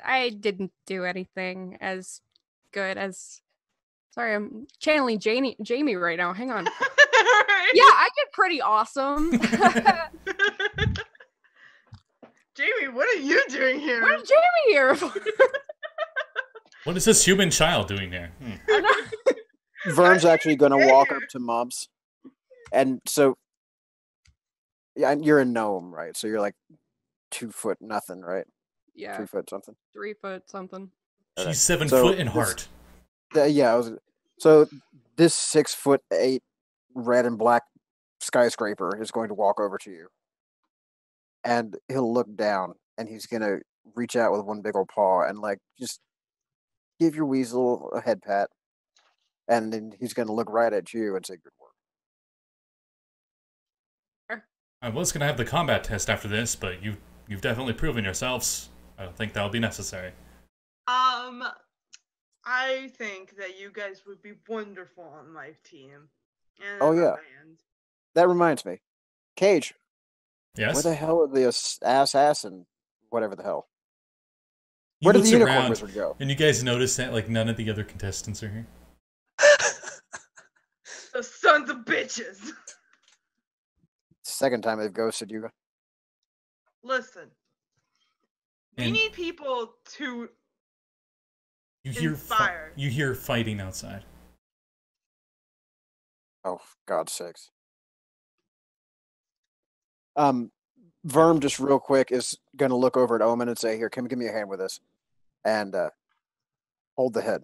I didn't do anything as good as. Sorry, I'm channeling Jamie right now. Hang on. Yeah, I did pretty awesome. Jamie, what are you doing here? What is Jamie here for? What is this human child doing there? Vern's actually going to walk up to Mumps. And so, yeah, you're a gnome, right? So you're like 2 foot nothing, right? Yeah, 3 foot something. 3 foot something. She's 7 So foot in this- heart. Yeah, so this 6'8" red and black skyscraper is going to walk over to you. And he'll look down and he's going to reach out with one big old paw and like just give your weasel a head pat. And then he's going to look right at you and say, good work. I was gonna have the combat test after this, but you've definitely proven yourselves. I don't think that'll be necessary. I think that you guys would be wonderful on my team. And Oh, on yeah. my band. That reminds me. Cage, Yes. where the hell are the ass and whatever the hell? He Where did looks the unicorn around, wizard go? and you guys notice that like none of the other contestants are here. Those sons of bitches. Second time they've ghosted you. Listen, we And need people to you hear inspire. you hear fighting outside. Oh, for God's sakes. Verm, just real quick, is going to look over at Omen and say, here, come give me a hand with this. And hold the head.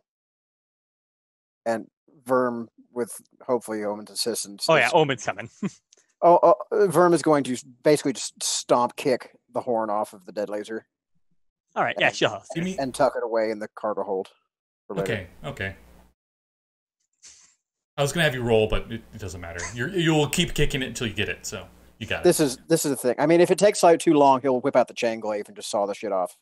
And Verm, with hopefully Omen's assistance. Oh yeah, Omen's coming. Verm is going to basically just stomp kick the horn off of the dead laser. All right, yeah, she'll help. Give me. And tuck it away in the cargo hold. For later. Okay. I was gonna have you roll, but it doesn't matter. You'll keep kicking it until you get it. So you got it. This is the thing. I mean, if it takes like too long, he'll whip out the chain glaive and just saw the shit off.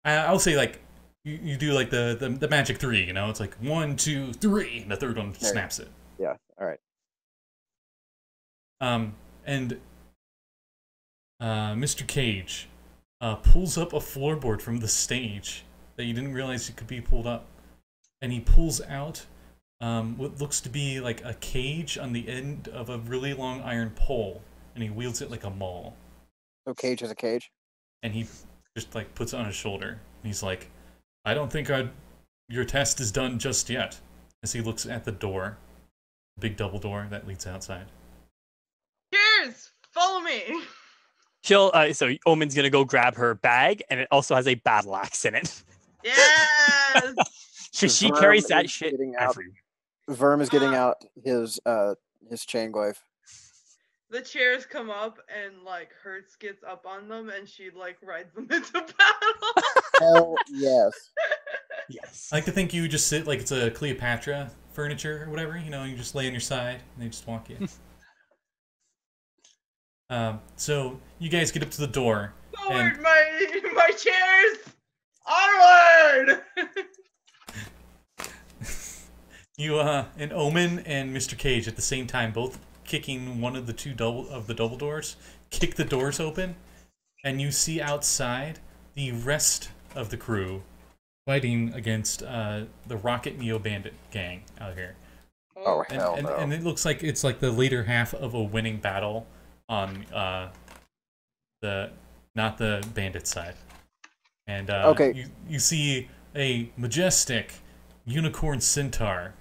I'll say like you do like the magic 3. You know, it's like 1, 2, 3, and the third one snaps it. Yeah. All right. And Mr. Cage pulls up a floorboard from the stage that you didn't realize it could be pulled up, and he pulls out what looks to be like a cage on the end of a really long iron pole, and he wields it like a maul. So Cage has a cage? And he just like puts it on his shoulder, and he's like, I don't think your test is done just yet, as he looks at the door, the big double door that leads outside. Cheers! Follow me. She'll so Omen's gonna go grab her bag, and it also has a battle axe in it. Yes! She Verm carries that is shit getting out. everywhere. Verm is getting out his chain glaive. The chairs come up and like Hertz gets up on them and she like rides them into battle. Hell yes. Yes. I like to think you just sit like it's a Cleopatra furniture or whatever, you know, you just lay on your side and they just walk in. So you guys get up to the door. Forward, my chairs! Onward! You and Omen and Mr. Cage at the same time, both kicking one of the double doors, kick the doors open, and you see outside the rest of the crew fighting against the Rocket Neo Bandit gang out here. Oh hell no. And it looks like it's like the later half of a winning battle on not the bandit side. And Okay. you see a majestic unicorn centaur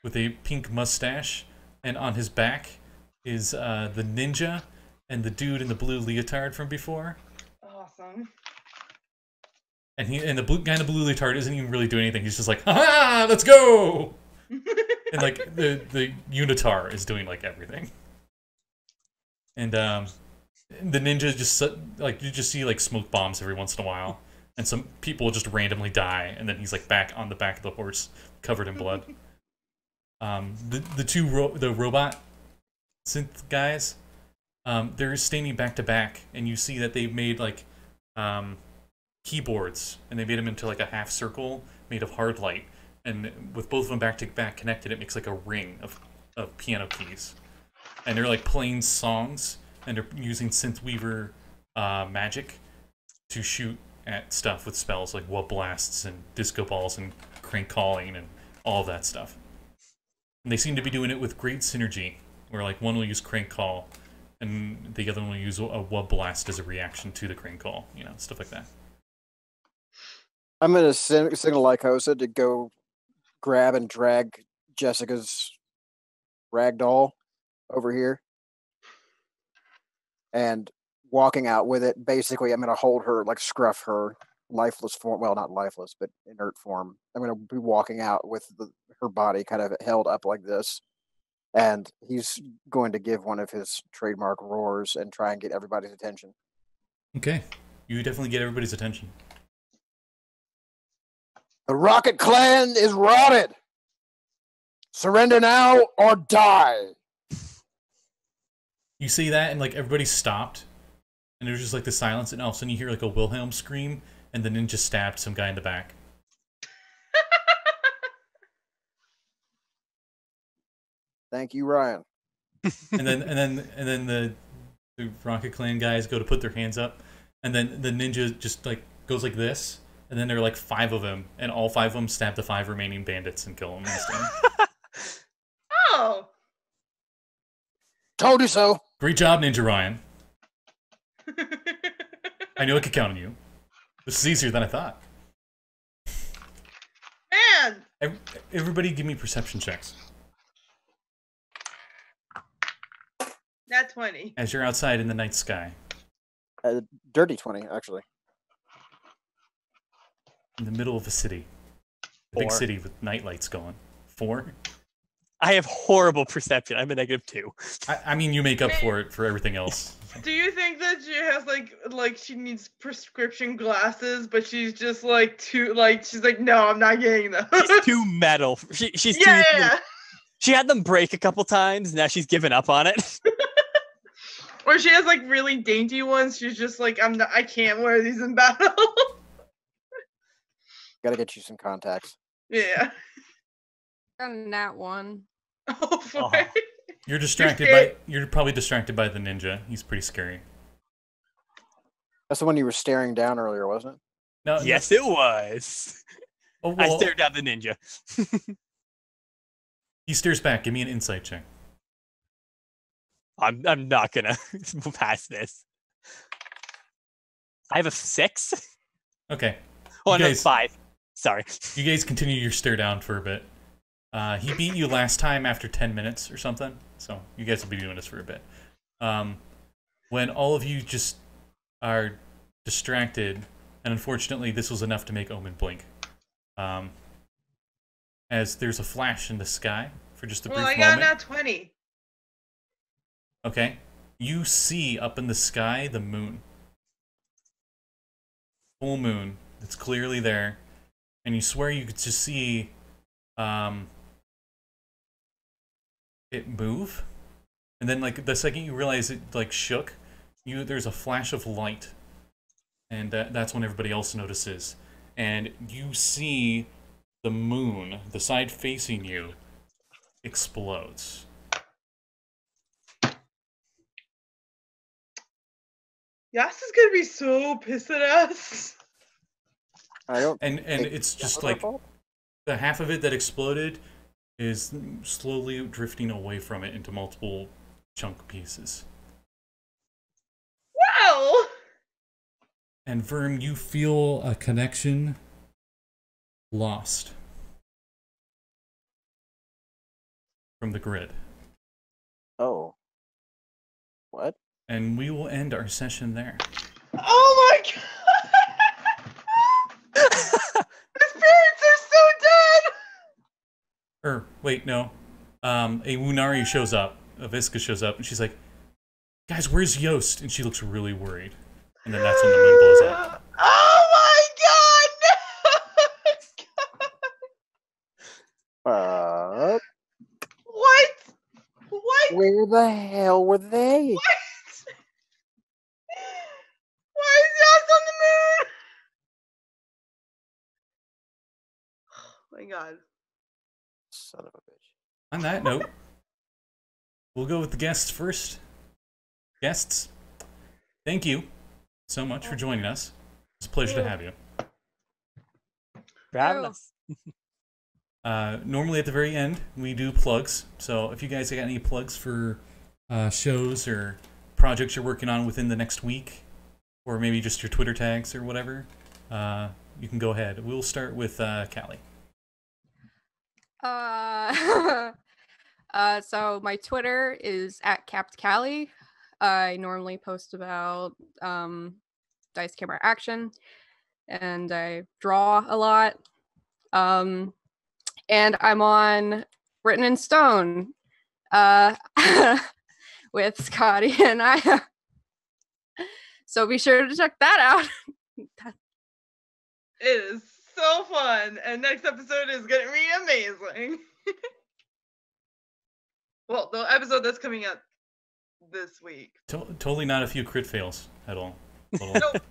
with a pink mustache, and on his back is the ninja and the dude in the blue leotard from before. Awesome. And the blue guy in the blue leotard isn't even really doing anything. He's just like, ha, let's go! And like the unitar is doing like everything. And the ninja just like you just see like smoke bombs every once in a while, and some people just randomly die, and then he's like back on the back of the horse, covered in blood. The robot synth guys, they're standing back to back, and you see that they've made like keyboards, and they made them into like a half circle made of hard light, and with both of them back to back connected, it makes like a ring of piano keys, and they're like playing songs, and they're using Synthweaver magic to shoot at stuff with spells like wub blasts and disco balls and crank calling and all of that stuff. And they seem to be doing it with great synergy, where like one will use crank call, and the other one will use a wub blast as a reaction to the crank call, you know, stuff like that. I'm gonna signal Lycosa to go grab and drag Jessica's ragdoll over here, and walking out with it. Basically, I'm gonna hold her, like scruff her lifeless form. Well, not lifeless, but inert form. I'm gonna be walking out with her body kind of held up like this, and he's going to give one of his trademark roars and try and get everybody's attention. Okay, you definitely get everybody's attention. The Rocket Clan is rotted. Surrender now or die. You see that, and like everybody stopped, and there's just like the silence, and all of a sudden you hear like a Wilhelm scream, and the ninja stabbed some guy in the back. Thank you, Ryan. And then the Rocket Clan guys go to put their hands up, and then the ninja just like goes like this, and then there are like 5 of them, and all 5 of them stab the 5 remaining bandits and kill them instantly. Oh. Told you so. Great job, Ninja Ryan. I knew I could count on you. This is easier than I thought. Man. Everybody give me perception checks. Nat 20. As you're outside in the night sky. Dirty 20, actually. In the middle of a city. A big city with night lights going. 4? I have horrible perception. I'm a -2. I mean, you make up for it for everything else. Do you think that she has like she needs prescription glasses, but she's just like too she's like, no, I'm not getting those. She's too metal. She's too. Yeah. She had them break a couple times. Now she's given up on it. Or she has like really dainty ones. She's just like, I can't wear these in battle. Gotta get you some contacts. Yeah. Got a nat 1. Oh boy. You're distracted by. You're probably distracted by the ninja. He's pretty scary. That's the one you were staring down earlier, wasn't it? No. Yes, it was. Oh, well, I stared down the ninja. He stares back. Give me an insight check. I'm not gonna pass this. I have a 6. Okay. Oh, You no, guys- 5. Sorry. You guys continue your stare down for a bit. He beat you last time after 10 minutes or something, so you guys will be doing this for a bit. When all of you just are distracted, and unfortunately this was enough to make Omen blink. As there's a flash in the sky for just a brief Well, I moment. got nat 20. Okay. You see up in the sky the moon. Full moon. It's clearly there. And you swear you could just see it move. And then like the second you realize it like shook, there's a flash of light. And that's when everybody else notices. And you see the moon, the side facing you, explodes. Yas is gonna be so pissed at us. I don't. And think it's that just was our like fault. the half of it that exploded is slowly drifting away from it into multiple chunk pieces. Wow. And Verm, you feel a connection lost from the grid. Oh. What? And we will end our session there. Oh my god! His parents are so dead! Wait, no. A Wunari shows up, a Visca shows up, and she's like, guys, where's Yost? And she looks really worried. And then that's when the moon blows up. Oh my god! No! What? What? Where the hell were they? What? Why is Yost on the moon? Oh my god. Son of a bitch. On that note, we'll go with the guests first. Guests, thank you so much for joining us. It's a pleasure to have you. For having us. Normally at the very end, we do plugs. So if you guys got any plugs for shows or projects you're working on within the next week, or maybe just your Twitter tags or whatever, you can go ahead. We'll start with Callie. So my Twitter is @CappedCallie. I normally post about dice camera action, and I draw a lot. And I'm on Written in Stone with Scotty and I. So be sure to check that out. It is so fun, and next episode is gonna be amazing. Well, the episode that's coming out this week. Totally not a few crit fails at all. Nope.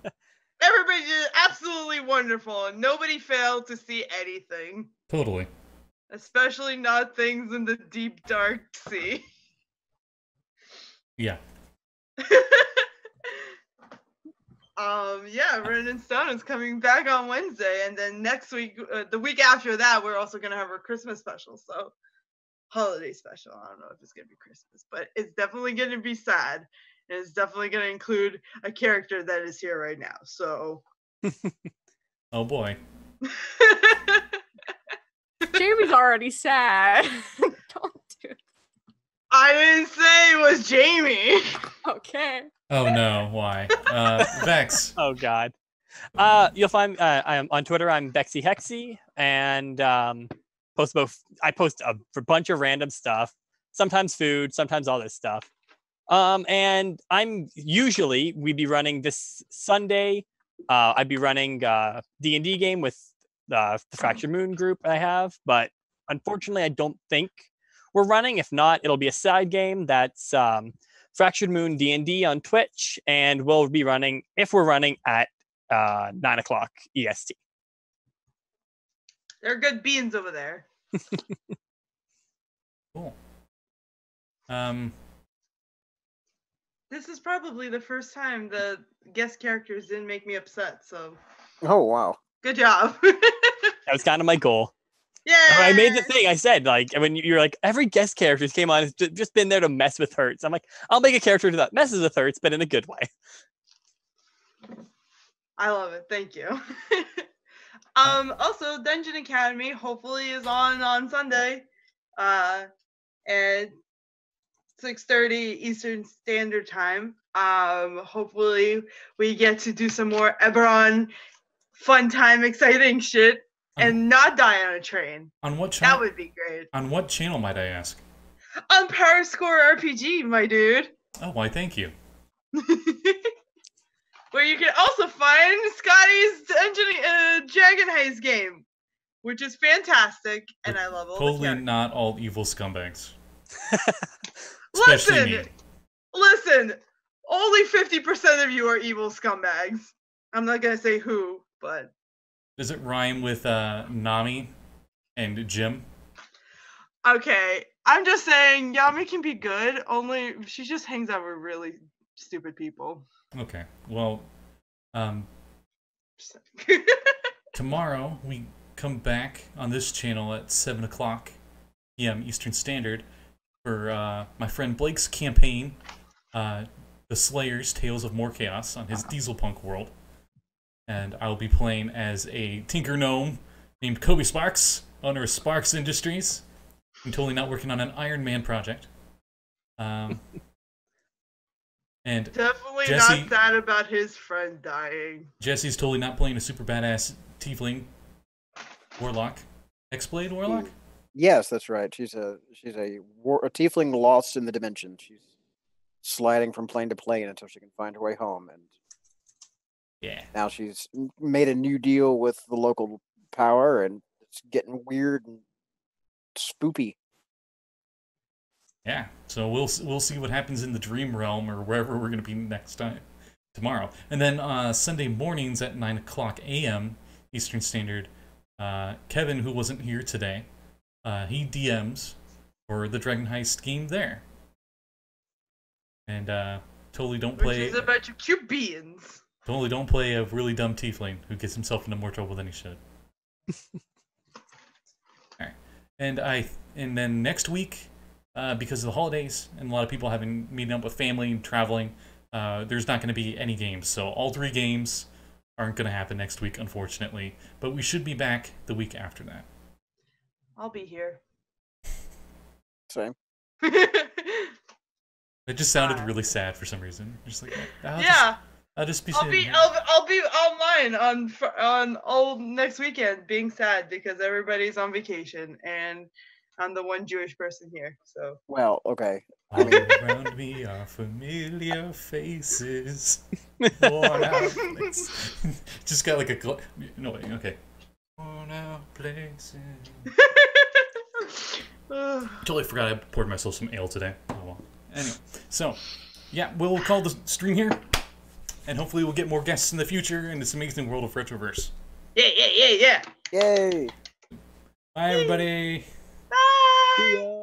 Everybody did absolutely wonderful, and nobody failed to see anything. Totally. Especially not things in the deep dark sea. Yeah. Yeah, Written in Stone is coming back on Wednesday, and then next week, the week after that, we're also gonna have our Christmas special. So, holiday special. I don't know if it's gonna be Christmas, but it's definitely gonna be sad. And it's definitely gonna include a character that is here right now. So. Oh boy. Jamie's already sad. Don't do it. I didn't say it was Jamie. Okay. Oh no, why? Vex. Oh god. You'll find I'm on Twitter. I'm Bexy Hexy, and I post a bunch of random stuff. Sometimes food, sometimes all this stuff. And we'd be running this Sunday. I'd be running D&D game with the Fractured Moon group I have, but unfortunately, I don't think we're running. If not, it'll be a side game that's Fractured Moon D&D on Twitch, and we'll be running, if we're running, at 9:00 EST. They're good beans over there. Cool. This is probably the first time the guest characters didn't make me upset, so Oh, wow. good job. That was kind of my goal. Yeah. I made the thing. I said, like, when you're like, every guest character came on has just been there to mess with Hertz. I'm like, I'll make a character that messes with Hertz, but in a good way. I love it. Thank you. Also, Dungeon Academy hopefully is on Sunday at 6:30 Eastern Standard Time. Hopefully we get to do some more Eberron fun time, exciting shit, and not die on a train. On what channel? That would be great. On what channel, might I ask? On Power Score RPG, my dude. Oh, why, thank you. Where you can also find Scotty's Dragon Heist game, which is fantastic, and I love all the Totally characters. not all evil scumbags. Especially me. Listen, only 50% of you are evil scumbags. I'm not gonna say who, but Does it rhyme with Nami and Jim? okay. I'm just saying Yami can be good, only she just hangs out with really stupid people. Okay. Well, tomorrow we come back on this channel at 7:00 p.m. Eastern Standard for my friend Blake's campaign, The Slayers: Tales of More Chaos, on his Dieselpunk world. and I'll be playing as a tinker gnome named Kobe Sparks, owner of Sparks Industries. I'm totally not working on an Iron Man project. And Definitely Jesse- not sad about his friend dying. Jesse's totally not playing a super badass tiefling warlock. X-Blade warlock? Yes, that's right. She's a tiefling lost in the dimension. She's sliding from plane to plane until she can find her way home, and Yeah. now she's made a new deal with the local power, and it's getting weird and spoopy. Yeah. So we'll see what happens in the dream realm or wherever we're going to be next time tomorrow. And then Sunday mornings at 9:00 a.m. Eastern Standard, Kevin, who wasn't here today, he DMs for the Dragon Heist game there. And totally don't play. Which is about your Cubians. Totally don't play a really dumb tiefling who gets himself into more trouble than he should. Alright. And then next week, because of the holidays and a lot of people having meeting up with family and traveling, there's not going to be any games. So all 3 games aren't going to happen next week, unfortunately. But we should be back the week after that. I'll be here. Same. It just sounded really sad for some reason. Just like, I'll just be I'll sitting be here. I'll be online on all next weekend, being sad because everybody's on vacation and I'm the one Jewish person here. So Well, okay. All around me are familiar faces. Worn out places. Just got like a no wait, okay. Worn out places. Totally forgot I poured myself some ale today. Oh well. Anyway, so yeah, we'll call the stream here, and hopefully we'll get more guests in the future in this amazing world of Retroverse. Yeah. Yay! Bye everybody. Bye. See ya.